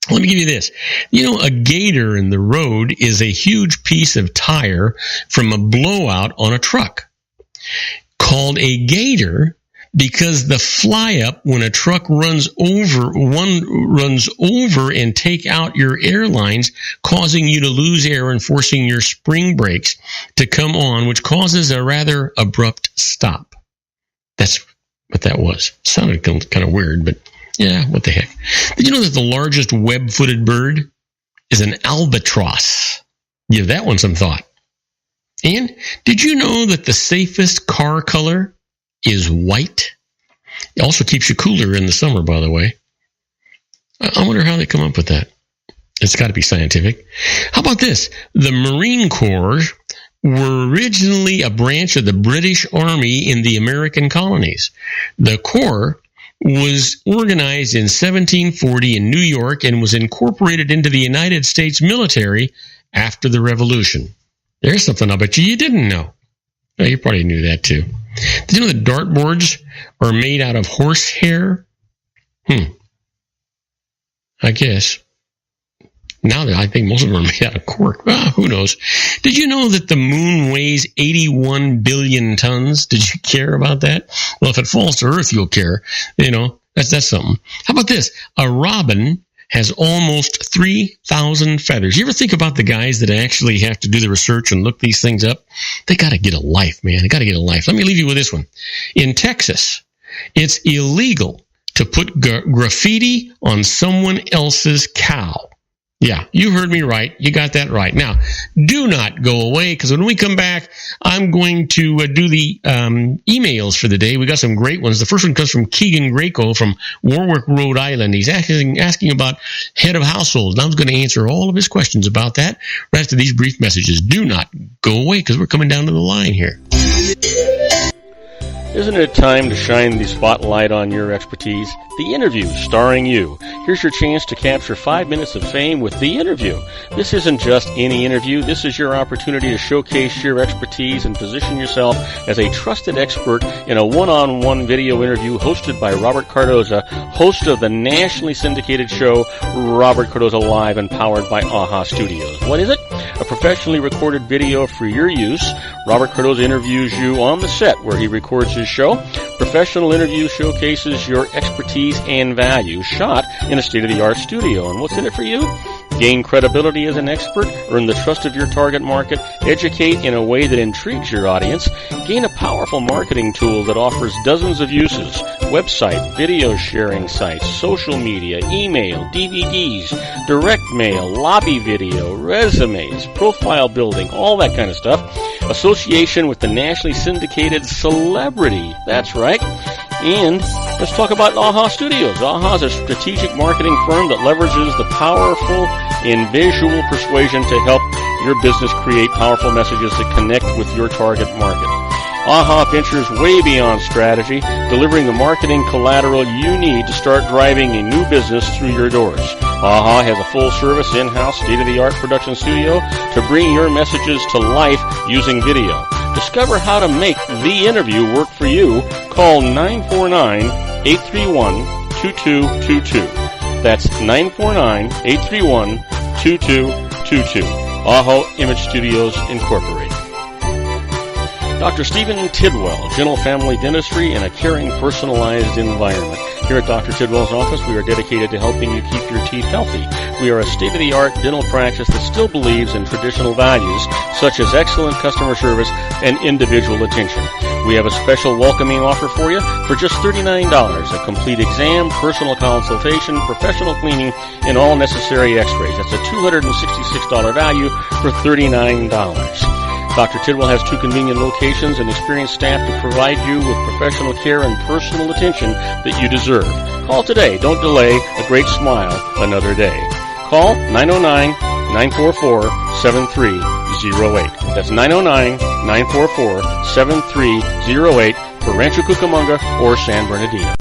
[SPEAKER 2] Let me give you this. A gator in the road is a huge piece of tire from a blowout on a truck. Called a gator because the fly up when a truck runs over and take out your air lines, causing you to lose air and forcing your spring brakes to come on, which causes a rather abrupt stop. That's what that was. Sounded kind of weird, but yeah, what the heck. Did you know that the largest web-footed bird is an albatross? Give that one some thought. And did you know that the safest car color is white? It also keeps you cooler in the summer, by the way. I wonder how they come up with that. It's got to be scientific. How about this? The Marine Corps were originally a branch of the British Army in the American colonies. The Corps was organized in 1740 in New York and was incorporated into the United States military after the Revolution. There's something I bet you didn't know. Oh, you probably knew that too. Did you know that dartboards are made out of horse hair? I guess. Now that I think most of them are made out of cork. Who knows? Did you know that the moon weighs 81 billion tons? Did you care about that? Well, if it falls to Earth, you'll care. That's something. How about this? A robin has almost 3,000 feathers. You ever think about the guys that actually have to do the research and look these things up? They got to get a life, man. They got to get a life. Let me leave you with this one. In Texas, it's illegal to put graffiti on someone else's cow. Yeah, you heard me right. You got that right. Now, do not go away, because when we come back, I'm going to do the emails for the day. We got some great ones. The first one comes from Keegan Greco from Warwick, Rhode Island. He's asking about head of household. And I'm going to answer all of his questions about that right after these brief messages. Do not go away, because we're coming down to the line here.
[SPEAKER 1] Isn't it time to shine the spotlight on your expertise? The Interview, starring you. Here's your chance to capture 5 minutes of fame with The Interview. This isn't just any interview. This is your opportunity to showcase your expertise and position yourself as a trusted expert in a one-on-one video interview hosted by Robert Cardoza, host of the nationally syndicated show Robert Cardoza Live and powered by AHA Studios. What is it? A professionally recorded video for your use. Robert Cardoza interviews you on the set where he records his show. Professional interview showcases your expertise and value, shot in a state-of-the-art studio. And what's in it for you? Gain credibility as an expert, earn the trust of your target market, educate in a way that intrigues your audience, gain a powerful marketing tool that offers dozens of uses, website, video sharing sites, social media, email, DVDs, direct mail, lobby video, resumes, profile building, all that kind of stuff. Association with the nationally syndicated celebrity. That's right. And let's talk about AHA Studios. AHA is a strategic marketing firm that leverages the powerful in visual persuasion to help your business create powerful messages that connect with your target market. AHA ventures way beyond strategy, delivering the marketing collateral you need to start driving a new business through your doors. AHA has a full-service, in-house, state-of-the-art production studio to bring your messages to life using video. Discover how to make The Interview work for you. Call 949-831-2222. That's 949-831-2222. AHA Image Studios Incorporated. Dr. Stephen Tidwell, Gentle Family Dentistry in a caring, personalized environment. Here at Dr. Tidwell's office, we are dedicated to helping you keep your teeth healthy. We are a state-of-the-art dental practice that still believes in traditional values, such as excellent customer service and individual attention. We have a special welcoming offer for you for just $39. A complete exam, personal consultation, professional cleaning, and all necessary x-rays. That's a $266 value for $39. Dr. Tidwell has 2 convenient locations and experienced staff to provide you with professional care and personal attention that you deserve. Call today. Don't delay a great smile another day. Call 909-944-7308. That's 909-944-7308 for Rancho Cucamonga or San Bernardino.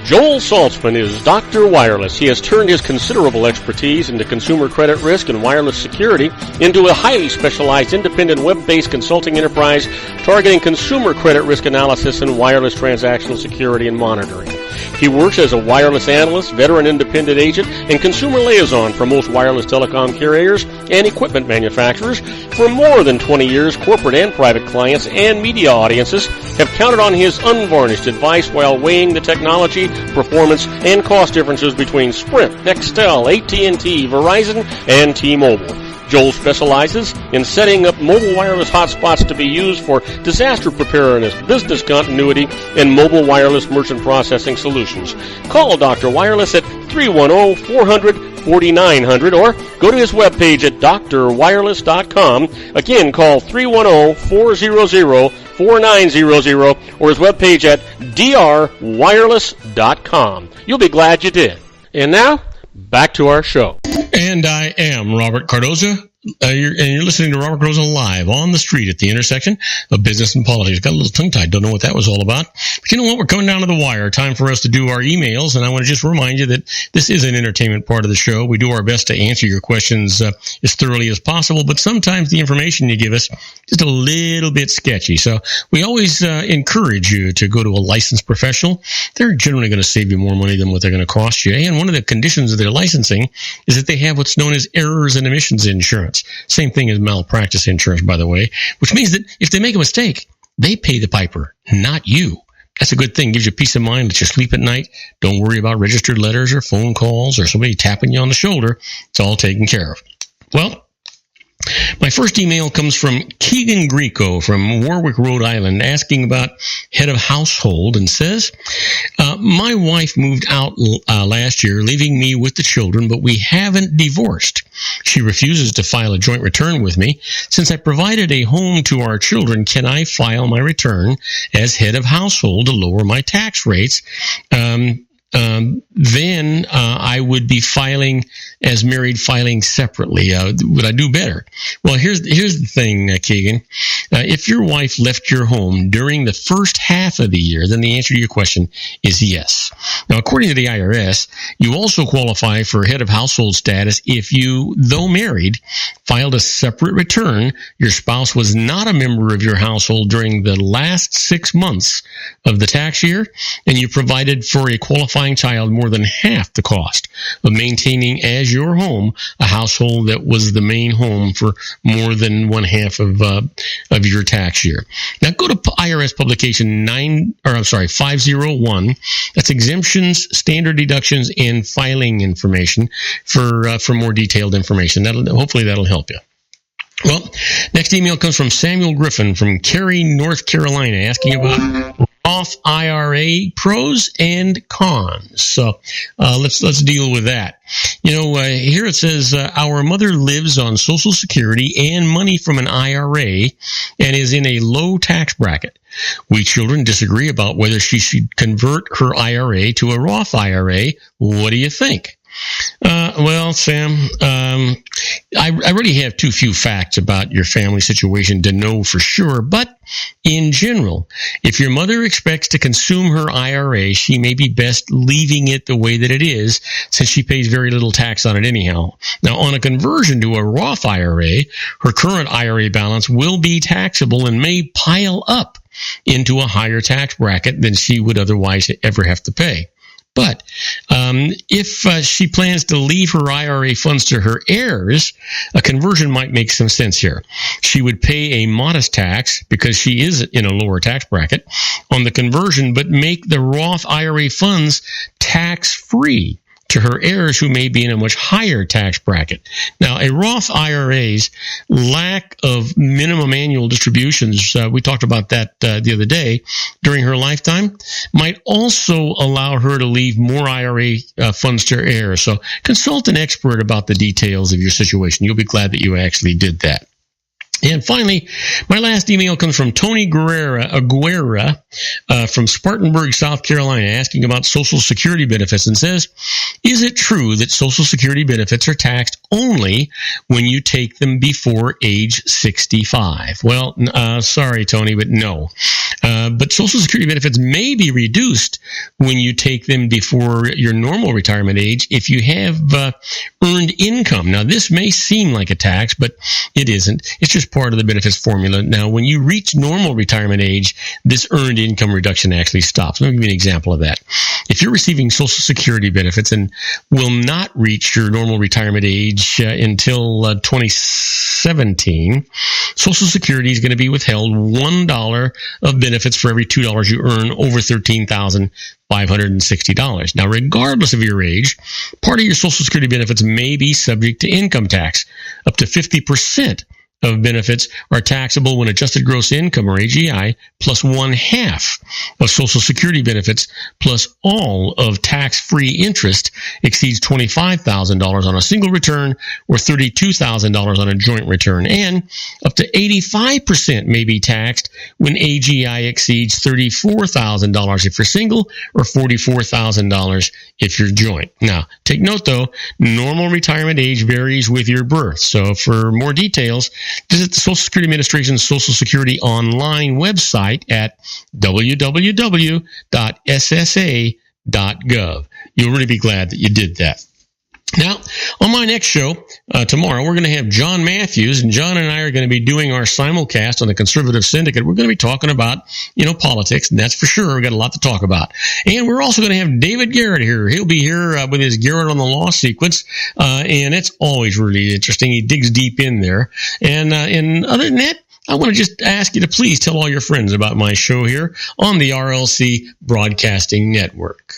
[SPEAKER 1] Joel Saltzman is Dr. Wireless. He has turned his considerable expertise into consumer credit risk and wireless security into a highly specialized independent web-based consulting enterprise targeting consumer credit risk analysis and wireless transactional security and monitoring. He works as a wireless analyst, veteran independent agent, and consumer liaison for most wireless telecom carriers and equipment manufacturers. For more than 20 years, corporate and private clients and media audiences have counted on his unvarnished advice while weighing the technology, performance, and cost differences between Sprint, Nextel, AT&T, Verizon, and T-Mobile. Joel specializes in setting up mobile wireless hotspots to be used for disaster preparedness, business continuity, and mobile wireless merchant processing solutions. Call Dr. Wireless at 310-400-4900 or go to his webpage at drwireless.com. Again, call 310-400-4900 or his webpage at drwireless.com. You'll be glad you did. And now, back to our show.
[SPEAKER 2] And I am Robert Cardoza. You're listening to Robert Cardoza Live on the street at the intersection of business and politics. Got a little tongue-tied. Don't know what that was all about. But you know what? We're coming down to the wire. Time for us to do our emails. And I want to just remind you that this is an entertainment part of the show. We do our best to answer your questions as thoroughly as possible. But sometimes the information you give us is just a little bit sketchy. So we always encourage you to go to a licensed professional. They're generally going to save you more money than what they're going to cost you. And one of the conditions of their licensing is that they have what's known as errors and omissions insurance. Same thing as malpractice insurance, by the way, which means that if they make a mistake, they pay the piper, not you. That's a good thing. Gives you peace of mind. Lets you sleep at night. Don't worry about registered letters or phone calls or somebody tapping you on the shoulder. It's all taken care of. Well, my first email comes from Keegan Greco from Warwick, Rhode Island, asking about head of household and says, my wife moved out last year, leaving me with the children, but we haven't divorced. She refuses to file a joint return with me. Since I provided a home to our children, can I file my return as head of household to lower my tax rates? Then I would be filing as married, filing separately. Would I do better? Well, here's the thing, Keegan. If your wife left your home during the first half of the year, then the answer to your question is yes. Now, according to the IRS, you also qualify for head of household status if you, though married, filed a separate return. Your spouse was not a member of your household during the last 6 months of the tax year, and you provided for a qualifying child more than half the cost of maintaining as your home a household that was the main home for more than one half of your tax year. Now go to IRS publication 501. That's exemptions, standard deductions, and filing information for more detailed information. Hopefully that'll help you. Well, next email comes from Samuel Griffin from Cary, North Carolina, asking about Roth IRA pros and cons. So let's deal with that. Here it says our mother lives on Social Security and money from an IRA and is in a low tax bracket. We children disagree about whether she should convert her IRA to a Roth IRA. What do you think? Well, Sam, I really have too few facts about your family situation to know for sure, but in general, if your mother expects to consume her IRA, she may be best leaving it the way that it is, since she pays very little tax on it anyhow. Now, on a conversion to a Roth IRA, her current IRA balance will be taxable and may pile up into a higher tax bracket than she would otherwise ever have to pay. But if she plans to leave her IRA funds to her heirs, a conversion might make some sense here. She would pay a modest tax because she is in a lower tax bracket on the conversion, but make the Roth IRA funds tax-free to her heirs who may be in a much higher tax bracket. Now, a Roth IRA's lack of minimum annual distributions, we talked about that the other day, during her lifetime, might also allow her to leave more IRA funds to her heirs. So consult an expert about the details of your situation. You'll be glad that you actually did that. And finally, my last email comes from Tony Aguera from Spartanburg, South Carolina, asking about Social Security benefits and says, is it true that Social Security benefits are taxed only when you take them before age 65? Well, sorry, Tony, but no. But Social Security benefits may be reduced when you take them before your normal retirement age if you have earned income. Now, this may seem like a tax, but it isn't. It's just part of the benefits formula. Now, when you reach normal retirement age, this earned income reduction actually stops. Let me give you an example of that. If you're receiving Social Security benefits and will not reach your normal retirement age until 2017, Social Security is going to be withheld $1 of benefits for every $2 you earn over $13,560. Now, regardless of your age, part of your Social Security benefits may be subject to income tax. Up to 50% of benefits are taxable when adjusted gross income, or AGI, plus 1/2 of Social Security benefits, plus all of tax-free interest exceeds $25,000 on a single return or $32,000 on a joint return. And up to 85% may be taxed when AGI exceeds $34,000 if you're single or $44,000 if you're joint. Now, take note though, normal retirement age varies with your birth. So for more details, visit the Social Security Administration's Social Security online website at www.ssa.gov. You'll really be glad that you did that. Now, on my next show tomorrow, we're going to have John Matthews, and John and I are going to be doing our simulcast on the Conservative Syndicate. We're going to be talking about, politics, and that's for sure. We've got a lot to talk about. And we're also going to have David Garrett here. He'll be here with his Garrett on the Law sequence, and it's always really interesting. He digs deep in there. And other than that, I want to just ask you to please tell all your friends about my show here on the RLC Broadcasting Network.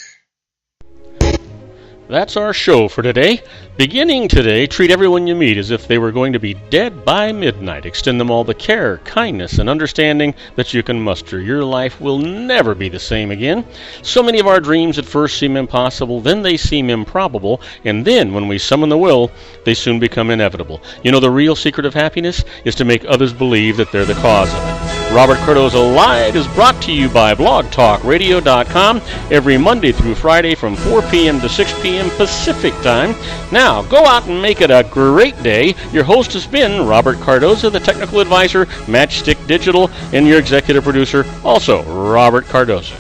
[SPEAKER 1] That's our show for today. Beginning today, treat everyone you meet as if they were going to be dead by midnight. Extend them all the care, kindness, and understanding that you can muster. Your life will never be the same again. So many of our dreams at first seem impossible, then they seem improbable, and then when we summon the will, they soon become inevitable. The real secret of happiness is to make others believe that they're the cause of it. Robert Cardoza Live is brought to you by blogtalkradio.com every Monday through Friday from 4 p.m. to 6 p.m. Pacific Time. Now, go out and make it a great day. Your host has been Robert Cardoza, the technical advisor, Matchstick Digital, and your executive producer, also Robert Cardoza.